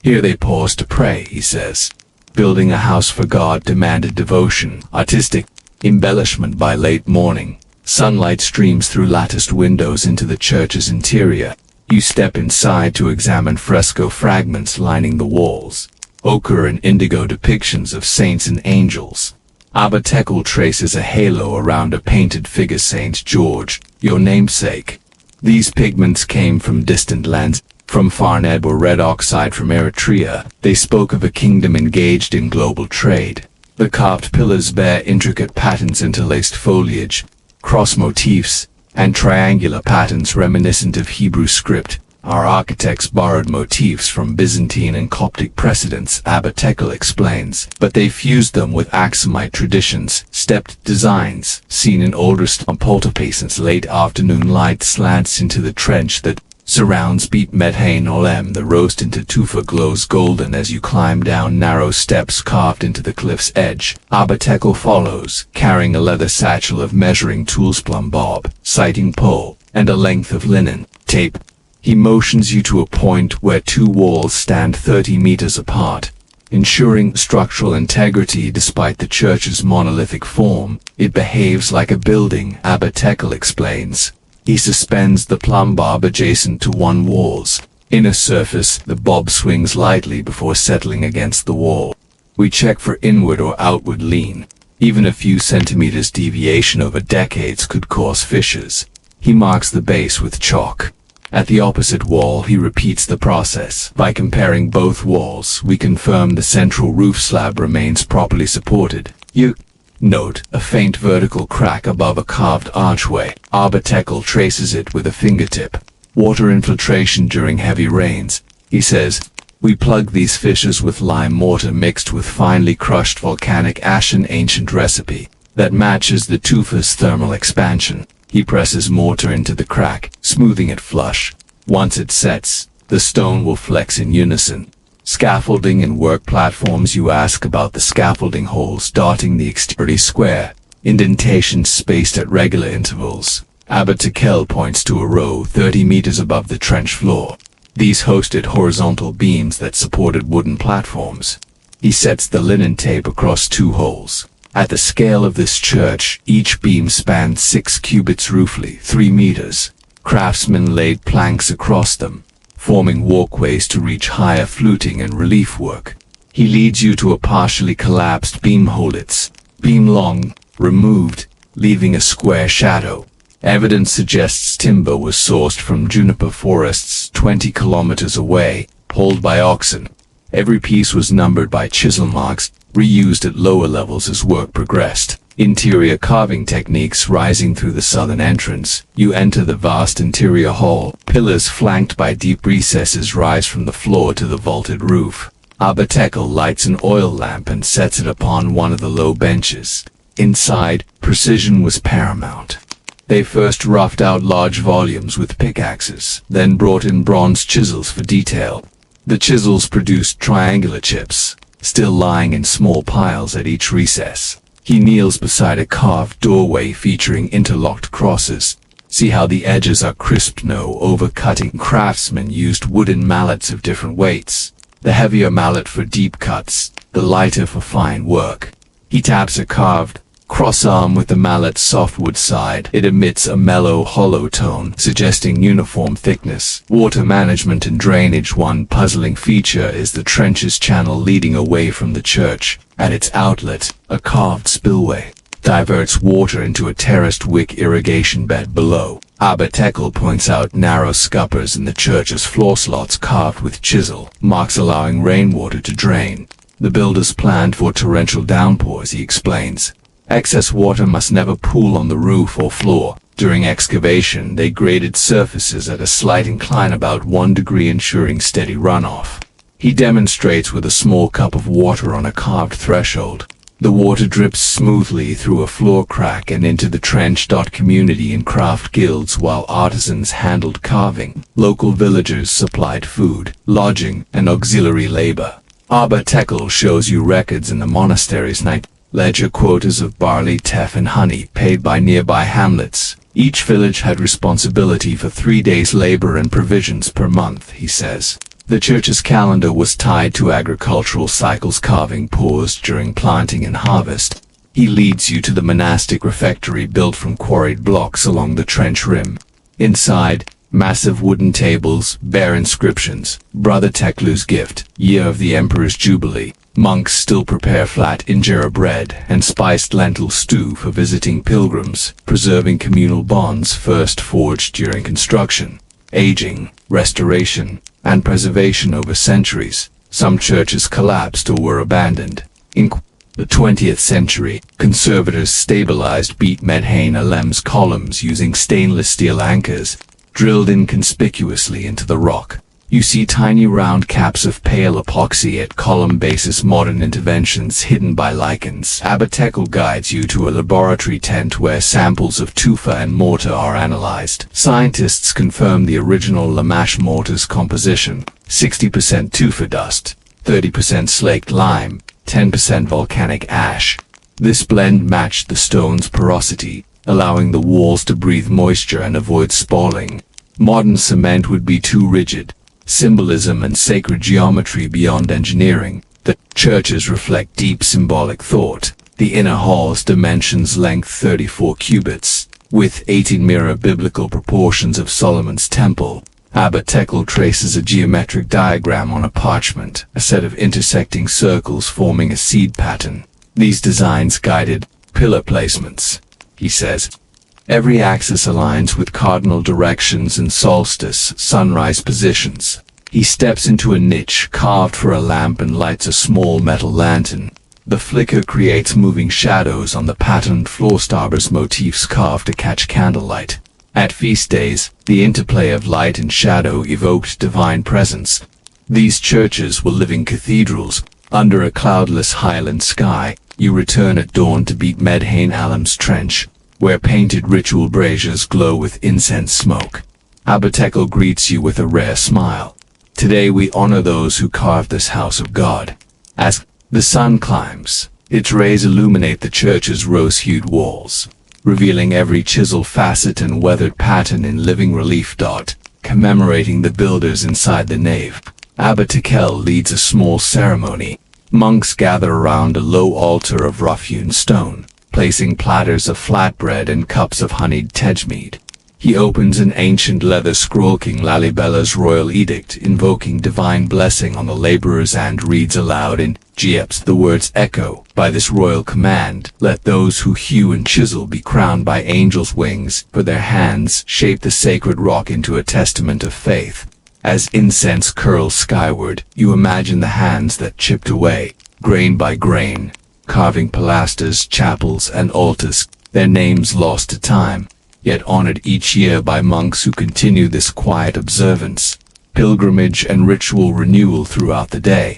Here they pause to pray, he says. Building a house for God demanded devotion, artistic embellishment. By late morning, sunlight streams through latticed windows into the church's interior. You step inside to examine fresco fragments lining the walls, ochre and indigo depictions of saints and angels. Abba Tekel traces a halo around a painted figure. Saint George, your namesake. These pigments came from distant lands, from Farned or red oxide from Eritrea. They spoke of a kingdom engaged in global trade. The carved pillars bear intricate patterns, interlaced foliage, cross motifs, and triangular patterns reminiscent of Hebrew script. Our architects borrowed motifs from Byzantine and Coptic precedents, Abba Tekel explains, but they fused them with Aksumite traditions. Stepped designs, seen in older stone altarpieces. Late afternoon light slants into the trench that surrounds Bet Medhain Olem. The roast into tufa glows golden as you climb down narrow steps carved into the cliff's edge. Abba Tekel follows, carrying a leather satchel of measuring tools, plumb bob, sighting pole, and a length of linen tape. He motions you to a point where two walls stand 30 meters apart, ensuring structural integrity despite the church's monolithic form. It behaves like a building, Abba Tekel explains. He suspends the plumb bob adjacent to one wall's inner surface. The bob swings lightly before settling against the wall. We check for inward or outward lean. Even a few centimeters deviation over decades could cause fissures. He marks the base with chalk. At the opposite wall, he repeats the process. By comparing both walls, we confirm the central roof slab remains properly supported. You note a faint vertical crack above a carved archway. Abba Tekel traces it with a fingertip. water infiltration during heavy rains. He says, "We plug these fissures with lime mortar mixed with finely crushed volcanic ash, an ancient recipe that matches the tufa's thermal expansion." He presses mortar into the crack, smoothing it flush. Once it sets, the stone will flex in unison. Scaffolding and work platforms. You ask about the scaffolding holes dotting the exterior square, indentations spaced at regular intervals. Abba Tekel points to a row 30 meters above the trench floor. These hosted horizontal beams that supported wooden platforms. He sets the linen tape across 2 holes. At the scale of this church, each beam spanned 6 cubits, roughly 3 meters. Craftsmen laid planks across them, forming walkways to reach higher fluting and relief work. He leads you to a partially collapsed beam hole, its beam long, removed, leaving a square shadow. Evidence suggests timber was sourced from juniper forests 20 kilometers away, hauled by oxen. Every piece was numbered by chisel marks, reused at lower levels as work progressed. Interior carving techniques. Rising through the southern entrance, you enter the vast interior hall. Pillars flanked by deep recesses rise from the floor to the vaulted roof. Abba Tekel lights an oil lamp and sets it upon one of the low benches. Inside, precision was paramount. They first roughed out large volumes with pickaxes, then brought in bronze chisels for detail. The chisels produced triangular chips, still lying in small piles at each recess. He kneels beside a carved doorway featuring interlocked crosses. See how the edges are crisp, no overcutting. Craftsmen used wooden mallets of different weights, the heavier mallet for deep cuts, the lighter for fine work. He taps a carved cross arm with the mallet's softwood side. It emits a mellow, hollow tone, suggesting uniform thickness. Water management and drainage. One puzzling feature is the trench's channel leading away from the church. At its outlet, a carved spillway diverts water into a terraced wick irrigation bed below. Abba Tekel points out narrow scuppers in the church's floor slots carved with chisel marks, allowing rainwater to drain. The builders planned for torrential downpours, he explains. Excess water must never pool on the roof or floor. During excavation, they graded surfaces at a slight incline about 1 degree, ensuring steady runoff. He demonstrates with a small cup of water on a carved threshold. The water drips smoothly through a floor crack and into the trench. Community and craft guilds. While artisans handled carving, local villagers supplied food, lodging, and auxiliary labor. Abba Tekel shows you records in the monastery's night ledger, quotas of barley, teff, and honey paid by nearby hamlets. Each village had responsibility for 3 days' labor and provisions per month, he says. The church's calendar was tied to agricultural cycles. Carving paused during planting and harvest. He leads you to the monastic refectory built from quarried blocks along the trench rim. Inside, massive wooden tables bear inscriptions. Brother Teklu's gift, year of the Emperor's Jubilee. Monks still prepare flat injera bread and spiced lentil stew for visiting pilgrims, preserving communal bonds first forged during construction. Aging, restoration, and preservation over centuries. Some churches collapsed or were abandoned. In the 20th century, conservators stabilized Beit Medhain Alem's columns using stainless steel anchors, drilled inconspicuously into the rock. You see tiny round caps of pale epoxy at column bases. Modern interventions hidden by lichens. Abba Tekel guides you to a laboratory tent where samples of tufa and mortar are analyzed. Scientists confirm the original Lamash mortar's composition: 60% tufa dust, 30% slaked lime, 10% volcanic ash. This blend matched the stone's porosity, allowing the walls to breathe moisture and avoid spalling. Modern cement would be too rigid. Symbolism and sacred geometry beyond engineering. The churches reflect deep symbolic thought. The inner hall's dimensions: length 34 cubits, width 18, mirror biblical proportions of Solomon's temple. Abba Tekel traces a geometric diagram on a parchment, a set of intersecting circles forming a seed pattern. These designs guided pillar placements, he says. Every axis aligns with cardinal directions and solstice, sunrise positions. He steps into a niche carved for a lamp and lights a small metal lantern. The flicker creates moving shadows on the patterned floor. Starburst motifs carved to catch candlelight. At feast days, the interplay of light and shadow evoked divine presence. These churches were living cathedrals. Under a cloudless highland sky, you return at dawn to beat Medhain Alam's trench, where painted ritual braziers glow with incense smoke. Abatekel greets you with a rare smile. Today we honor those who carved this house of God. As the sun climbs, its rays illuminate the church's rose-hued walls, revealing every chiseled facet and weathered pattern in living relief. Commemorating the builders inside the nave, Abatekel leads a small ceremony. Monks gather around a low altar of rough-hewn stone, placing platters of flatbread and cups of honeyed tejmead. He opens an ancient leather scroll, King Lalibella's royal edict, invoking divine blessing on the laborers, and reads aloud in Geps the words echo, "By this royal command, let those who hew and chisel be crowned by angels' wings, for their hands shape the sacred rock into a testament of faith." As incense curls skyward, you imagine the hands that chipped away, grain by grain, carving pilasters, chapels, and altars, their names lost to time, yet honored each year by monks who continue this quiet observance, pilgrimage and ritual renewal throughout the day.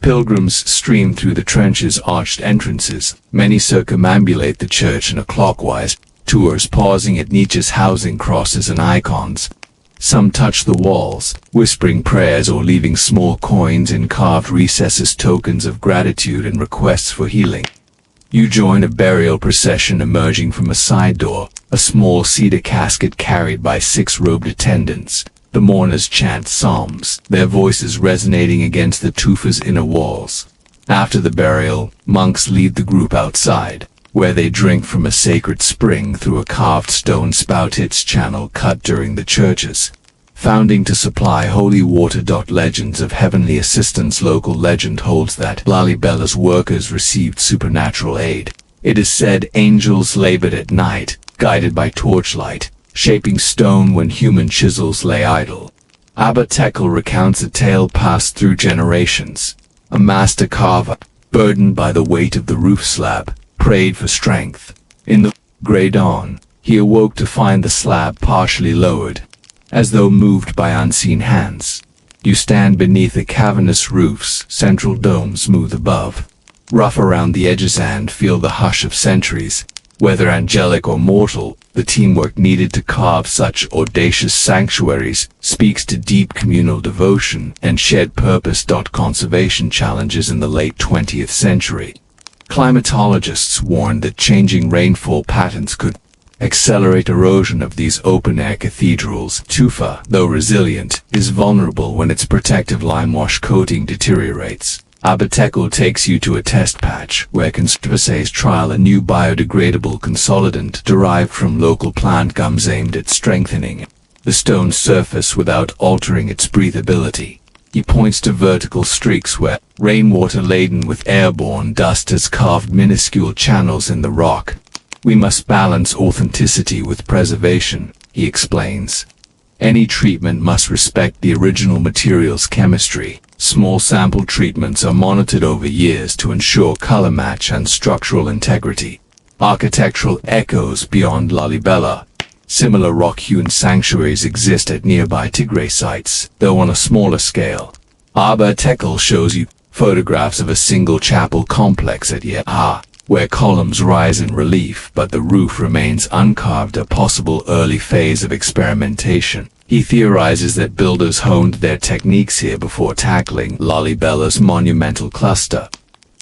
Pilgrims stream through the trench's arched entrances. Many circumambulate the church in a clockwise tours, pausing at niches housing crosses and icons. Some touch the walls, whispering prayers or leaving small coins in carved recesses, tokens of gratitude and requests for healing. You join a burial procession emerging from a side door, a small cedar casket carried by 6 robed attendants. The mourners chant psalms, their voices resonating against the tufa's inner walls. After the burial, monks lead the group outside, where they drink from a sacred spring through a carved stone spout, its channel cut during the church's founding to supply holy water. Legends of heavenly assistance. Local legend holds that Lalibella's workers received supernatural aid. It is said angels labored at night, guided by torchlight, shaping stone when human chisels lay idle. Abatekel recounts a tale passed through generations. A master carver, burdened by the weight of the roof slab, prayed for strength. In the grey dawn, he awoke to find the slab partially lowered, as though moved by unseen hands. You stand beneath a cavernous roof's central dome, smooth above, rough around the edges, and feel the hush of centuries. Whether angelic or mortal, the teamwork needed to carve such audacious sanctuaries speaks to deep communal devotion and shared purpose. Conservation challenges. In the late 20th century, climatologists warned that changing rainfall patterns could accelerate erosion of these open-air cathedrals. Tufa, though resilient, is vulnerable when its protective limewash coating deteriorates. Abatekel takes you to a test patch where conservators trial a new biodegradable consolidant derived from local plant gums aimed at strengthening the stone's surface without altering its breathability. He points to vertical streaks where rainwater laden with airborne dust has carved minuscule channels in the rock. "We must balance authenticity with preservation," he explains. "Any treatment must respect the original material's chemistry." Small sample treatments are monitored over years to ensure color match and structural integrity. Architectural echoes beyond Lalibela. Similar rock-hewn sanctuaries exist at nearby Tigray sites, though on a smaller scale. Abatekel shows you photographs of a single chapel complex at Yeha, where columns rise in relief but the roof remains uncarved, a possible early phase of experimentation. He theorizes that builders honed their techniques here before tackling Lalibela's monumental cluster.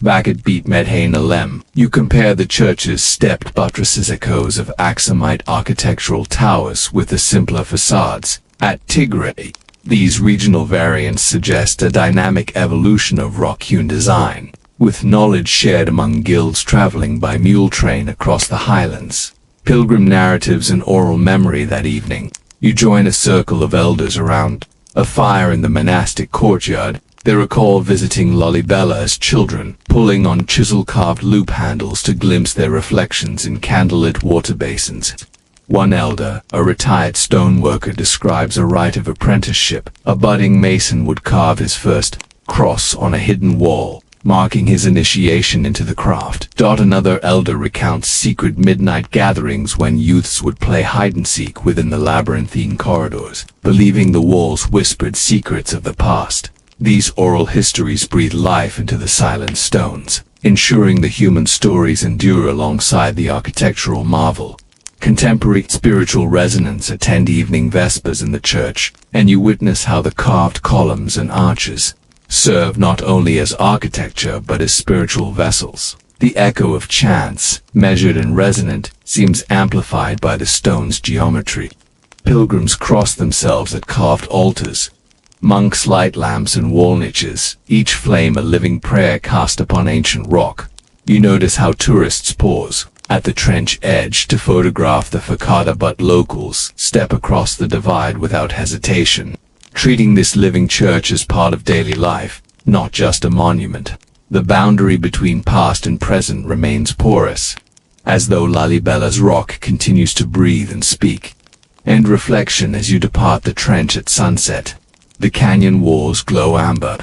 Back at Beit Medhain Alem, you compare the church's stepped buttresses, echoes of Aksumite architectural towers, with the simpler facades. At Tigray, these regional variants suggest a dynamic evolution of rock-hewn design, with knowledge shared among guilds traveling by mule train across the highlands. Pilgrim narratives and oral memory. That evening, you join a circle of elders around a fire in the monastic courtyard. They recall visiting Lalibela as children, pulling on chisel-carved loop handles to glimpse their reflections in candlelit water basins. One elder, a retired stoneworker, describes a rite of apprenticeship. A budding mason would carve his first cross on a hidden wall, marking his initiation into the craft. Another elder recounts secret midnight gatherings when youths would play hide-and-seek within the labyrinthine corridors, believing the walls whispered secrets of the past. These oral histories breathe life into the silent stones, ensuring the human stories endure alongside the architectural marvel. Contemporary spiritual resonance. Attend evening vespers in the church, and you witness how the carved columns and arches serve not only as architecture but as spiritual vessels. The echo of chants, measured and resonant, seems amplified by the stone's geometry. Pilgrims cross themselves at carved altars. Monks light lamps and wall niches, each flame a living prayer cast upon ancient rock. You notice how tourists pause at the trench edge to photograph the facade, but locals step across the divide without hesitation, treating this living church as part of daily life, not just a monument. The boundary between past and present remains porous, as though Lalibella's rock continues to breathe and speak. And reflection as you depart the trench at sunset. The canyon walls glow amber.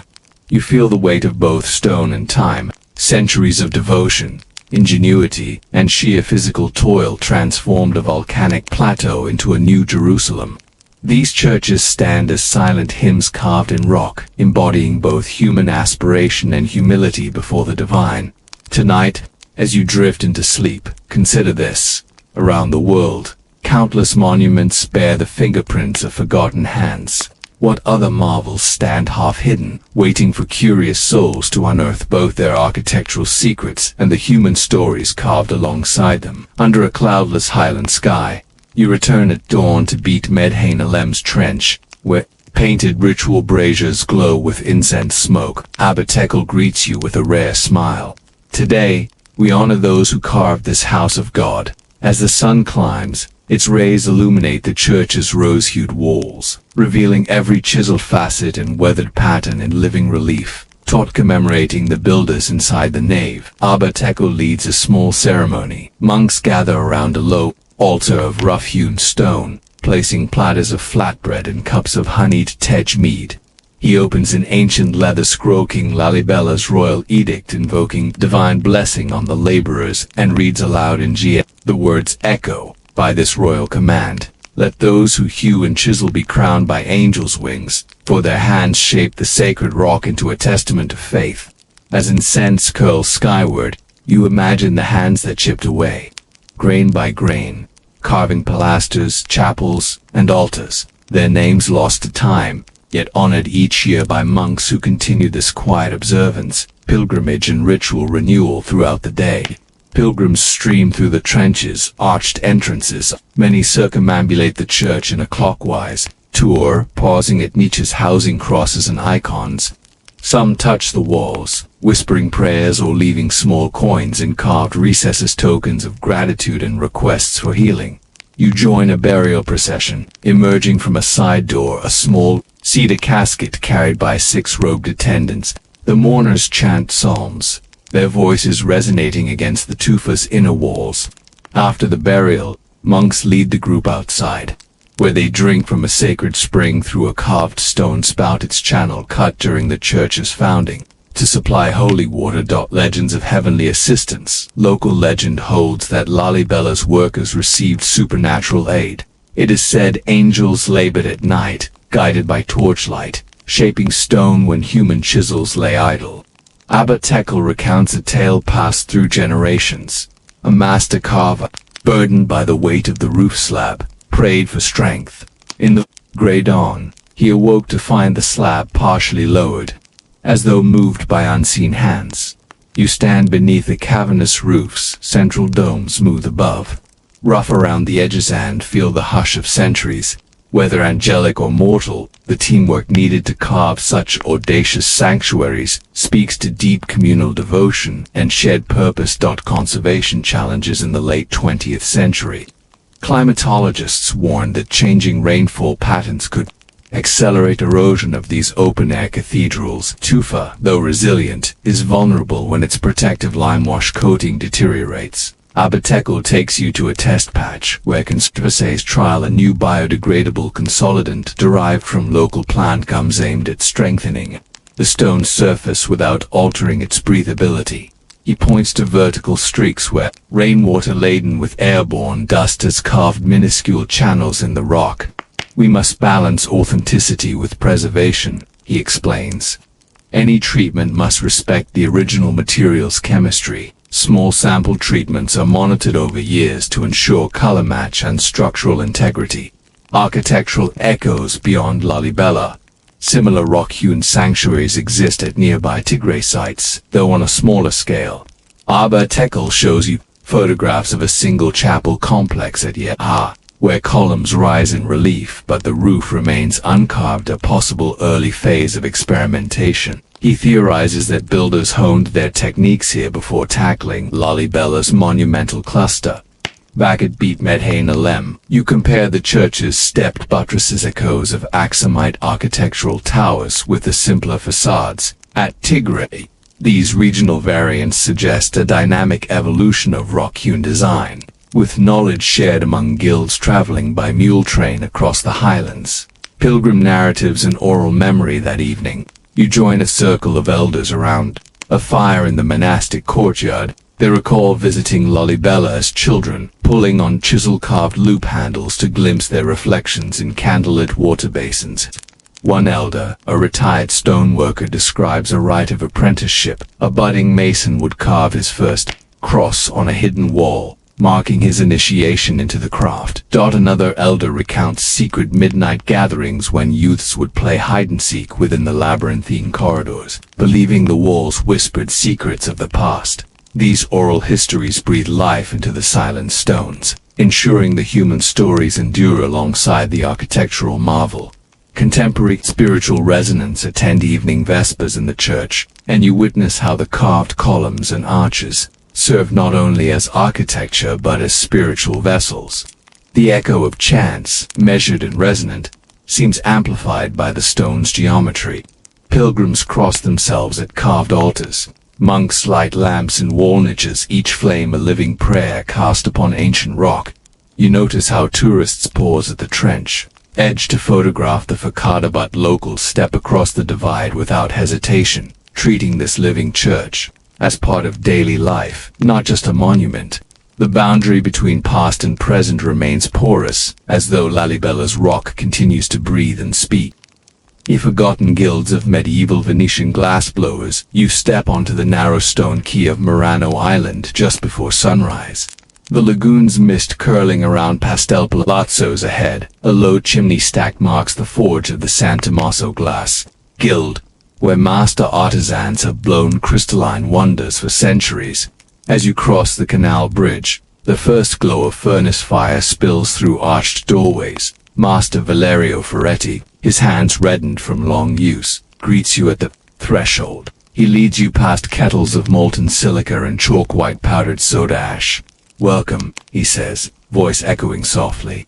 You feel the weight of both stone and time, centuries of devotion, ingenuity, and sheer physical toil transformed a volcanic plateau into a new Jerusalem. These churches stand as silent hymns carved in rock, embodying both human aspiration and humility before the divine. Tonight, as you drift into sleep, consider this. Around the world, countless monuments bear the fingerprints of forgotten hands. What other marvels stand half-hidden, waiting for curious souls to unearth both their architectural secrets and the human stories carved alongside them? Under a cloudless highland sky, you return at dawn to beat Medhain Alem's trench, where painted ritual braziers glow with incense smoke. Abatekel greets you with a rare smile. Today, we honor those who carved this house of God. As the sun climbs, its rays illuminate the church's rose-hued walls, revealing every chiseled facet and weathered pattern in living relief. Commemorating the builders inside the nave, Abatekel leads a small ceremony. Monks gather around a low altar of rough-hewn stone, placing platters of flatbread and cups of honeyed tej mead. He opens an ancient leather scroll, King Lalibella's royal edict invoking divine blessing on the laborers, and reads aloud in Gia the words echo. By this royal command, let those who hew and chisel be crowned by angels' wings, for their hands shape the sacred rock into a testament of faith. As incense curls skyward, you imagine the hands that chipped away, grain by grain, carving pilasters, chapels, and altars, their names lost to time, yet honored each year by monks who continue this quiet observance, pilgrimage and ritual renewal throughout the day. Pilgrims stream through the trenches, arched entrances. Many circumambulate the church in a clockwise tour, pausing at niches housing crosses and icons. Some touch the walls, whispering prayers or leaving small coins in carved recesses, tokens of gratitude and requests for healing. You join a burial procession, emerging from a side door, a small cedar casket carried by 6 robed attendants. The mourners chant psalms, their voices resonating against the tufa's inner walls. After the burial, monks lead the group outside, where they drink from a sacred spring through a carved stone spout, its channel cut during the church's founding, to supply holy water. Legends of heavenly assistance. Local legend holds that Lalibella's workers received supernatural aid. It is said angels labored at night, guided by torchlight, shaping stone when human chisels lay idle. Abatekel recounts a tale passed through generations. A master carver, burdened by the weight of the roof slab, prayed for strength. In the grey dawn, he awoke to find the slab partially lowered, as though moved by unseen hands. You stand beneath the cavernous roof's central dome, smooth above, rough around the edges, and feel the hush of centuries. Whether angelic or mortal, the teamwork needed to carve such audacious sanctuaries speaks to deep communal devotion and shared purpose. Conservation challenges. In the late 20th century, climatologists warned that changing rainfall patterns could accelerate erosion of these open-air cathedrals. Tufa, though resilient, is vulnerable when its protective limewash coating deteriorates. Abatekel takes you to a test patch where conservators trial a new biodegradable consolidant derived from local plant gums aimed at strengthening the stone's surface without altering its breathability. He points to vertical streaks where rainwater laden with airborne dust has carved minuscule channels in the rock. We must balance authenticity with preservation, he explains. Any treatment must respect the original material's chemistry. Small sample treatments are monitored over years to ensure color match and structural integrity. Architectural echoes beyond Lalibela. Similar rock-hewn sanctuaries exist at nearby Tigray sites, though on a smaller scale. Abba Tekel shows you photographs of a single chapel complex at Yeha, where columns rise in relief but the roof remains uncarved, a possible early phase of experimentation. He theorizes that builders honed their techniques here before tackling Lalibela's monumental cluster. Back at Bet Medhain, you compare the church's stepped buttresses, echoes of Aksumite architectural towers with the simpler facades. At Tigray, these regional variants suggest a dynamic evolution of rock-hewn design, with knowledge shared among guilds traveling by mule train across the highlands. Pilgrim narratives and oral memory. That evening, you join a circle of elders around a fire in the monastic courtyard. They recall visiting Lalibela as children, pulling on chisel-carved loop handles to glimpse their reflections in candlelit water basins. One elder, a retired stoneworker, describes a rite of apprenticeship. A budding mason would carve his first cross on a hidden wall, marking his initiation into the craft. Another elder recounts secret midnight gatherings when youths would play hide-and-seek within the labyrinthine corridors, believing the walls whispered secrets of the past. These oral histories breathe life into the silent stones, ensuring the human stories endure alongside the architectural marvel. Contemporary spiritual resonance. Attend evening vespers in the church, and you witness how the carved columns and arches serve not only as architecture but as spiritual vessels. The echo of chants, measured and resonant, seems amplified by the stone's geometry. Pilgrims cross themselves at carved altars. Monks light lamps in wall niches, each flame a living prayer cast upon ancient rock. You notice how tourists pause at the trench edge to photograph the facade, but locals step across the divide without hesitation, treating this living church as part of daily life, not just a monument. The boundary between past and present remains porous, as though Lalibela's rock continues to breathe and speak. The forgotten guilds of medieval Venetian glassblowers. You step onto the narrow stone quay of Murano Island just before sunrise. The lagoon's mist curling around pastel palazzos ahead. A low chimney stack marks the forge of the San Tommaso Glass Guild, where master artisans have blown crystalline wonders for centuries. As you cross the canal bridge, the first glow of furnace fire spills through arched doorways. Master Valerio Ferretti, his hands reddened from long use, greets you at the threshold. He leads you past kettles of molten silica and chalk-white powdered soda ash. "Welcome," he says, voice echoing softly.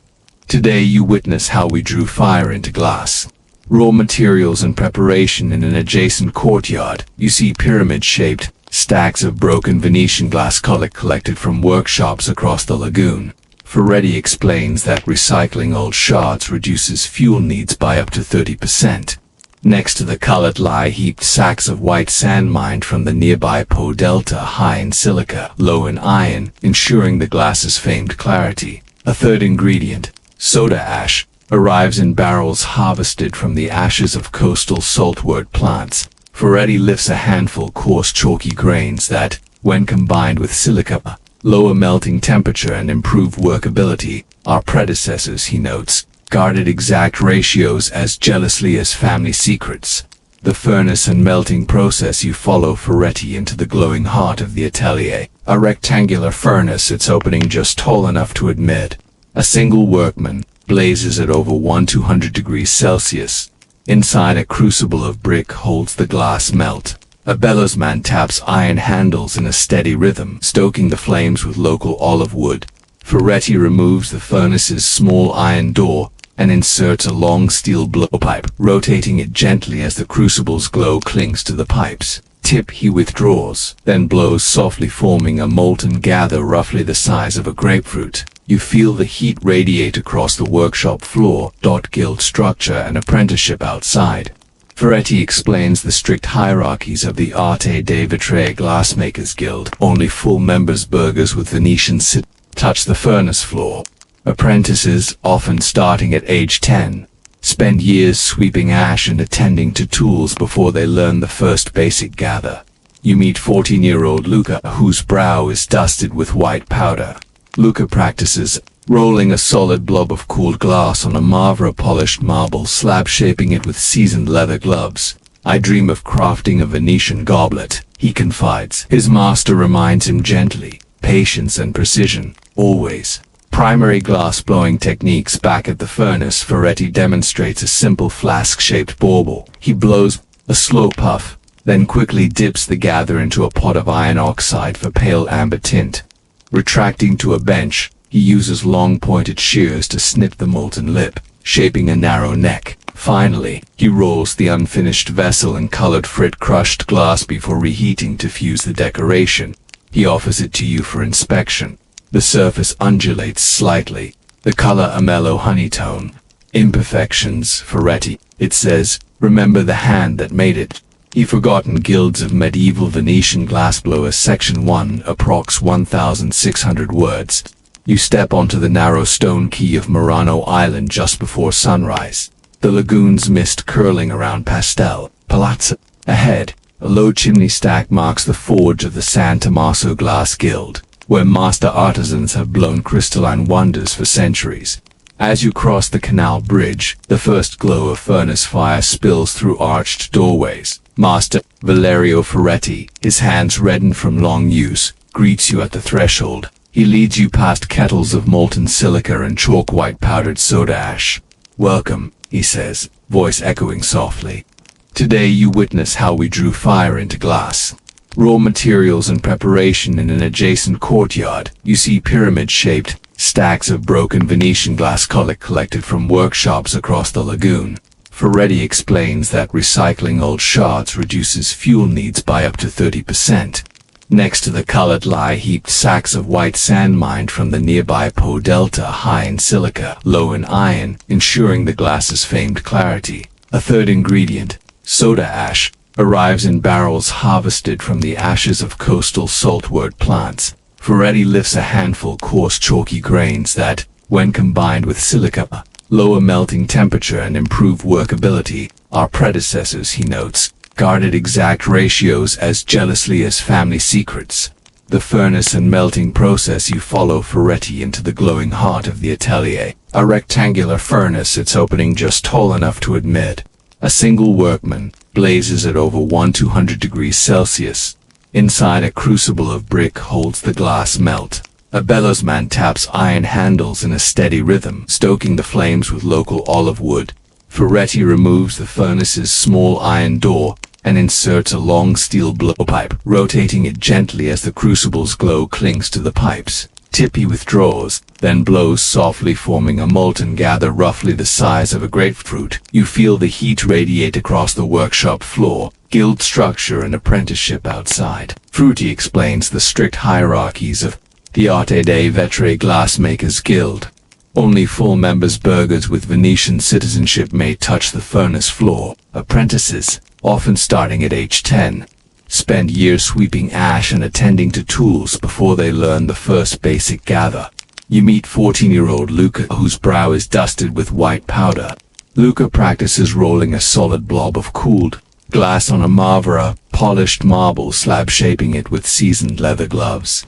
"Today you witness how we drew fire into glass. Raw materials and preparation. In an adjacent courtyard, you see pyramid-shaped stacks of broken Venetian glass collected from workshops across the lagoon. Ferretti explains that recycling old shards reduces fuel needs by up to 30%. Next to the cullet lie heaped sacks of white sand mined from the nearby Po Delta, high in silica, low in iron, ensuring the glass's famed clarity. A third ingredient, soda ash, arrives in barrels harvested from the ashes of coastal saltwort plants. Ferretti lifts a handful coarse chalky grains that, when combined with silica, lower melting temperature and improve workability. Our predecessors, he notes, guarded exact ratios as jealously as family secrets. The furnace and melting process. You follow Ferretti into the glowing heart of the atelier, a rectangular furnace, its opening just tall enough to admit a single workman, blazes at over 200 degrees Celsius. Inside, a crucible of brick holds the glass melt. A bellowsman taps iron handles in a steady rhythm, stoking the flames with local olive wood. Ferretti removes the furnace's small iron door and inserts a long steel blowpipe, rotating it gently as the crucible's glow clings to the pipe's tip. He withdraws, then blows softly, forming a molten gather roughly the size of a grapefruit. You feel the heat radiate across the workshop floor. Guild structure and apprenticeship outside. Ferretti explains the strict hierarchies of the Arte dei Vetri Glassmakers Guild. Only full members, burghers with Venetian sit, touch the furnace floor. Apprentices, often starting at age 10, spend years sweeping ash and attending to tools before they learn the first basic gather. You meet 14-year-old Luca, whose brow is dusted with white powder. Luca practices rolling a solid blob of cooled glass on a Mavra polished marble slab, shaping it with seasoned leather gloves. I dream of crafting a Venetian goblet, he confides. His master reminds him gently, patience and precision, always. Primary glass blowing techniques. Back at the furnace, Ferretti demonstrates a simple flask-shaped bauble. He blows a slow puff, then quickly dips the gather into a pot of iron oxide for pale amber tint. Retracting to a bench, he uses long pointed shears to snip the molten lip, shaping a narrow neck. Finally, he rolls the unfinished vessel in colored frit crushed glass before reheating to fuse the decoration. He offers it to you for inspection. The surface undulates slightly, the color a mellow honey tone. Imperfections, Ferretti, it says, remember the hand that made it. He Forgotten Guilds of Medieval Venetian Glassblowers Section 1, approx 1,600 words. You step onto the narrow stone quay of Murano Island just before sunrise. The lagoon's mist curling around Pastel Palazzo. Ahead, a low chimney stack marks the forge of the San Tommaso Glass Guild, where master artisans have blown crystalline wonders for centuries. As you cross the canal bridge, the first glow of furnace fire spills through arched doorways. Master Valerio Ferretti, his hands reddened from long use, greets you at the threshold. He leads you past kettles of molten silica and chalk-white powdered soda ash. Welcome, he says, voice echoing softly. Today you witness how we drew fire into glass. Raw materials and preparation. In an adjacent courtyard, you see pyramid-shaped stacks of broken Venetian glass collected from workshops across the lagoon. Ferretti explains that recycling old shards reduces fuel needs by up to 30%. Next to the colored lie heaped sacks of white sand mined from the nearby Po Delta, high in silica, low in iron, ensuring the glass's famed clarity. A third ingredient, soda ash, arrives in barrels harvested from the ashes of coastal saltwort plants. Ferretti lifts a handful coarse chalky grains that, when combined with silica, lower melting temperature and improve workability. Our predecessors, he notes, guarded exact ratios as jealously as family secrets. The furnace and melting process. You follow Ferretti into the glowing heart of the atelier, a rectangular furnace, its opening just tall enough to admit a single workman, blazes at over 200 degrees Celsius. Inside, a crucible of brick holds the glass melt. A bellowsman taps iron handles in a steady rhythm, stoking the flames with local olive wood. Ferretti removes the furnace's small iron door and inserts a long steel blowpipe, rotating it gently as the crucible's glow clings to the pipes. He withdraws, then blows softly, forming a molten gather roughly the size of a grapefruit. You feel the heat radiate across the workshop floor, guild structure and apprenticeship outside. Ferretti explains the strict hierarchies of the Arte dei Vetri Glassmakers Guild. Only full members, burghers with Venetian citizenship, may touch the furnace floor. Apprentices, often starting at age 10, spend years sweeping ash and attending to tools before they learn the first basic gather. You meet 14-year-old Luca, whose brow is dusted with white powder. Luca practices rolling a solid blob of cooled glass on a Mavra polished marble slab, shaping it with seasoned leather gloves.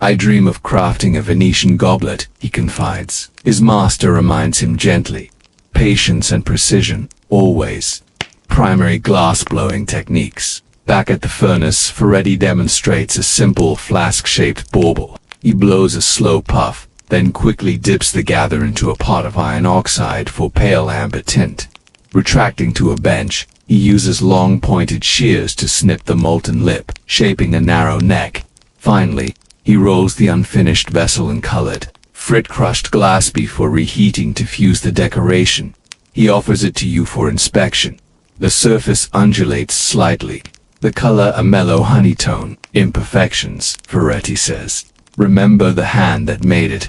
I dream of crafting a Venetian goblet, he confides. His master reminds him gently. Patience and precision, always. Primary glass blowing techniques. Back at the furnace, Ferretti demonstrates a simple flask-shaped bauble. He blows a slow puff, then quickly dips the gather into a pot of iron oxide for pale amber tint. Retracting to a bench, he uses long pointed shears to snip the molten lip, shaping a narrow neck. Finally, he rolls the unfinished vessel in colored, frit crushed glass before reheating to fuse the decoration. He offers it to you for inspection. The surface undulates slightly, the color a mellow honey tone. Imperfections, Ferretti says. Remember the hand that made it.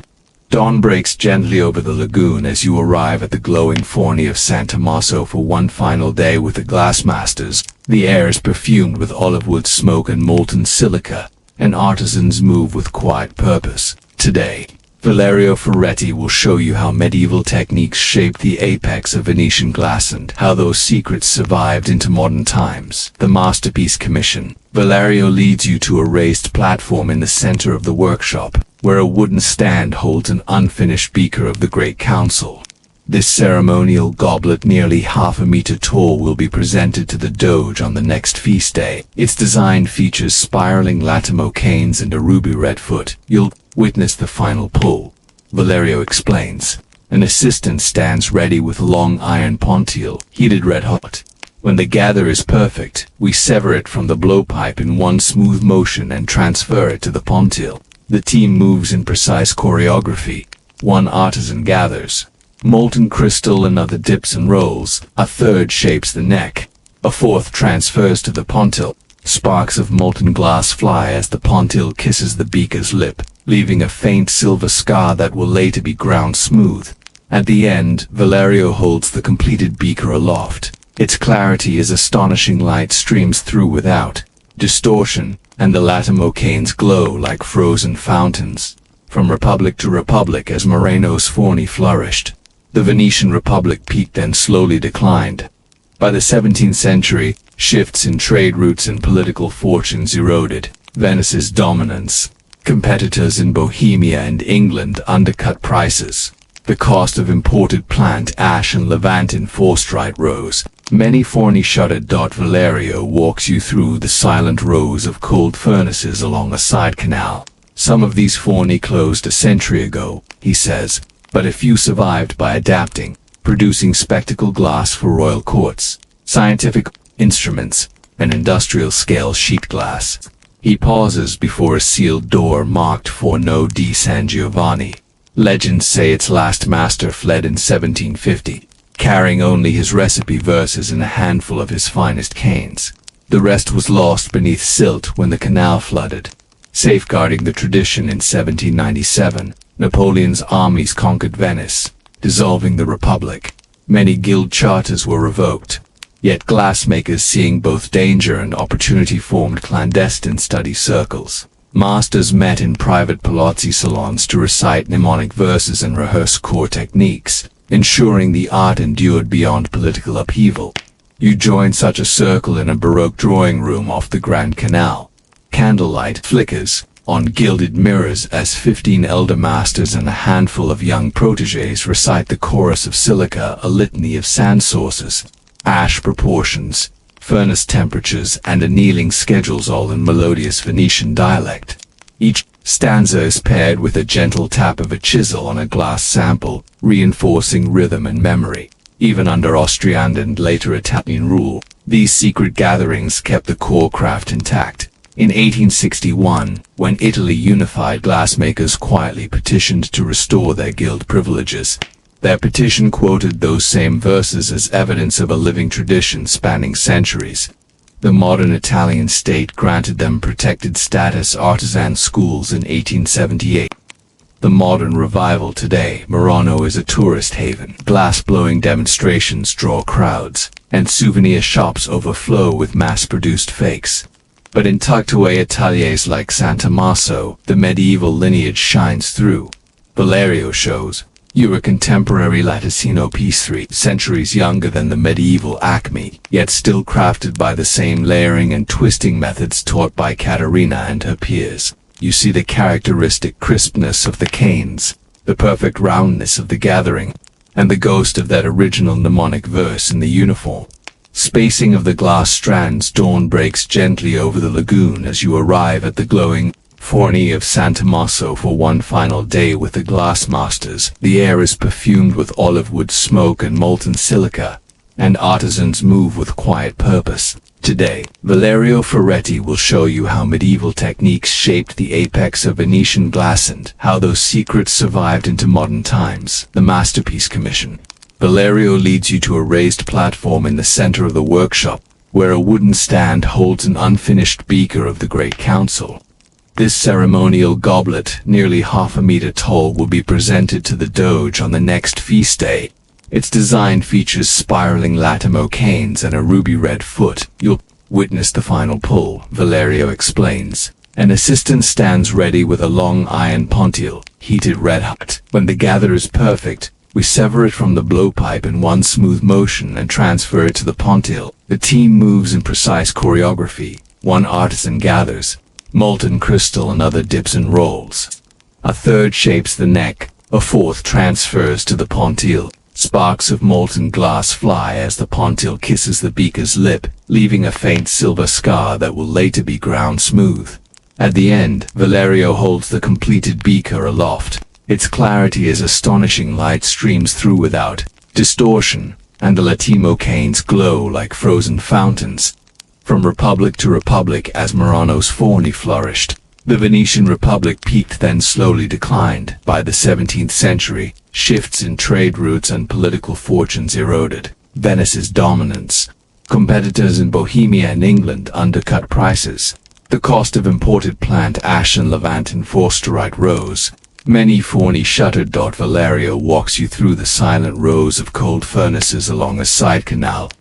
Dawn breaks gently over the lagoon as you arrive at the glowing forney of San Tommaso for one final day with the glassmasters. The air is perfumed with olive wood smoke and molten silica, and artisans move with quiet purpose. Today, Valerio Ferretti will show you how medieval techniques shaped the apex of Venetian glass and how those secrets survived into modern times. The Masterpiece Commission. Valerio leads you to a raised platform in the center of the workshop, where a wooden stand holds an unfinished beaker of the Great Council. This ceremonial goblet, nearly half a meter tall, will be presented to the Doge on the next feast day. Its design features spiraling Latimo canes and a ruby red foot. You'll witness the final pull. Valerio explains. An assistant stands ready with long iron pontile, heated red hot. When the gather is perfect, we sever it from the blowpipe in one smooth motion and transfer it to the pontile. The team moves in precise choreography. One artisan gathers molten crystal, another dips and rolls, a third shapes the neck, a fourth transfers to the pontile. Sparks of molten glass fly as the pontile kisses the beaker's lip, leaving a faint silver scar that will later be ground smooth. At the end, Valerio holds the completed beaker aloft. Its clarity is astonishing. Light streams through without distortion, and the Latimo canes glow like frozen fountains. From republic to republic as Moreno's forney flourished, the Venetian Republic peaked and slowly declined. By the 17th century, shifts in trade routes and political fortunes eroded Venice's dominance. Competitors in Bohemia and England undercut prices. The cost of imported plant ash and Levantin forsythite rose. Many forney shuttered. Valerio walks you through the silent rows of cold furnaces along a side canal. Some of these forney closed a century ago, he says, but a few survived by adapting, producing spectacle glass for royal courts, scientific instruments, and industrial-scale sheet glass. He pauses before a sealed door marked Forno di San Giovanni. Legends say its last master fled in 1750, carrying only his recipe verses and a handful of his finest canes. The rest was lost beneath silt when the canal flooded. Safeguarding the tradition in 1797, Napoleon's armies conquered Venice, dissolving the Republic. Many guild charters were revoked. Yet glassmakers, seeing both danger and opportunity, formed clandestine study circles. Masters met in private palazzi salons to recite mnemonic verses and rehearse core techniques, ensuring the art endured beyond political upheaval. You join such a circle in a Baroque drawing room off the Grand Canal. Candlelight flickers on gilded mirrors as 15 elder masters and a handful of young protégés recite the chorus of silica, a litany of sand sources, ash proportions, furnace temperatures, and annealing schedules, all in melodious Venetian dialect. Each stanza is paired with a gentle tap of a chisel on a glass sample, reinforcing rhythm and memory. Even under Austrian and later Italian rule, these secret gatherings kept the core craft intact. In 1861, when Italy unified, glassmakers quietly petitioned to restore their guild privileges. Their petition quoted those same verses as evidence of a living tradition spanning centuries. The modern Italian state granted them protected status. Artisan schools in 1878. The modern revival today. Murano is a tourist haven. Glass-blowing demonstrations draw crowds, and souvenir shops overflow with mass-produced fakes. But in tucked-away ateliers like San Tommaso, the medieval lineage shines through. Valerio shows you a contemporary Latticino piece 3 centuries younger than the medieval acme, yet still crafted by the same layering and twisting methods taught by Caterina and her peers. You see the characteristic crispness of the canes, the perfect roundness of the gathering, and the ghost of that original mnemonic verse in the uniform. Spacing of the glass strands. Dawn breaks gently over the lagoon as you arrive at the glowing forney of San Tommaso for one final day with the glassmasters. The air is perfumed with olive wood smoke and molten silica, and artisans move with quiet purpose. Today, Valerio Ferretti will show you how medieval techniques shaped the apex of Venetian glass and how those secrets survived into modern times. The Masterpiece Commission. Valerio leads you to a raised platform in the center of the workshop, where a wooden stand holds an unfinished beaker of the Great Council. This ceremonial goblet, nearly half a meter tall, will be presented to the Doge on the next feast day. Its design features spiraling Latimo canes and a ruby red foot. You'll witness the final pull, Valerio explains. An assistant stands ready with a long iron pontile, heated red hot. When the gather is perfect, we sever it from the blowpipe in one smooth motion and transfer it to the pontile. The team moves in precise choreography. One artisan gathers molten crystal, another dips and rolls. A third shapes the neck, a fourth transfers to the pontile. Sparks of molten glass fly as the pontile kisses the beaker's lip, leaving a faint silver scar that will later be ground smooth. At the end, Valerio holds the completed beaker aloft. Its clarity is astonishing. Light streams through without distortion, and the Latimo canes glow like frozen fountains. From republic to republic, as Murano's Forni flourished, the Venetian Republic peaked, then slowly declined. By the 17th century, shifts in trade routes and political fortunes eroded Venice's dominance. Competitors in Bohemia and England undercut prices. The cost of imported plant ash and Levantin forsterite rose. Many Forni shuttered. Valerio walks you through the silent rows of cold furnaces along a side canal.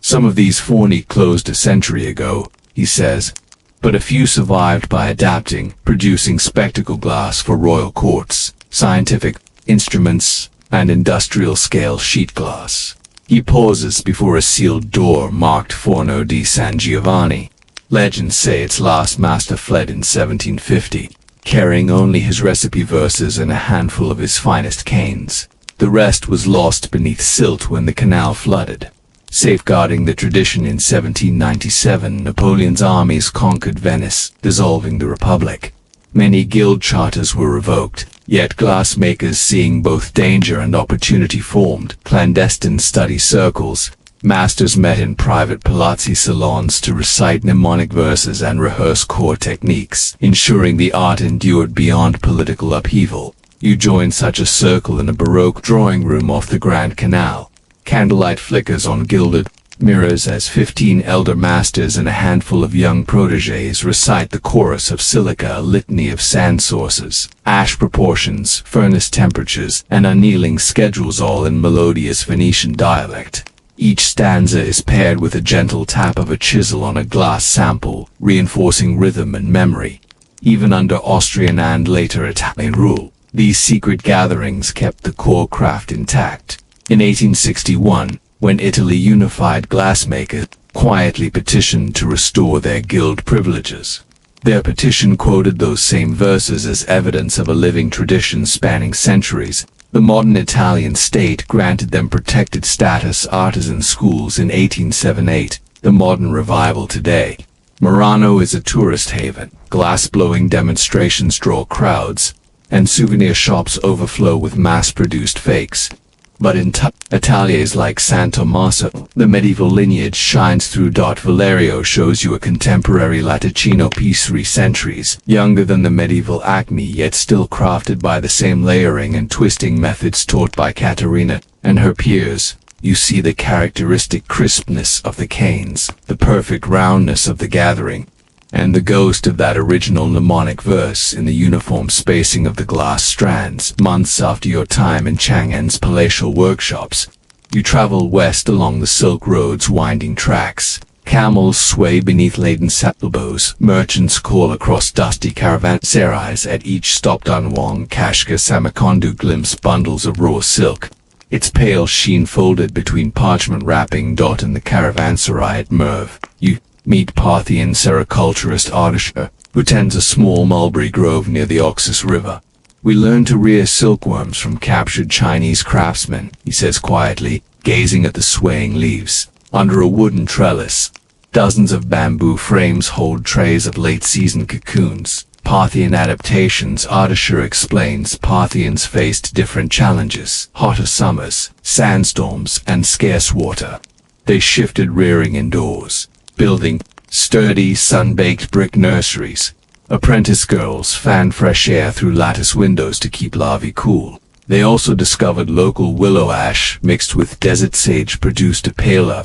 Some of these Forni closed a century ago, he says, but a few survived by adapting, producing spectacle glass for royal courts, scientific instruments, and industrial-scale sheet glass. He pauses before a sealed door marked Forno di San Giovanni. Legends say its last master fled in 1750, carrying only his recipe verses and a handful of his finest canes. The rest was lost beneath silt when the canal flooded. Safeguarding the tradition, in 1797, Napoleon's armies conquered Venice, dissolving the Republic. Many guild charters were revoked, yet glassmakers, seeing both danger and opportunity, formed clandestine study circles. Masters met in private palazzi salons to recite mnemonic verses and rehearse core techniques, ensuring the art endured beyond political upheaval. You join such a circle in a Baroque drawing room off the Grand Canal. Candlelight flickers on gilded mirrors as 15 elder masters and a handful of young protégés recite the chorus of silica, a litany of sand sources, ash proportions, furnace temperatures, and annealing schedules, all in melodious Venetian dialect. Each stanza is paired with a gentle tap of a chisel on a glass sample, reinforcing rhythm and memory. Even under Austrian and later Italian rule, these secret gatherings kept the core craft intact. In 1861, when Italy unified, glassmakers quietly petitioned to restore their guild privileges. Their petition quoted those same verses as evidence of a living tradition spanning centuries. The modern Italian state granted them protected status. Artisan schools in 1878, the modern revival today. Murano is a tourist haven. Glass-blowing demonstrations draw crowds, and souvenir shops overflow with mass-produced fakes. But in ateliers like San Tommaso, the medieval lineage shines through. Valerio shows you a contemporary Latticino piece 3 centuries younger than the medieval acme, yet still crafted by the same layering and twisting methods taught by Caterina and her peers. You see the characteristic crispness of the canes, the perfect roundness of the gathering, and the ghost of that original mnemonic verse in the uniform spacing of the glass strands. Months after your time in Chang'an's palatial workshops, you travel west along the Silk Road's winding tracks. Camels sway beneath laden saddlebows. Merchants call across dusty caravanserais. At each stop, Dunhuang, Kashgar, Samarkand glimpse bundles of raw silk, its pale sheen folded between parchment wrapping. In the caravanserai at Merv, you meet Parthian sericulturist Ardashir, who tends a small mulberry grove near the Oxus River. We learn to rear silkworms from captured Chinese craftsmen, he says quietly, gazing at the swaying leaves. Under a wooden trellis, dozens of bamboo frames hold trays of late-season cocoons. Parthian adaptations, Ardashir explains. Parthians faced different challenges: hotter summers, sandstorms, and scarce water. They shifted rearing indoors, building sturdy, sun-baked brick nurseries. Apprentice girls fanned fresh air through lattice windows to keep larvae cool. They also discovered local willow ash mixed with desert sage produced a paler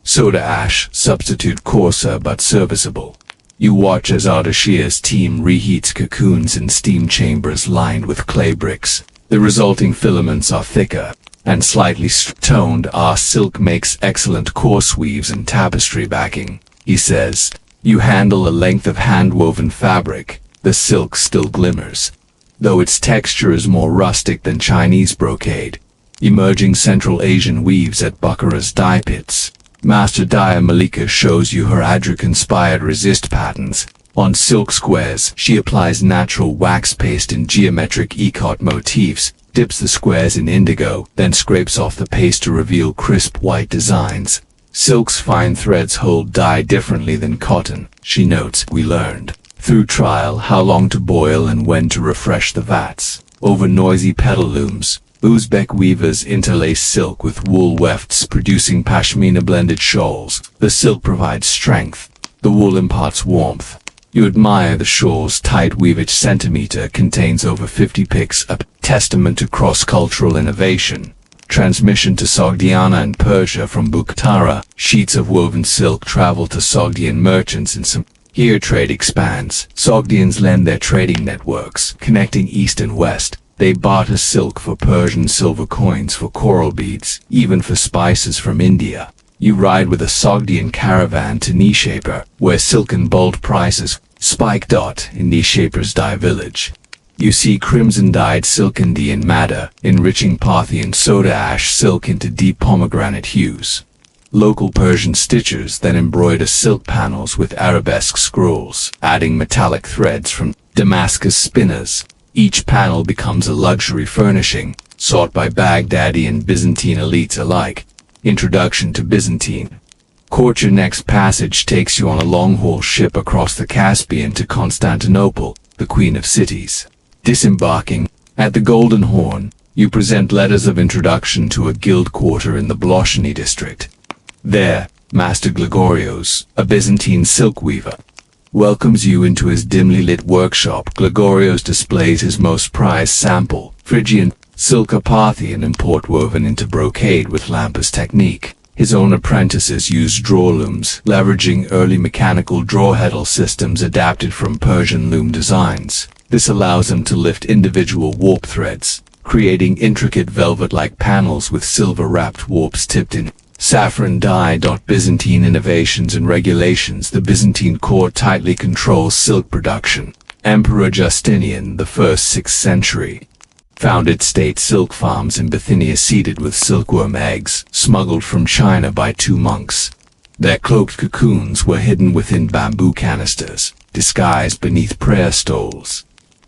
soda ash, substitute coarser but serviceable. You watch as Ardashia's team reheats cocoons in steam chambers lined with clay bricks. The resulting filaments are thicker and slightly toned. Our silk makes excellent coarse weaves and tapestry backing, he says. You handle a length of hand-woven fabric. The silk still glimmers, though its texture is more rustic than Chinese brocade. Emerging Central Asian weaves at Bukhara's dye pits. Master dyer Malika shows you her Adrak-inspired resist patterns. On silk squares, she applies natural wax paste in geometric ikat motifs, dips the squares in indigo, then scrapes off the paste to reveal crisp white designs. Silk's fine threads hold dye differently than cotton, she notes. We learned, through trial, how long to boil and when to refresh the vats. Over noisy pedal looms, Uzbek weavers interlace silk with wool wefts, producing pashmina-blended shawls. The silk provides strength. The wool imparts warmth. You admire the shawl's tight weave. Each centimeter contains over 50 picks, a testament to cross-cultural innovation. Transmission to Sogdiana and Persia from Bukhara. Sheets of woven silk travel to Sogdian merchants in some. Here trade expands. Sogdians lend their trading networks, connecting east and west. They barter silk for Persian silver coins, for coral beads, even for spices from India. You ride with a Sogdian caravan to Nishapur, where silken bold prices spike. In Nishapur's dye village, you see crimson-dyed silkindi and madder, enriching Parthian soda ash silk into deep pomegranate hues. Local Persian stitchers then embroider silk panels with arabesque scrolls, adding metallic threads from Damascus spinners. Each panel becomes a luxury furnishing, sought by Baghdadi and Byzantine elites alike. Introduction to Byzantine culture. Next passage takes you on a long-haul ship across the Caspian to Constantinople, the queen of cities. Disembarking at the Golden Horn, you present letters of introduction to a guild quarter in the Bloshany district. There, Master Gligorios, a Byzantine silk weaver, welcomes you into his dimly lit workshop. Gligorios displays his most prized sample, Phrygian silk, a Parthian import woven into brocade with lampas technique. His own apprentices use draw looms, leveraging early mechanical draw heddle systems adapted from Persian loom designs. This allows him to lift individual warp threads, creating intricate velvet-like panels with silver-wrapped warps tipped in saffron dye. Byzantine innovations and regulations. The Byzantine court tightly controls silk production. Emperor Justinian I, 6th century, founded state silk farms in Bithynia seeded with silkworm eggs, smuggled from China by 2 monks. Their cloaked cocoons were hidden within bamboo canisters, disguised beneath prayer stoles.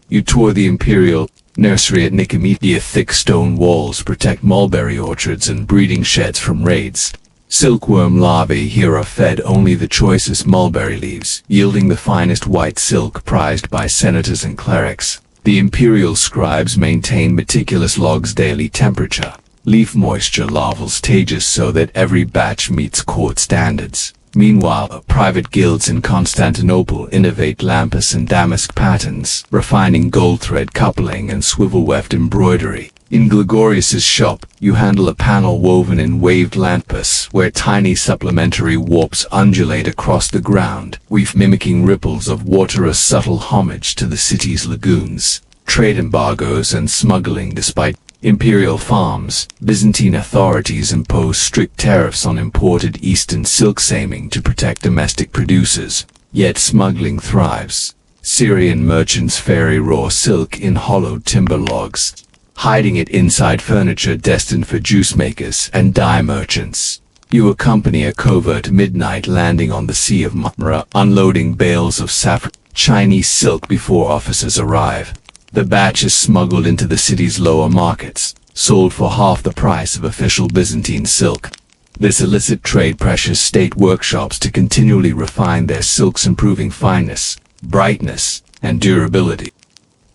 You tour the imperial nursery at Nicomedia. Thick stone walls protect mulberry orchards and breeding sheds from raids. Silkworm larvae here are fed only the choicest mulberry leaves, yielding the finest white silk prized by senators and clerics. The imperial scribes maintain meticulous logs daily temperature, leaf moisture larval stages so that every batch meets court standards. Meanwhile, private guilds in Constantinople innovate lampas and damask patterns, refining gold thread coupling and swivel-weft embroidery. In Gligorius's shop, you handle a panel woven in waved lampas, where tiny supplementary warps undulate across the ground, weave mimicking ripples of water, a subtle homage to the city's lagoons. Trade embargoes and smuggling. Despite imperial farms, Byzantine authorities impose strict tariffs on imported eastern silks, aiming to protect domestic producers. Yet smuggling thrives. Syrian merchants ferry raw silk in hollowed timber logs, hiding it inside furniture destined for juice makers and dye merchants. You accompany a covert midnight landing on the Sea of Marmara, unloading bales of saffron Chinese silk before officers arrive. The batch is smuggled into the city's lower markets, sold for half the price of official Byzantine silk. This illicit trade pressures state workshops to continually refine their silks, improving fineness, brightness, and durability.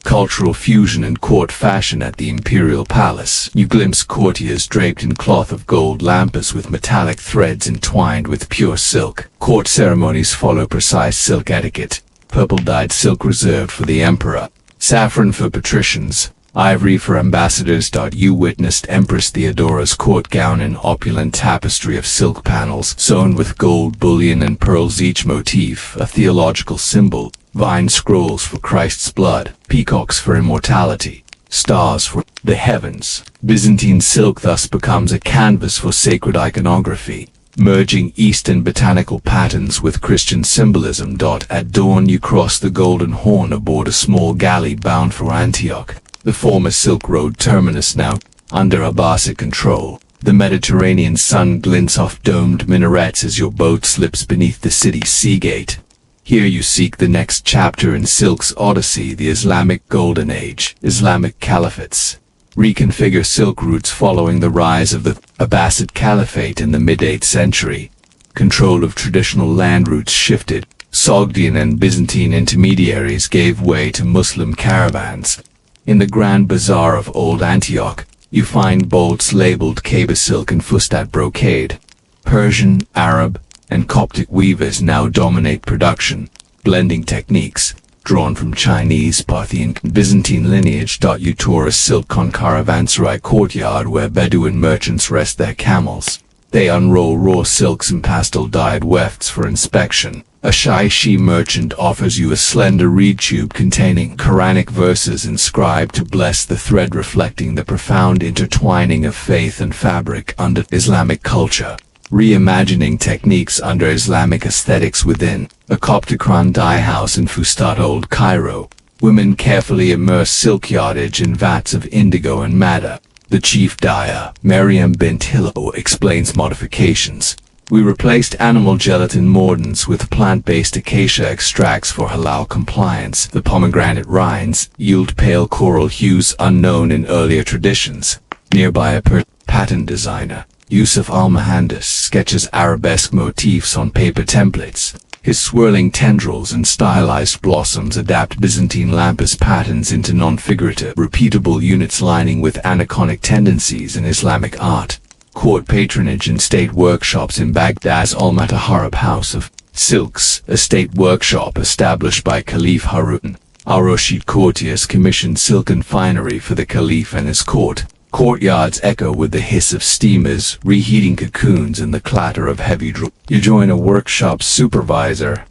Cultural fusion and court fashion. At the imperial palace, you glimpse courtiers draped in cloth of gold lampas with metallic threads entwined with pure silk. Court ceremonies follow precise silk etiquette. Purple-dyed silk reserved for the emperor, saffron for patricians, Ivory for ambassadors. You witnessed Empress Theodora's court gown in opulent tapestry of silk panels sewn with gold bullion and pearls, each motif a theological symbol. Vine scrolls for Christ's blood, peacocks for immortality, stars for the heavens. Byzantine silk thus becomes a canvas for sacred iconography, merging Eastern botanical patterns with Christian symbolism. At dawn you cross the Golden Horn aboard a small galley bound for Antioch, the former Silk Road terminus now under Abbasid control. The Mediterranean sun glints off domed minarets as your boat slips beneath the city's sea gate. Here you seek the next chapter in Silk's Odyssey, the Islamic Golden Age. Islamic caliphates reconfigure silk routes following the rise of the Abbasid Caliphate in the mid-8th century. Control of traditional land routes shifted. Sogdian and Byzantine intermediaries gave way to Muslim caravans. In the Grand Bazaar of Old Antioch, you find bolts labeled Kaba silk and Fustat brocade. Persian, Arab, and Coptic weavers now dominate production, blending techniques drawn from Chinese, Parthian, and Byzantine lineage. You tour a silk caravanserai courtyard where Bedouin merchants rest their camels. They unroll raw silks and pastel-dyed wefts for inspection. A Shaishi merchant offers you a slender reed tube containing Quranic verses inscribed to bless the thread, reflecting the profound intertwining of faith and fabric under Islamic culture. Reimagining techniques under Islamic aesthetics within a Copticron dye house in Fustat, Old Cairo. Women carefully immerse silk yardage in vats of indigo and madder. The chief dyer, Maryam bint Hilo, explains modifications. We replaced animal gelatin mordants with plant-based acacia extracts for halal compliance. The pomegranate rinds yield pale coral hues unknown in earlier traditions. Nearby, a pattern designer, Yusuf al-Mohandas, sketches arabesque motifs on paper templates. His swirling tendrils and stylized blossoms adapt Byzantine lapis patterns into non-figurative, repeatable units lining with aniconic tendencies in Islamic art. Court patronage and state workshops in Baghdad's Al-Mataharib House of Silks, a state workshop established by Caliph Harun al-Rashid. Courtiers commissioned silken finery for the Caliph and his court. Courtyards echo with the hiss of steamers, reheating cocoons, and the clatter of heavy drum. You join a workshop supervisor,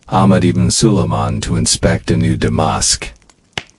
Ahmad ibn Suleiman, to inspect a new Damask.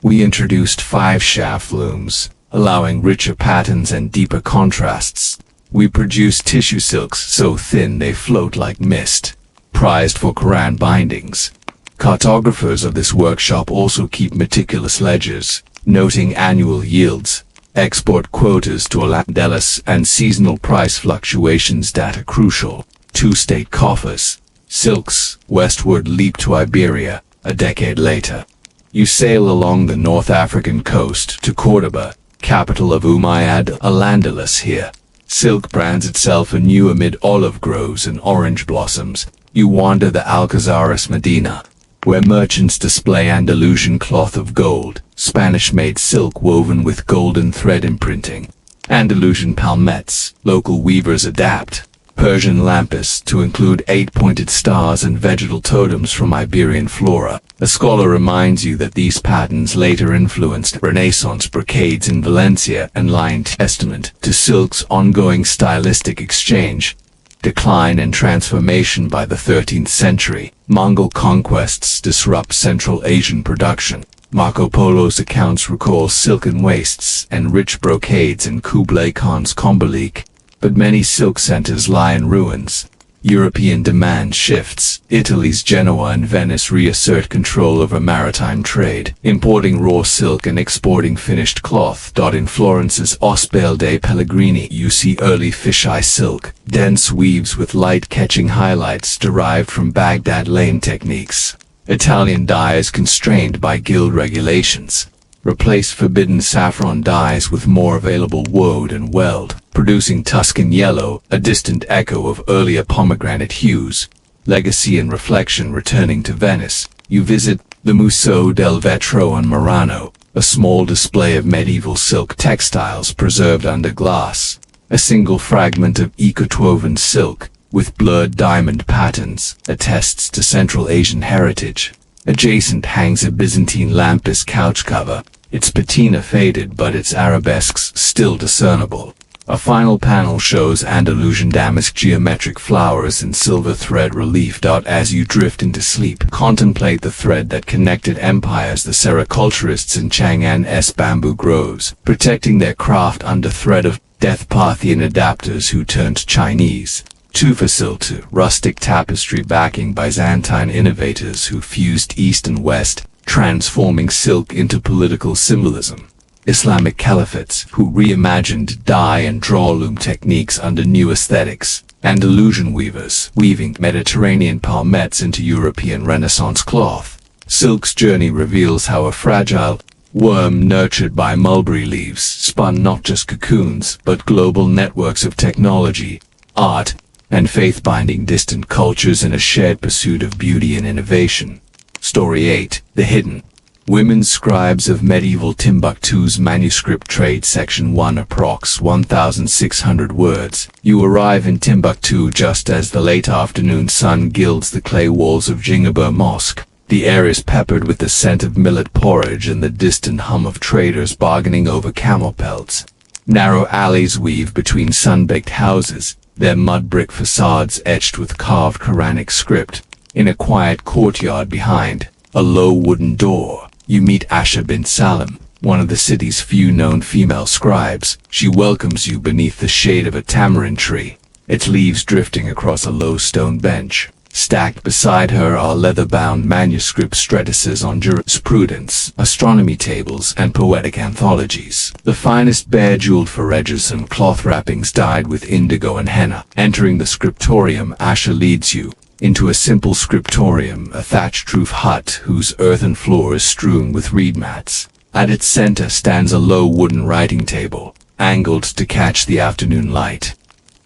We introduced 5 shaft looms, allowing richer patterns and deeper contrasts. We produced tissue silks so thin they float like mist, prized for Quran bindings. Cartographers of this workshop also keep meticulous ledgers, noting annual yields, export quotas to Al-Andalus, and seasonal price fluctuations. Data crucial. 2 state coffers. Silks westward leap to Iberia. A decade later, you sail along the North African coast to Cordoba, capital of Umayyad Al-Andalus. Here, silk brands itself anew amid olive groves and orange blossoms. You wander the Alcazares Medina, where merchants display Andalusian cloth of gold, Spanish-made silk woven with golden thread imprinting, Andalusian palmettes. Local weavers adapt Persian lapis to include 8-pointed stars and vegetal totems from Iberian flora. A scholar reminds you that these patterns later influenced Renaissance brocades in Valencia and lie testament to silk's ongoing stylistic exchange, decline, and transformation. By the 13th century, Mongol conquests disrupt Central Asian production. Marco Polo's accounts recall silken waists and rich brocades in Kublai Khan's Komberlik, but many silk centers lie in ruins. European demand shifts. Italy's Genoa and Venice reassert control over maritime trade, importing raw silk and exporting finished cloth. In Florence's Ospedale dei Pellegrini, you see early fisheye silk, dense weaves with light-catching highlights derived from Baghdad lane techniques. Italian dye is constrained by guild regulations. Replace forbidden saffron dyes with more available woad and weld, producing Tuscan yellow, a distant echo of earlier pomegranate hues. Legacy and reflection. Returning to Venice, you visit the Museo del Vetro in Murano, a small display of medieval silk textiles preserved under glass. A single fragment of eco-woven silk, with blurred diamond patterns, attests to Central Asian heritage. Adjacent hangs a Byzantine lapis couch cover, Its patina faded, but its arabesques still discernible. A final panel shows Andalusian damask geometric flowers in silver thread relief. As you drift into sleep, contemplate the thread that connected empires. The sericulturists in Chang'an's bamboo groves, protecting their craft under thread of death. Parthian adapters who turned Chinese. Tufasiltu, rustic tapestry backing Byzantine innovators who fused East and West, transforming silk into political symbolism. Islamic caliphates who reimagined dye and draw loom techniques under new aesthetics. Andalusian weavers weaving Mediterranean palmettes into European Renaissance cloth. Silk's journey reveals how a fragile worm nurtured by mulberry leaves spun not just cocoons, but global networks of technology, art, and faith, binding distant cultures in a shared pursuit of beauty and innovation. Story 8. The Hidden. Women Scribes of Medieval Timbuktu's Manuscript Trade. Section 1. Approx. 1,600 words. You arrive in Timbuktu just as the late afternoon sun gilds the clay walls of Jingabur Mosque. The air is peppered with the scent of millet porridge and the distant hum of traders bargaining over camel pelts. Narrow alleys weave between sun-baked houses, their mud brick facades etched with carved Quranic script. In a quiet courtyard behind a low wooden door, you meet Asha bint Salim, one of the city's few known female scribes. She welcomes you beneath the shade of a tamarind tree, its leaves drifting across a low stone bench. Stacked beside her are leather-bound manuscript treatises on jurisprudence, astronomy tables, and poetic anthologies. The finest bare-jeweled ferrages and cloth wrappings dyed with indigo and henna. Entering the scriptorium, Asha leads you into a simple scriptorium, a thatched roof hut whose earthen floor is strewn with reed mats. At its center stands a low wooden writing table, angled to catch the afternoon light.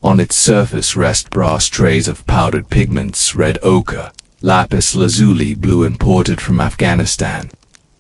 On its surface rest brass trays of powdered pigments, red ochre, lapis lazuli blue imported from Afghanistan,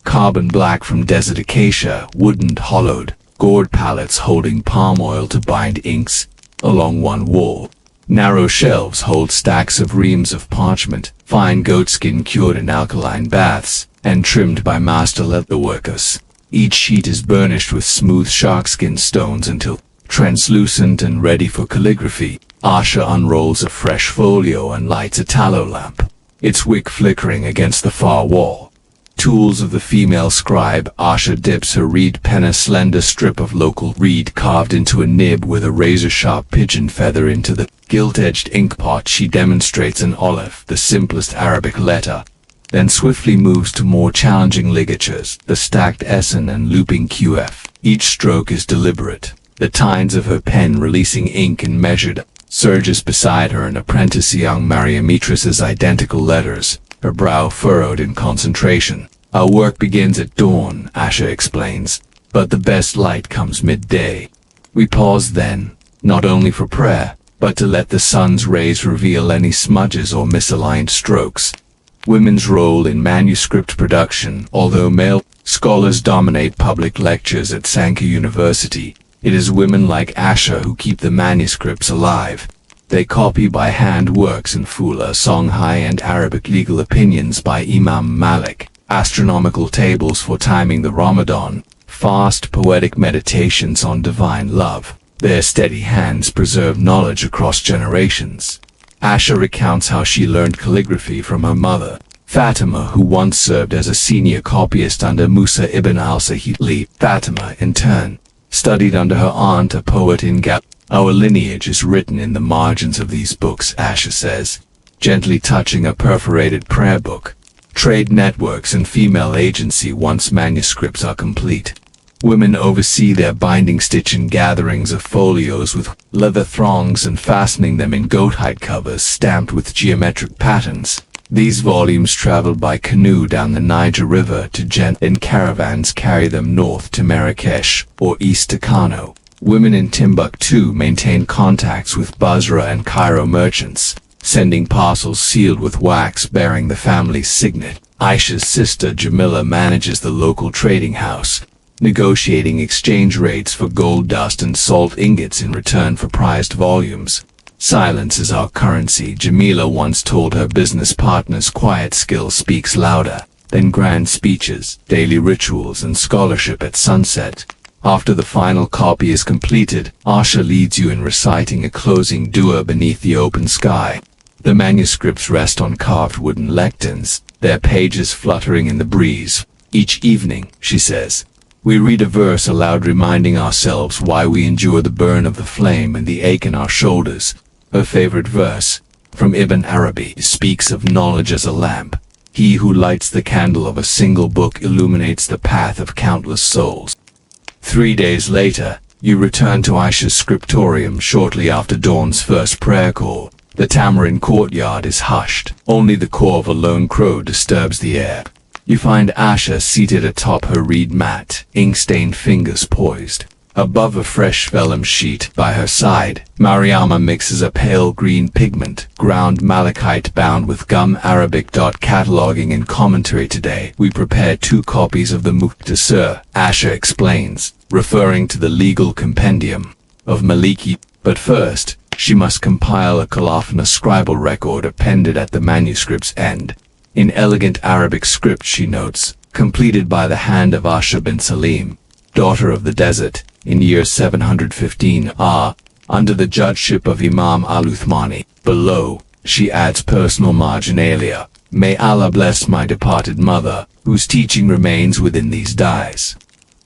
carbon black from desert acacia, wooden hollowed, gourd palettes holding palm oil to bind inks. Along one wall, narrow shelves hold stacks of reams of parchment, fine goatskin cured in alkaline baths, and trimmed by master leatherworkers. Each sheet is burnished with smooth sharkskin stones until translucent and ready for calligraphy. Asha unrolls a fresh folio and lights a tallow lamp, its wick flickering against the far wall. Tools of the female scribe. Asha dips her reed pen, a slender strip of local reed carved into a nib with a razor-sharp pigeon feather, into the gilt-edged inkpot. She demonstrates an olive, the simplest Arabic letter, then swiftly moves to more challenging ligatures, the stacked SN and looping QF. Each stroke is deliberate, the tines of her pen releasing ink in measured surges. Beside her, an apprentice, young Mariamitris's identical letters, her brow furrowed in concentration. Our work begins at dawn, Asha explains, but the best light comes midday. We pause then, not only for prayer, but to let the sun's rays reveal any smudges or misaligned strokes. Women's role in manuscript production. Although male scholars dominate public lectures at Sankha University, it is women like Asha who keep the manuscripts alive. They copy by hand works in Fula, Songhai, and Arabic legal opinions by Imam Malik, astronomical tables for timing the Ramadan, fast poetic meditations on divine love. Their steady hands preserve knowledge across generations. Asha recounts how she learned calligraphy from her mother, Fatima, who once served as a senior copyist under Musa ibn al-Sahili. Fatima, in turn, studied under her aunt, a poet in Gal. Our lineage is written in the margins of these books, Asha says, gently touching a perforated prayer book. Trade networks and female agency. Once manuscripts are complete, women oversee their binding, stitching gatherings of folios with leather thongs and fastening them in goat-hide covers stamped with geometric patterns. These volumes travel by canoe down the Niger River to Jen, and caravans carry them north to Marrakesh or east to Kano. Women in Timbuktu maintain contacts with Basra and Cairo merchants, sending parcels sealed with wax bearing the family's signet. Aisha's sister Jamila manages the local trading house, negotiating exchange rates for gold dust and salt ingots in return for prized volumes. Silence is our currency, Jamila once told her business partners. Quiet skill speaks louder. then grand speeches, daily rituals, and scholarship at sunset. After the final copy is completed, Asha leads you in reciting a closing dua beneath the open sky. The manuscripts rest on carved wooden lecterns, their pages fluttering in the breeze. Each evening, she says, we read a verse aloud, reminding ourselves why we endure the burn of the flame and the ache in our shoulders. Her favorite verse, from Ibn Arabi, speaks of knowledge as a lamp. He who lights the candle of a single book illuminates the path of countless souls. 3 days later, you return to Aisha's scriptorium shortly after dawn's first prayer call. The tamarind courtyard is hushed. Only the caw of a lone crow disturbs the air. You find Asha seated atop her reed mat, ink-stained fingers poised. Above a fresh vellum sheet by her side, Mariama mixes a pale green pigment, ground malachite bound with gum. Arabic. Cataloging and commentary. Today, we prepare 2 copies of the Mukhtasar, Asha explains, referring to the legal compendium of Maliki. But first, she must compile a colophon, a scribal record appended at the manuscript's end. In elegant Arabic script, she notes, completed by the hand of Asha bin Salim, daughter of the desert, in year 715 under the judgeship of Imam al-Uthmani. Below, she adds personal marginalia. May Allah bless my departed mother, whose teaching remains within these dies.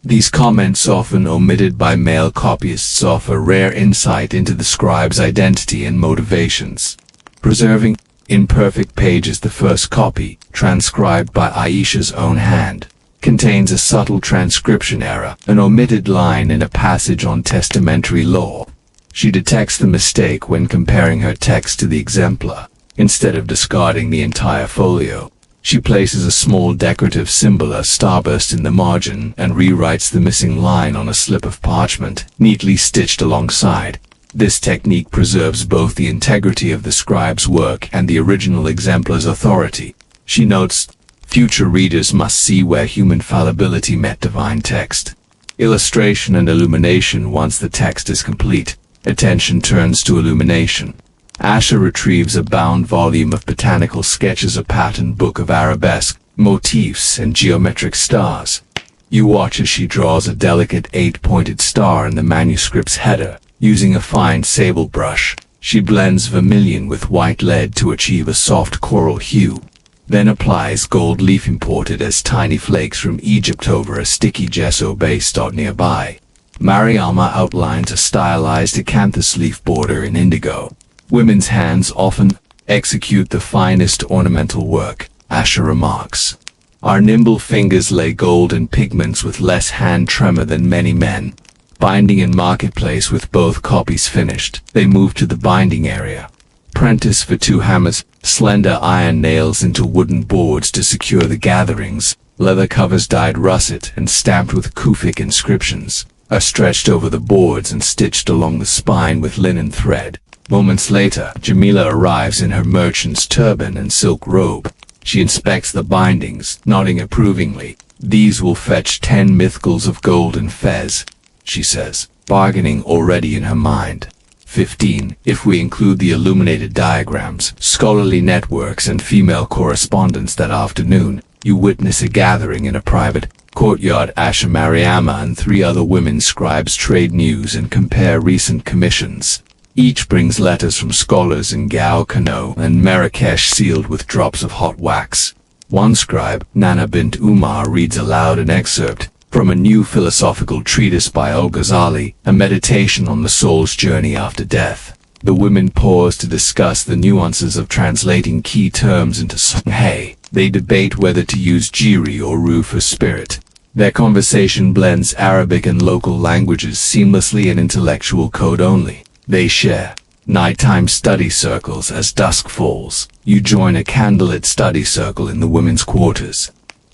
These comments, often omitted by male copyists, offer rare insight into the scribe's identity and motivations. Preserving in perfect pages, the first copy, transcribed by Aisha's own hand, contains a subtle transcription error, an omitted line in a passage on testamentary law. She detects the mistake when comparing her text to the exemplar. Instead of discarding the entire folio, she places a small decorative symbol, a starburst, in the margin and rewrites the missing line on a slip of parchment, neatly stitched alongside. This technique preserves both the integrity of the scribe's work and the original exemplar's authority. She notes, future readers must see where human fallibility met divine text. Illustration and illumination. Once the text is complete, attention turns to illumination. Asha retrieves a bound volume of botanical sketches, a patterned book of arabesque motifs and geometric stars. You watch as she draws a delicate 8-pointed star in the manuscript's header. Using a fine sable brush, she blends vermilion with white lead to achieve a soft coral hue, then applies gold leaf imported as tiny flakes from Egypt over a sticky gesso base. Nearby, Mariama outlines a stylized acanthus leaf border in indigo. Women's hands often execute the finest ornamental work, Asha remarks. Our nimble fingers lay golden pigments with less hand tremor than many men. Binding in marketplace. With both copies finished, they move to the binding area. Prentice for 2 hammers, slender iron nails into wooden boards to secure the gatherings. Leather covers dyed russet and stamped with Kufic inscriptions are stretched over the boards and stitched along the spine with linen thread. Moments later, Jamila arrives in her merchant's turban and silk robe. She inspects the bindings, nodding approvingly. These will fetch 10 mithqals of gold and fez, she says, bargaining already in her mind. 15, if we include the illuminated diagrams, scholarly networks, and female correspondence. That afternoon, you witness a gathering in a private courtyard. Asha, Mariama, and 3 other women scribes trade news and compare recent commissions. Each brings letters from scholars in Gao, Kano, and Marrakesh sealed with drops of hot wax. One scribe, Nana bint Umar, reads aloud an excerpt from a new philosophical treatise by Al-Ghazali, a meditation on the soul's journey after death. The women pause to discuss the nuances of translating key terms into Sahih. They debate whether to use jiri or ru for spirit. Their conversation blends Arabic and local languages seamlessly, and intellectual code only. They share nighttime study circles. As dusk falls, you join a candlelit study circle in the women's quarters.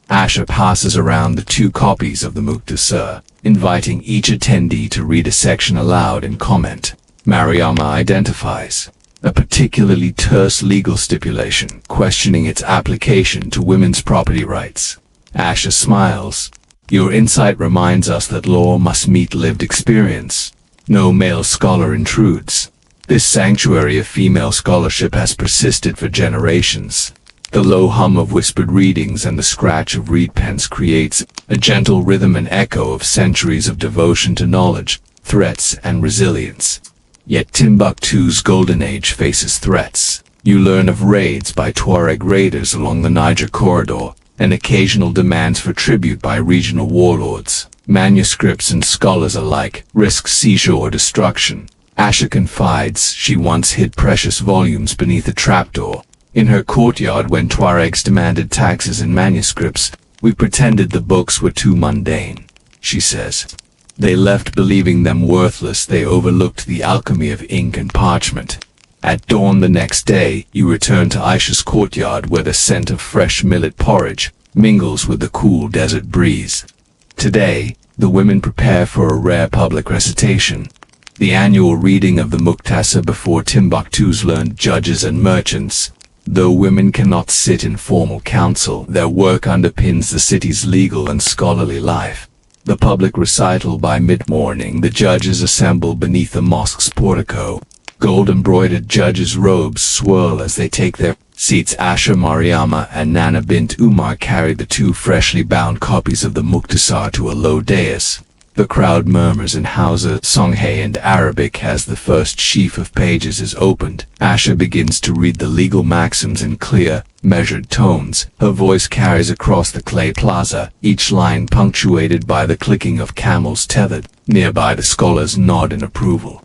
Asha passes around the 2 copies of the Mukhtasar, inviting each attendee to read a section aloud and comment. Mariama identifies a particularly terse legal stipulation, questioning its application to women's property rights. Asha smiles. Your insight reminds us that law must meet lived experience. No male scholar intrudes. This sanctuary of female scholarship has persisted for generations. The low hum of whispered readings and the scratch of reed pens creates a gentle rhythm and echo of centuries of devotion to knowledge, threats, and resilience. Yet Timbuktu's golden age faces threats. You learn of raids by Tuareg raiders along the Niger corridor, and occasional demands for tribute by regional warlords. Manuscripts and scholars alike risk seizure or destruction. Asha confides she once hid precious volumes beneath a trapdoor. In her courtyard, when Tuaregs demanded taxes and manuscripts, we pretended the books were too mundane, she says. They left believing them worthless. They overlooked the alchemy of ink and parchment. At dawn the next day, you return to Aisha's courtyard, where the scent of fresh millet porridge mingles with the cool desert breeze. Today, the women prepare for a rare public recitation, the annual reading of the Muktasa before Timbuktu's learned judges and merchants. Though women cannot sit in formal council, their work underpins the city's legal and scholarly life. The public recital by mid-morning, the judges assemble beneath the mosque's portico. Gold-embroidered judges' robes swirl as they take their seats. Asha, Mariama, and Nana bint Umar carry the two freshly bound copies of the Mukhtasar to a low dais. The crowd murmurs in Hausa, Songhay, and Arabic as the first sheaf of pages is opened. Asha begins to read the legal maxims in clear, measured tones. Her voice carries across the clay plaza, each line punctuated by the clicking of camels tethered. Nearby, the scholars nod in approval.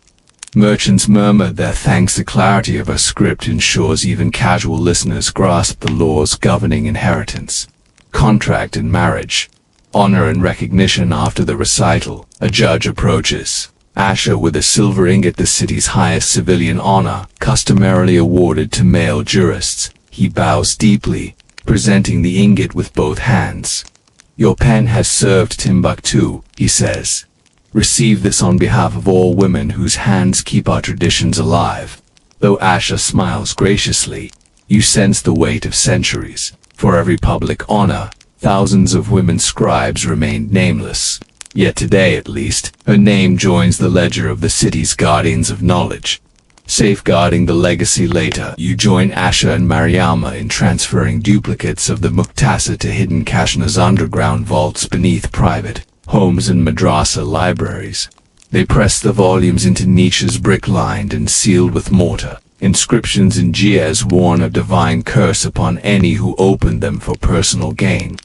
Merchants murmur their thanks. The clarity of her script ensures even casual listeners grasp the laws governing inheritance, contract, and marriage. Honor and recognition. After the recital, a judge approaches Asha with a silver ingot, the city's highest civilian honor, customarily awarded to male jurists. He bows deeply, presenting the ingot with both hands. "Your pen has served Timbuktu," he says. "Receive this on behalf of all women whose hands keep our traditions alive." Though Asha smiles graciously, you sense the weight of centuries. For every public honor, thousands of women scribes remained nameless. Yet today, at least, her name joins the ledger of the city's guardians of knowledge, safeguarding the legacy. Later, you join Asha and Mariama in transferring duplicates of the Muktasa to hidden Kashna's underground vaults beneath private homes and madrasa libraries. They press the volumes into niches brick-lined and sealed with mortar. Inscriptions in Giaz warn a divine curse upon any who opened them for personal gain.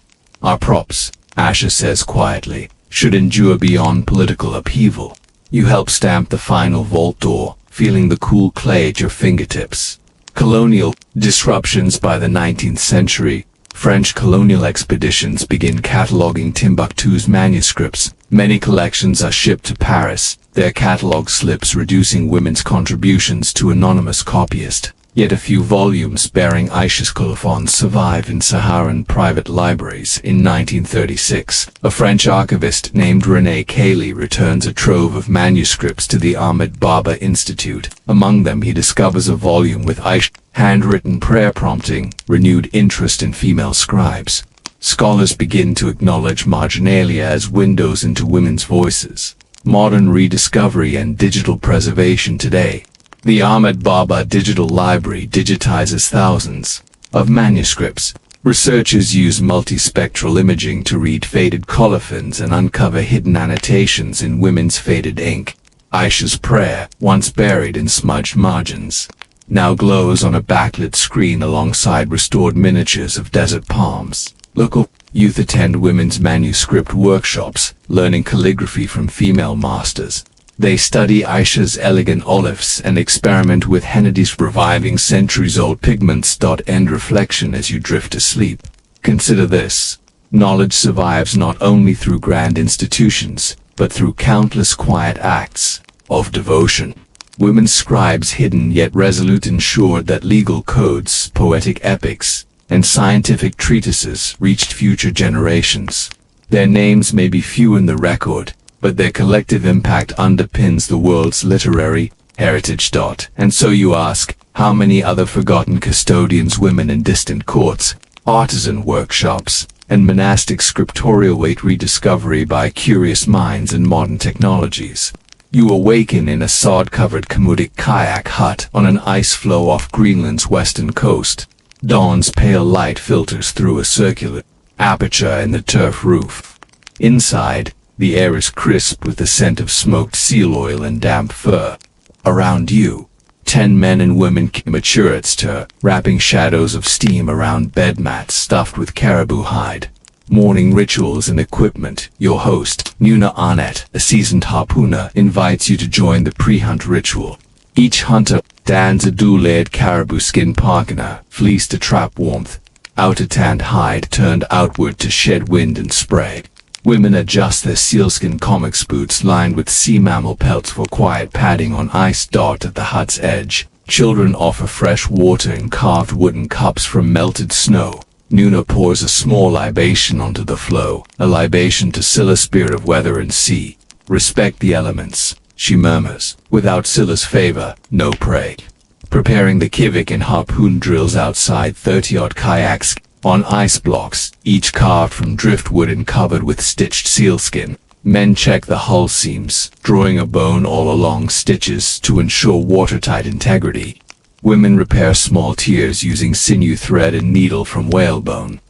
Our props, Asha says quietly, should endure beyond political upheaval. You help stamp the final vault door, feeling the cool clay at your fingertips. Colonial disruptions. By the 19th century, French colonial expeditions begin cataloging Timbuktu's manuscripts. Many collections are shipped to Paris, their catalog slips reducing women's contributions to anonymous copyists. Yet a few volumes bearing Aisha's colophons survive in Saharan private libraries. In 1936, a French archivist named René Cayley returns a trove of manuscripts to the Ahmed Baba Institute. Among them, he discovers a volume with Aisha's handwritten prayer, prompting renewed interest in female scribes. Scholars begin to acknowledge marginalia as windows into women's voices. Modern rediscovery and digital preservation. Today, the Ahmed Baba Digital Library digitizes thousands of manuscripts. Researchers use multispectral imaging to read faded colophons and uncover hidden annotations in women's faded ink. Aisha's prayer, once buried in smudged margins, now glows on a backlit screen alongside restored miniatures of desert palms. Local youth attend women's manuscript workshops, learning calligraphy from female masters. They study Aisha's elegant olives and experiment with Hennedy's reviving centuries-old pigments. End reflection as you drift to sleep. Consider this. Knowledge survives not only through grand institutions, but through countless quiet acts of devotion. Women scribes, hidden yet resolute, ensured that legal codes, poetic epics, and scientific treatises reached future generations. Their names may be few in the record, but their collective impact underpins the world's literary heritage. And so you ask, how many other forgotten custodians, women in distant courts, artisan workshops, and monastic scriptorial wait rediscovery by curious minds and modern technologies? You awaken in a sod-covered Kamudic kayak hut on an ice floe off Greenland's western coast. Dawn's pale light filters through a circular aperture in the turf roof. Inside, the air is crisp with the scent of smoked seal oil and damp fur. Around you, 10 men and women mature at stir, wrapping shadows of steam around bed mats stuffed with caribou hide. Morning rituals and equipment. Your host, Nuna Arnett, a seasoned harpooner, invites you to join the pre-hunt ritual. Each hunter dons a dual-layered caribou skin parka, fleece to trap warmth, outer tanned hide turned outward to shed wind and spray. Women adjust their sealskin comics boots lined with sea mammal pelts for quiet padding on ice dot at the hut's edge. Children offer fresh water in carved wooden cups from melted snow. Nuna pours a small libation onto the flow, a libation to Scylla's spirit of weather and sea. Respect the elements, she murmurs. Without Scylla's favor, no prey. Preparing the kivik and harpoon drills outside 30-odd kayaks on ice blocks, each carved from driftwood and covered with stitched sealskin. Men check the hull seams, drawing a bone all along stitches to ensure watertight integrity. Women repair small tears using sinew thread and needle from whalebone.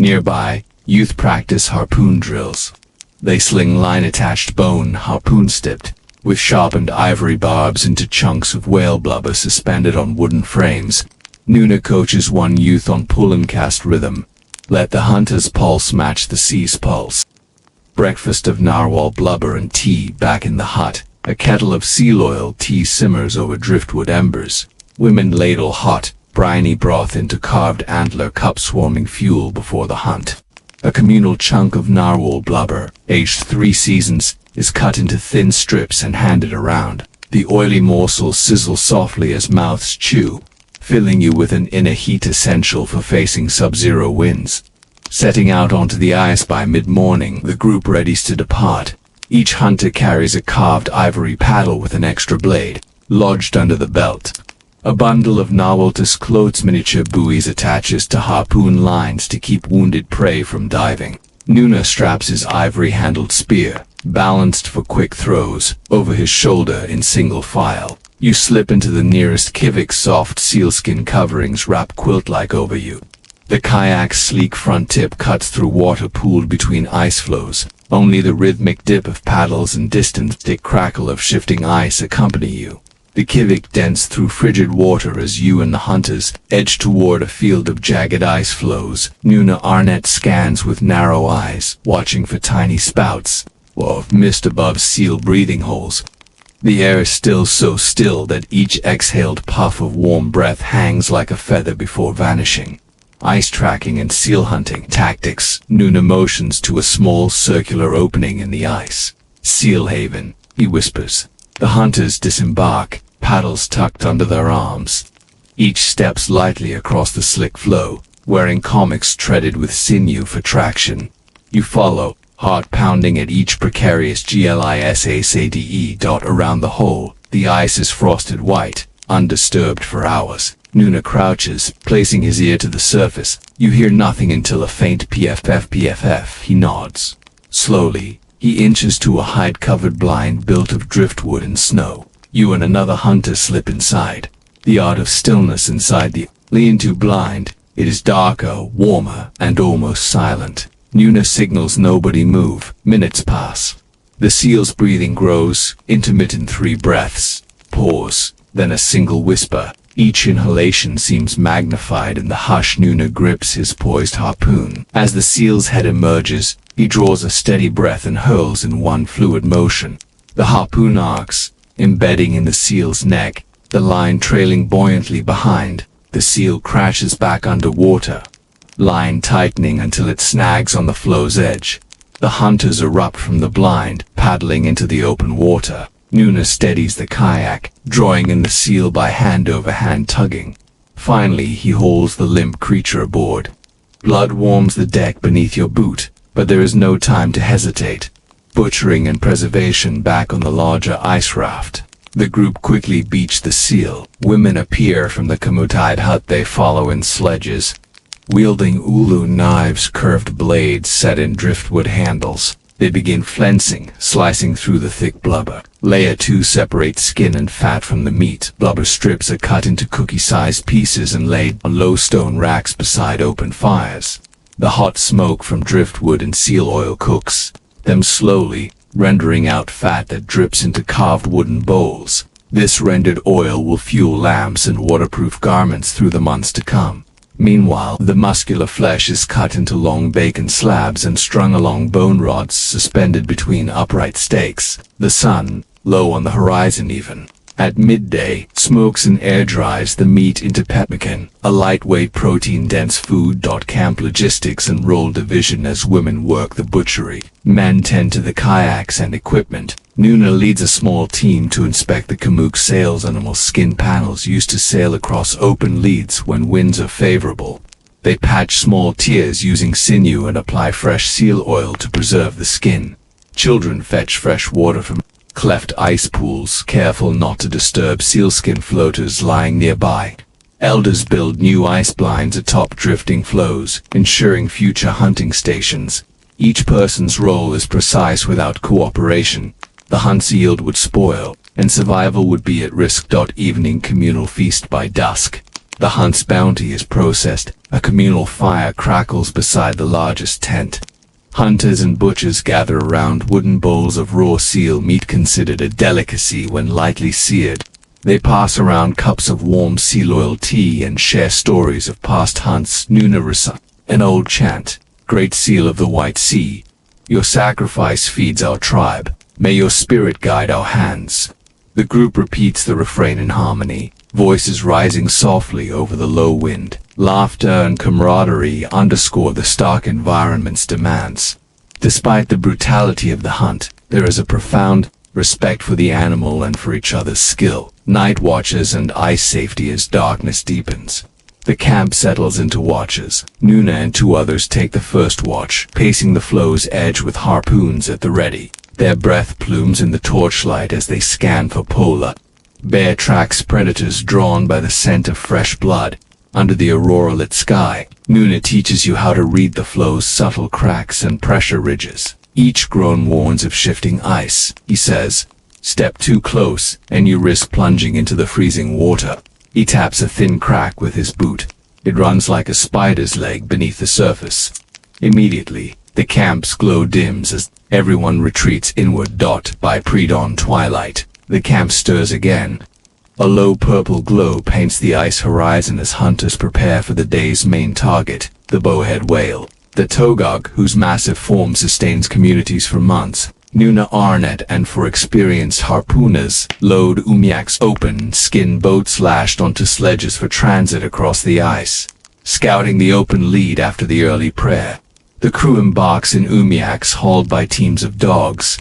Nearby, youth practice harpoon drills. They sling line-attached bone harpoons tipped, with sharpened ivory barbs into chunks of whale blubber suspended on wooden frames. Nuna coaches one youth on pull and cast rhythm. Let the hunter's pulse match the sea's pulse. Breakfast of narwhal blubber and tea back in the hut. A kettle of seal oil tea simmers over driftwood embers. Women ladle hot, briny broth into carved antler cups warming fuel before the hunt. A communal chunk of narwhal blubber, aged 3 seasons, is cut into thin strips and handed around. The oily morsels sizzle softly as mouths chew, filling you with an inner heat essential for facing sub-zero winds. Setting out onto the ice by mid-morning, the group readies to depart. Each hunter carries a carved ivory paddle with an extra blade, lodged under the belt. A bundle of noveltous clothes miniature buoys attaches to harpoon lines to keep wounded prey from diving. Nuna straps his ivory-handled spear, balanced for quick throws, over his shoulder in single file. You slip into the nearest kivik's soft sealskin coverings wrap quilt-like over you. The kayak's sleek front tip cuts through water pooled between ice floes. Only the rhythmic dip of paddles and distant thick crackle of shifting ice accompany you. The kivik dents through frigid water as you and the hunters edge toward a field of jagged ice floes. Nuna Arnett scans with narrow eyes, watching for tiny spouts of mist above seal breathing holes. The air is still so still that each exhaled puff of warm breath hangs like a feather before vanishing. Ice tracking and seal hunting tactics. Nuna motions to a small circular opening in the ice. Seal haven, he whispers. The hunters disembark, paddles tucked under their arms. Each steps lightly across the slick flow, wearing comics treaded with sinew for traction. You follow, heart pounding at each precarious glisade dot around the hole. The ice is frosted white, undisturbed for hours. Nuna crouches, placing his ear to the surface. You hear nothing until a faint pff. He nods. Slowly, he inches to a hide-covered blind built of driftwood and snow. You and another hunter slip inside. The art of stillness inside the lean-to blind. It is darker, warmer, and almost silent. Nuna signals nobody move. Minutes pass. The seal's breathing grows, intermittent 3 breaths. Pause, then a single whisper. Each inhalation seems magnified in the hush. Nuna grips his poised harpoon. As the seal's head emerges, he draws a steady breath and hurls in one fluid motion. The harpoon arcs, embedding in the seal's neck, the line trailing buoyantly behind. The seal crashes back underwater, line tightening until it snags on the flow's edge. The hunters erupt from the blind, paddling into the open water. Nuna steadies the kayak, drawing in the seal by hand over hand tugging. Finally, he hauls the limp creature aboard. Blood warms the deck beneath your boot, but there is no time to hesitate. Butchering and preservation back on the larger ice raft. The group quickly beach the seal. Women appear from the commutide hut. They follow in sledges, wielding ulu knives, curved blades set in driftwood handles. They begin flensing, slicing through the thick blubber. Layer 2 separates skin and fat from the meat. Blubber strips are cut into cookie-sized pieces and laid on low stone racks beside open fires. The hot smoke from driftwood and seal oil cooks them slowly, rendering out fat that drips into carved wooden bowls. This rendered oil will fuel lamps and waterproof garments through the months to come. Meanwhile, the muscular flesh is cut into long bacon slabs and strung along bone rods suspended between upright stakes. The sun, low on the horizon even, at midday, smokes and air dries the meat into pemmican, a lightweight protein-dense food. Camp logistics and role division as women work the butchery. Men tend to the kayaks and equipment. Nuna leads a small team to inspect the Kamuk sails, animal skin panels used to sail across open leads when winds are favorable. They patch small tears using sinew and apply fresh seal oil to preserve the skin. Children fetch fresh water from cleft ice pools, careful not to disturb sealskin floaters lying nearby. Elders build new ice blinds atop drifting floes, ensuring future hunting stations. Each person's role is precise. Without cooperation, the hunt's yield would spoil, and survival would be at risk. Evening communal feast by dusk. The hunt's bounty is processed. A communal fire crackles beside the largest tent. Hunters and butchers gather around wooden bowls of raw seal meat, considered a delicacy when lightly seared. They pass around cups of warm seal oil tea and share stories of past hunts. Nuna recite an old chant, "Great Seal of the White Sea, your sacrifice feeds our tribe. May your spirit guide our hands." The group repeats the refrain in harmony, voices rising softly over the low wind. Laughter and camaraderie underscore the stark environment's demands. Despite the brutality of the hunt, there is a profound respect for the animal and for each other's skill. Night watches and ice safety as darkness deepens. The camp settles into watches. Nuna and two others take the first watch, pacing the flow's edge with harpoons at the ready. Their breath plumes in the torchlight as they scan for polar bear tracks, predators drawn by the scent of fresh blood. Under the aurora-lit sky, Nuna teaches you how to read the flow's subtle cracks and pressure ridges. Each groan warns of shifting ice, he says. Step too close, and you risk plunging into the freezing water. He taps a thin crack with his boot. It runs like a spider's leg beneath the surface. Immediately, the camp's glow dims as everyone retreats inward. By pre-dawn twilight, the camp stirs again. A low purple glow paints the ice horizon as hunters prepare for the day's main target, the bowhead whale. The togog, whose massive form sustains communities for months. Nuna Arnett, and for experienced harpooners, load umiaks, open skin boats lashed onto sledges for transit across the ice. Scouting the open lead after the early prayer, the crew embarks in umiaks hauled by teams of dogs.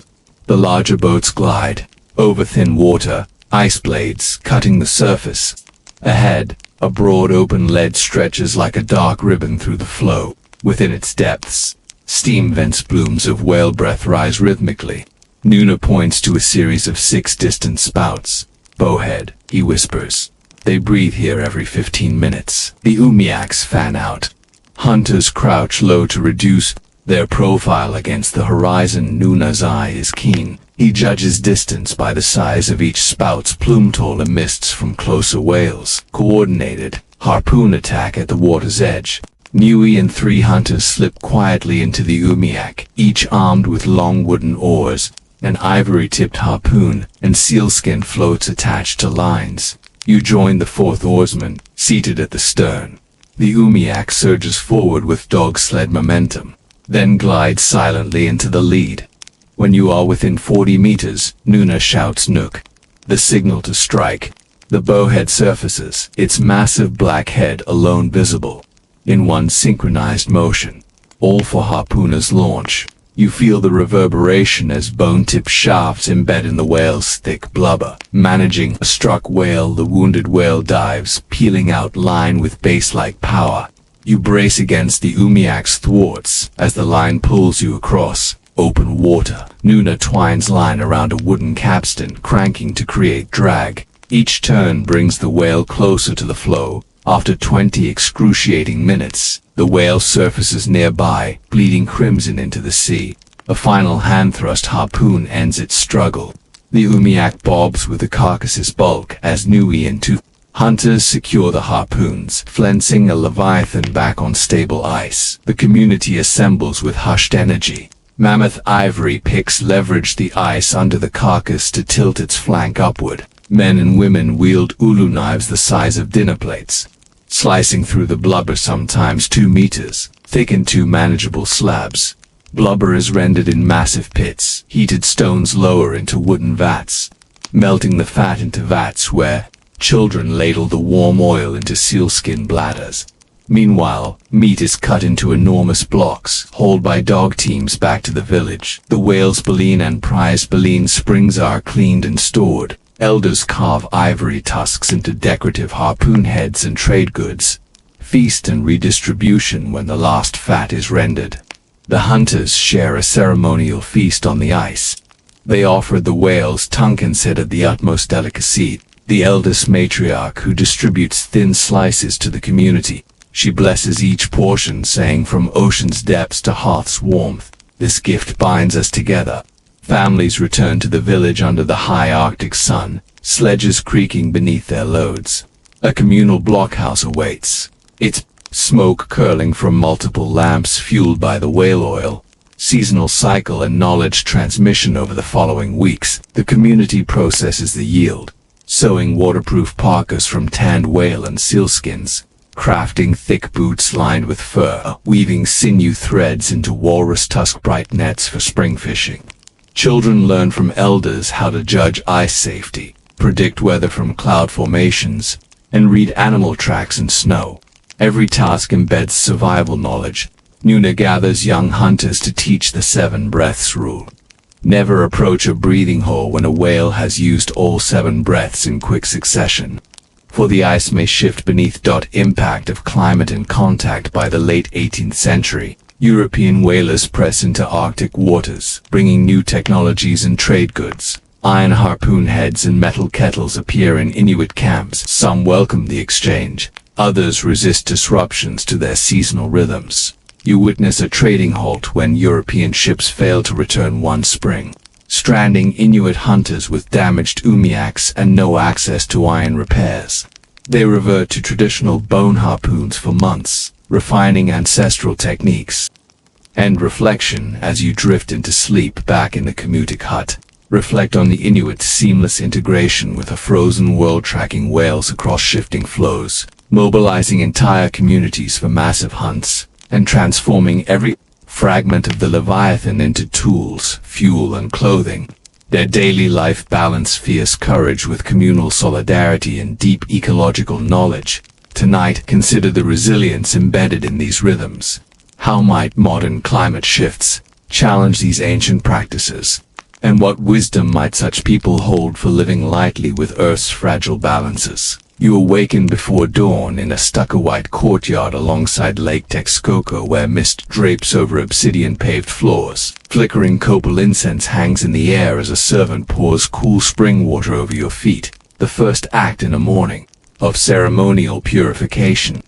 The larger boats glide over thin water, ice blades cutting the surface. Ahead, a broad open lead stretches like a dark ribbon through the flow. Within its depths, steam vents, plumes of whale breath rise rhythmically. Nuna points to a series of 6 distant spouts. Bowhead, he whispers. They breathe here every 15 minutes. The umiaks fan out. Hunters crouch low to reduce their profile against the horizon. Nuna's eye is keen. He judges distance by the size of each spout's plume. Taller mists from closer whales. Coordinated harpoon attack at the water's edge. Nui and 3 hunters slip quietly into the umiak, each armed with long wooden oars, an ivory-tipped harpoon, and sealskin floats attached to lines. You join the 4th oarsman, seated at the stern. The umiak surges forward with dog sled momentum, then glides silently into the lead. When you are within 40 meters, Nuna shouts Nook, the signal to strike. The bowhead surfaces, its massive black head alone visible. In one synchronized motion, all 4 harpooners launch. You feel the reverberation as bone-tipped shafts embed in the whale's thick blubber. Managing a struck whale, the wounded whale dives, peeling out line with bass-like power. You brace against the umiak's thwarts as the line pulls you across open water. Nuna twines line around a wooden capstan, cranking to create drag. Each turn brings the whale closer to the flow. After 20 excruciating minutes, the whale surfaces nearby, bleeding crimson into the sea. A final hand-thrust harpoon ends its struggle. The umiak bobs with the carcass's bulk as Nui and two hunters secure the harpoons, flensing a leviathan back on stable ice. The community assembles with hushed energy. Mammoth ivory picks leverage the ice under the carcass to tilt its flank upward. Men and women wield ulu knives the size of dinner plates, slicing through the blubber sometimes 2 meters thick into manageable slabs. Blubber is rendered in massive pits. Heated stones lower into wooden vats, melting the fat into vats where children ladle the warm oil into sealskin bladders. Meanwhile, meat is cut into enormous blocks, hauled by dog teams back to the village. The whale's baleen and prize baleen springs are cleaned and stored. Elders carve ivory tusks into decorative harpoon heads and trade goods. Feast and redistribution when the last fat is rendered. The hunters share a ceremonial feast on the ice. They offer the whale's tongue considered the utmost delicacy. The eldest matriarch who distributes thin slices to the community. She blesses each portion, saying, "From ocean's depths to hearth's warmth, this gift binds us together." Families return to the village under the high Arctic sun, sledges creaking beneath their loads. A communal blockhouse awaits, its smoke curling from multiple lamps fueled by the whale oil. Seasonal cycle and knowledge transmission over the following weeks. The community processes the yield, sewing waterproof parkas from tanned whale and sealskins, crafting thick boots lined with fur, weaving sinew threads into walrus tusk bright nets for spring fishing. Children learn from elders how to judge ice safety, predict weather from cloud formations, and read animal tracks in snow. Every task embeds survival knowledge. Nuna gathers young hunters to teach the 7 breaths rule. Never approach a breathing hole when a whale has used all 7 breaths in quick succession, for the ice may shift beneath. Impact of climate and contact. By the late 18th century, European whalers press into Arctic waters, bringing new technologies and trade goods. Iron harpoon heads and metal kettles appear in Inuit camps. Some welcome the exchange, others resist disruptions to their seasonal rhythms. You witness a trading halt when European ships fail to return one spring, stranding Inuit hunters with damaged umiaks and no access to iron repairs. They revert to traditional bone harpoons for months, refining ancestral techniques. And reflection. As you drift into sleep back in the Kamutik hut, reflect on the Inuit's seamless integration with a frozen world, tracking whales across shifting flows, mobilizing entire communities for massive hunts, and transforming every fragment of the Leviathan into tools, fuel, and clothing. Their daily life balance fierce courage with communal solidarity and deep ecological knowledge. Tonight, consider the resilience embedded in these rhythms. How might modern climate shifts challenge these ancient practices? And what wisdom might such people hold for living lightly with Earth's fragile balances? You awaken before dawn in a stucco-white courtyard alongside Lake Texcoco, where mist drapes over obsidian-paved floors. Flickering copal incense hangs in the air as a servant pours cool spring water over your feet. The first act in a morning of ceremonial purification.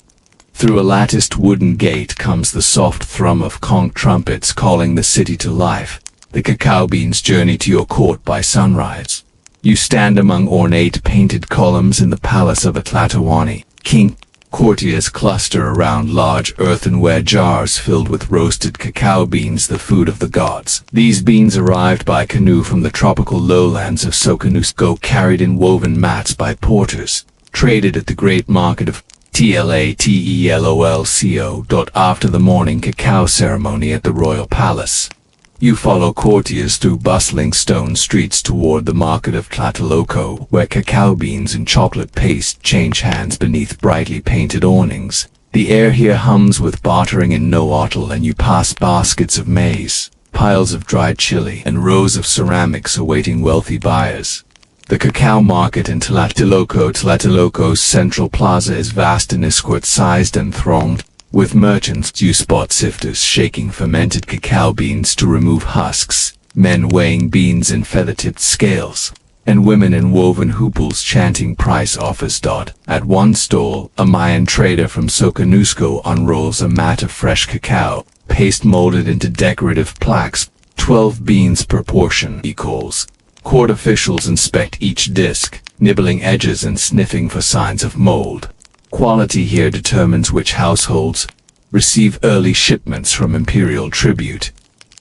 Through a latticed wooden gate comes the soft thrum of conch trumpets calling the city to life. The cacao beans journey to your court by sunrise. You stand among ornate painted columns in the palace of a Tlatoani king. Courtiers cluster around large earthenware jars filled with roasted cacao beans, the food of the gods. These beans arrived by canoe from the tropical lowlands of Soconusco, carried in woven mats by porters, traded at the great market of Tlatelolco. After the morning cacao ceremony at the royal palace, you follow courtiers through bustling stone streets toward the market of Tlatelolco, where cacao beans and chocolate paste change hands beneath brightly painted awnings. The air here hums with bartering in Nahuatl, and you pass baskets of maize, piles of dried chili, and rows of ceramics awaiting wealthy buyers. The cacao market in Tlatelolco's central plaza is vast and escort-sized and thronged, with merchants, juice spot sifters shaking fermented cacao beans to remove husks, men weighing beans in feather-tipped scales, and women in woven hooples chanting price offers. At one stall, a Mayan trader from Soconusco unrolls a mat of fresh cacao paste molded into decorative plaques. 12 beans per portion equals. Court officials inspect each disc, nibbling edges and sniffing for signs of mold. Quality here determines which households receive early shipments from imperial tribute.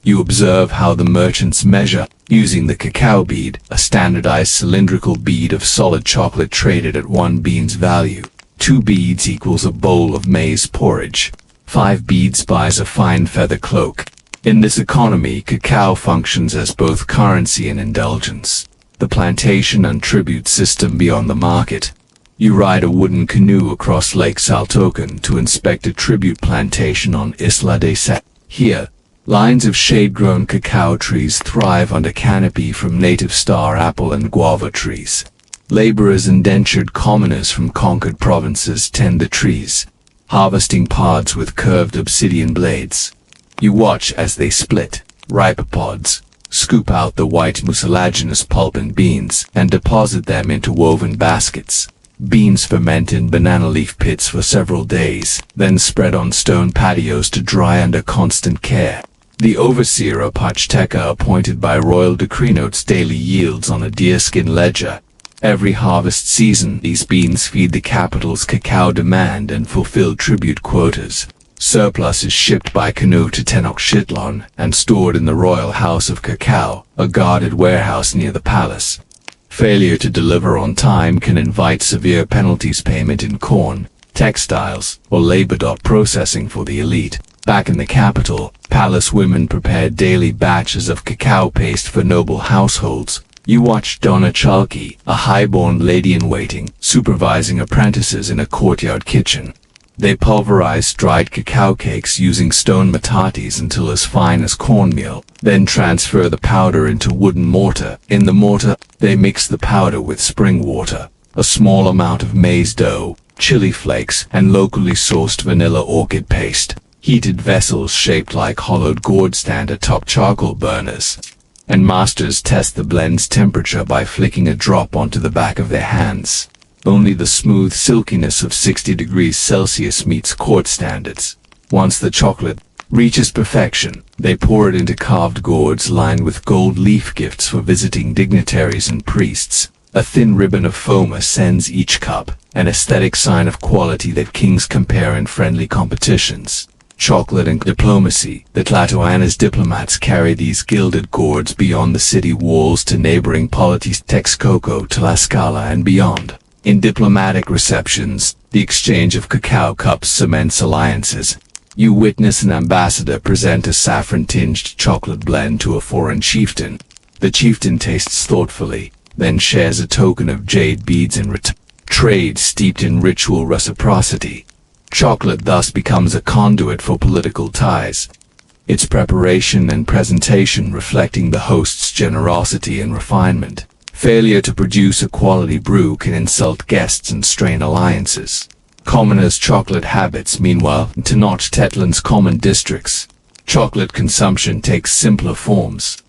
You observe how the merchants measure, using the cacao bead, a standardized cylindrical bead of solid chocolate traded at 1 bean's value. 2 beads equals a bowl of maize porridge. 5 beads buys a fine feather cloak. In this economy, cacao functions as both currency and indulgence. The plantation and tribute system beyond the market. You ride a wooden canoe across Lake Saltocan to inspect a tribute plantation on Isla de Sal. Here, lines of shade-grown cacao trees thrive under canopy from native star apple and guava trees. Laborers, indentured commoners from conquered provinces, tend the trees, harvesting pods with curved obsidian blades. You watch as they split, ripe pods, scoop out the white mucilaginous pulp and beans, and deposit them into woven baskets. Beans ferment in banana leaf pits for several days, then spread on stone patios to dry under constant care. The overseer or pachteca appointed by royal decree notes daily yields on a deerskin ledger. Every harvest season, these beans feed the capital's cacao demand and fulfill tribute quotas. Surplus is shipped by canoe to Tenochtitlan and stored in the Royal House of Cacao, a guarded warehouse near the palace. Failure to deliver on time can invite severe penalties: payment in corn, textiles, or labor. Processing for the elite. Back in the capital, palace women prepared daily batches of cacao paste for noble households. You watch Donna Chalky, a high-born lady-in-waiting, supervising apprentices in a courtyard kitchen. They pulverize dried cacao cakes using stone metates until as fine as cornmeal, then transfer the powder into wooden mortar. In the mortar, they mix the powder with spring water, a small amount of maize dough, chili flakes, and locally sourced vanilla orchid paste. Heated vessels shaped like hollowed gourds stand atop charcoal burners, and masters test the blend's temperature by flicking a drop onto the back of their hands. Only the smooth silkiness of 60 degrees Celsius meets court standards. Once the chocolate reaches perfection, they pour it into carved gourds lined with gold leaf gifts for visiting dignitaries and priests. A thin ribbon of foam ascends each cup, an aesthetic sign of quality that kings compare in friendly competitions. Chocolate and diplomacy. The Tlatoanas diplomats carry these gilded gourds beyond the city walls to neighboring polities, Texcoco, Tlaxcala, and beyond. In diplomatic receptions, the exchange of cacao cups cements alliances. You witness an ambassador present a saffron-tinged chocolate blend to a foreign chieftain. The chieftain tastes thoughtfully, then shares a token of jade beads in return. Trade steeped in ritual reciprocity. Chocolate thus becomes a conduit for political ties, its preparation and presentation reflecting the host's generosity and refinement. Failure to produce a quality brew can insult guests and strain alliances. Commoners' chocolate habits. Meanwhile, in Tenochtitlan's common districts, chocolate consumption takes simpler forms.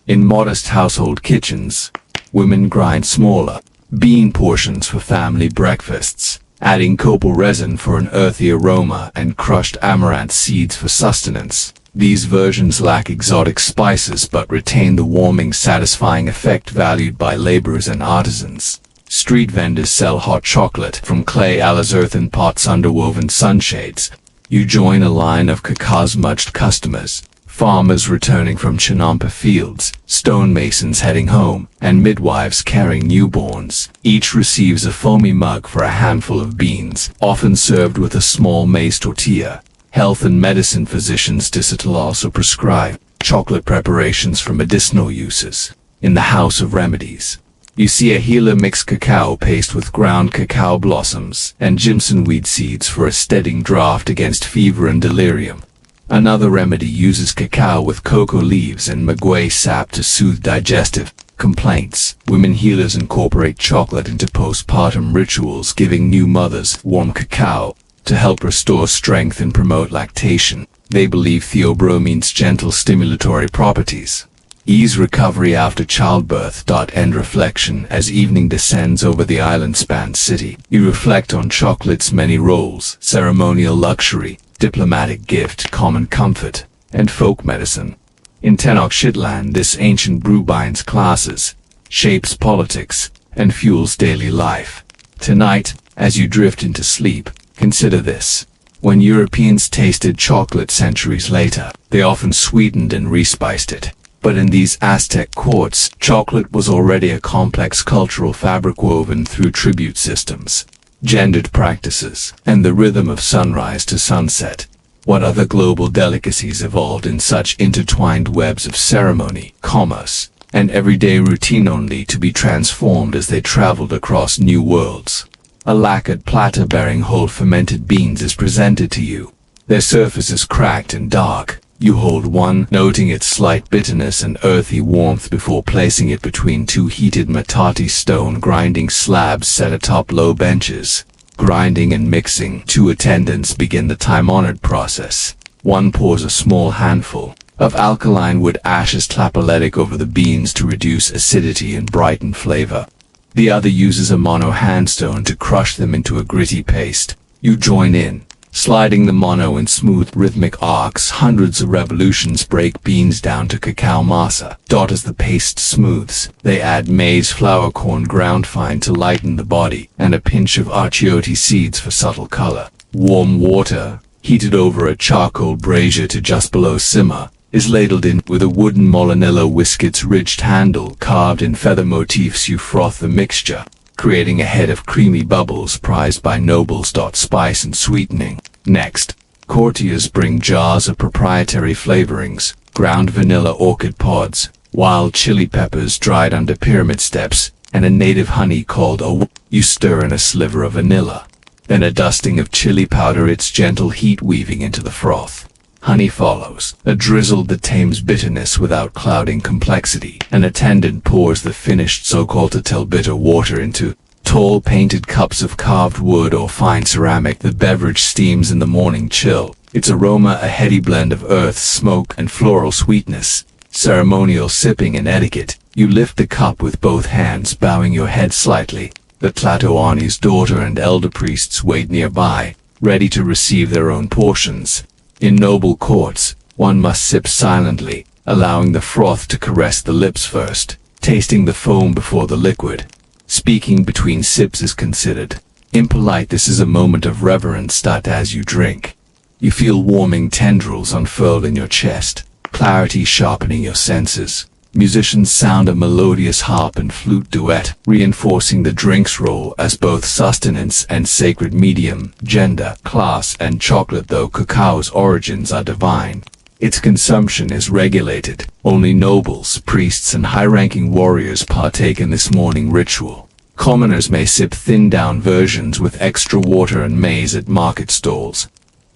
In modest household kitchens, women grind smaller bean portions for family breakfasts, adding copal resin for an earthy aroma and crushed amaranth seeds for sustenance. These versions lack exotic spices but retain the warming, satisfying effect valued by laborers and artisans. Street vendors sell hot chocolate from clay alice earthen pots under woven sunshades. You join a line of cacao-smudged customers, farmers returning from Chinampa fields, stonemasons heading home, and midwives carrying newborns. Each receives a foamy mug for a handful of beans, often served with a small maize tortilla. Health and medicine physicians also prescribe chocolate preparations for medicinal uses. In the House of Remedies, you see a healer mix cacao paste with ground cacao blossoms and Jimson weed seeds for a steadying draught against fever and delirium. Another remedy uses cacao with cocoa leaves and maguey sap to soothe digestive complaints. Women healers incorporate chocolate into postpartum rituals, giving new mothers warm cacao to help restore strength and promote lactation. They believe theobromines gentle stimulatory properties. Ease recovery after childbirth. End reflection. As evening descends over the island-spanned city, you reflect on chocolate's many roles: ceremonial luxury, diplomatic gift, common comfort, and folk medicine. In Tenochtitlan, this ancient brew binds classes, shapes politics, and fuels daily life. Tonight, as you drift into sleep, consider this. When Europeans tasted chocolate centuries later, they often sweetened and respiced it. But in these Aztec courts, chocolate was already a complex cultural fabric woven through tribute systems, gendered practices, and the rhythm of sunrise to sunset. What other global delicacies evolved in such intertwined webs of ceremony, commerce, and everyday routine only to be transformed as they traveled across new worlds? A lacquered platter bearing whole fermented beans is presented to you. Their surface is cracked and dark. You hold one, noting its slight bitterness and earthy warmth before placing it between two heated matati stone grinding slabs set atop low benches. Grinding and mixing, two attendants begin the time-honored process. One pours a small handful of alkaline wood ashes tlapaletic over the beans to reduce acidity and brighten flavor. The other uses a mono handstone to crush them into a gritty paste. You join in, sliding the mono in smooth rhythmic arcs. Hundreds of revolutions break beans down to cacao masa. As the paste smooths, they add maize flour corn ground fine to lighten the body, and a pinch of artichoke seeds for subtle color. Warm water, heated over a charcoal brazier to just below simmer, is ladled in with a wooden molinillo whisket's ridged handle carved in feather motifs. You froth the mixture, creating a head of creamy bubbles prized by nobles. Spice and sweetening. Next, courtiers bring jars of proprietary flavorings, ground vanilla orchid pods, wild chili peppers dried under pyramid steps, and a native honey called a. You stir in a sliver of vanilla, then a dusting of chili powder, its gentle heat weaving into the froth. Honey follows, a drizzle that tames bitterness without clouding complexity. An attendant pours the finished so-called bitter water into tall painted cups of carved wood or fine ceramic. The beverage steams in the morning chill, its aroma a heady blend of earth, smoke, and floral sweetness. Ceremonial sipping and etiquette. You lift the cup with both hands, bowing your head slightly. The Tlatoani's daughter and elder priests wait nearby, ready to receive their own portions. In noble courts, one must sip silently, allowing the froth to caress the lips first, tasting the foam before the liquid. Speaking between sips is considered impolite. This is a moment of reverence. As you drink, you feel warming tendrils unfurled in your chest, clarity sharpening your senses. Musicians sound a melodious harp and flute duet, reinforcing the drink's role as both sustenance and sacred medium. Gender, class, and chocolate. Though cacao's origins are divine, its consumption is regulated. Only nobles, priests, and high-ranking warriors partake in this morning ritual. Commoners may sip thinned-down versions with extra water and maize at market stalls,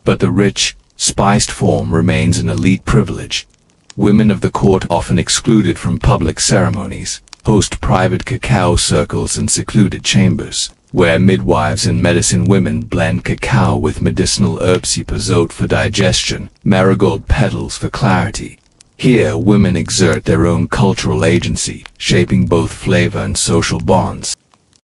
but the rich, spiced form remains an elite privilege. Women of the court, often excluded from public ceremonies, host private cacao circles in secluded chambers, where midwives and medicine women blend cacao with medicinal herbs, epazote for digestion, marigold petals for clarity. Here, women exert their own cultural agency, shaping both flavor and social bonds.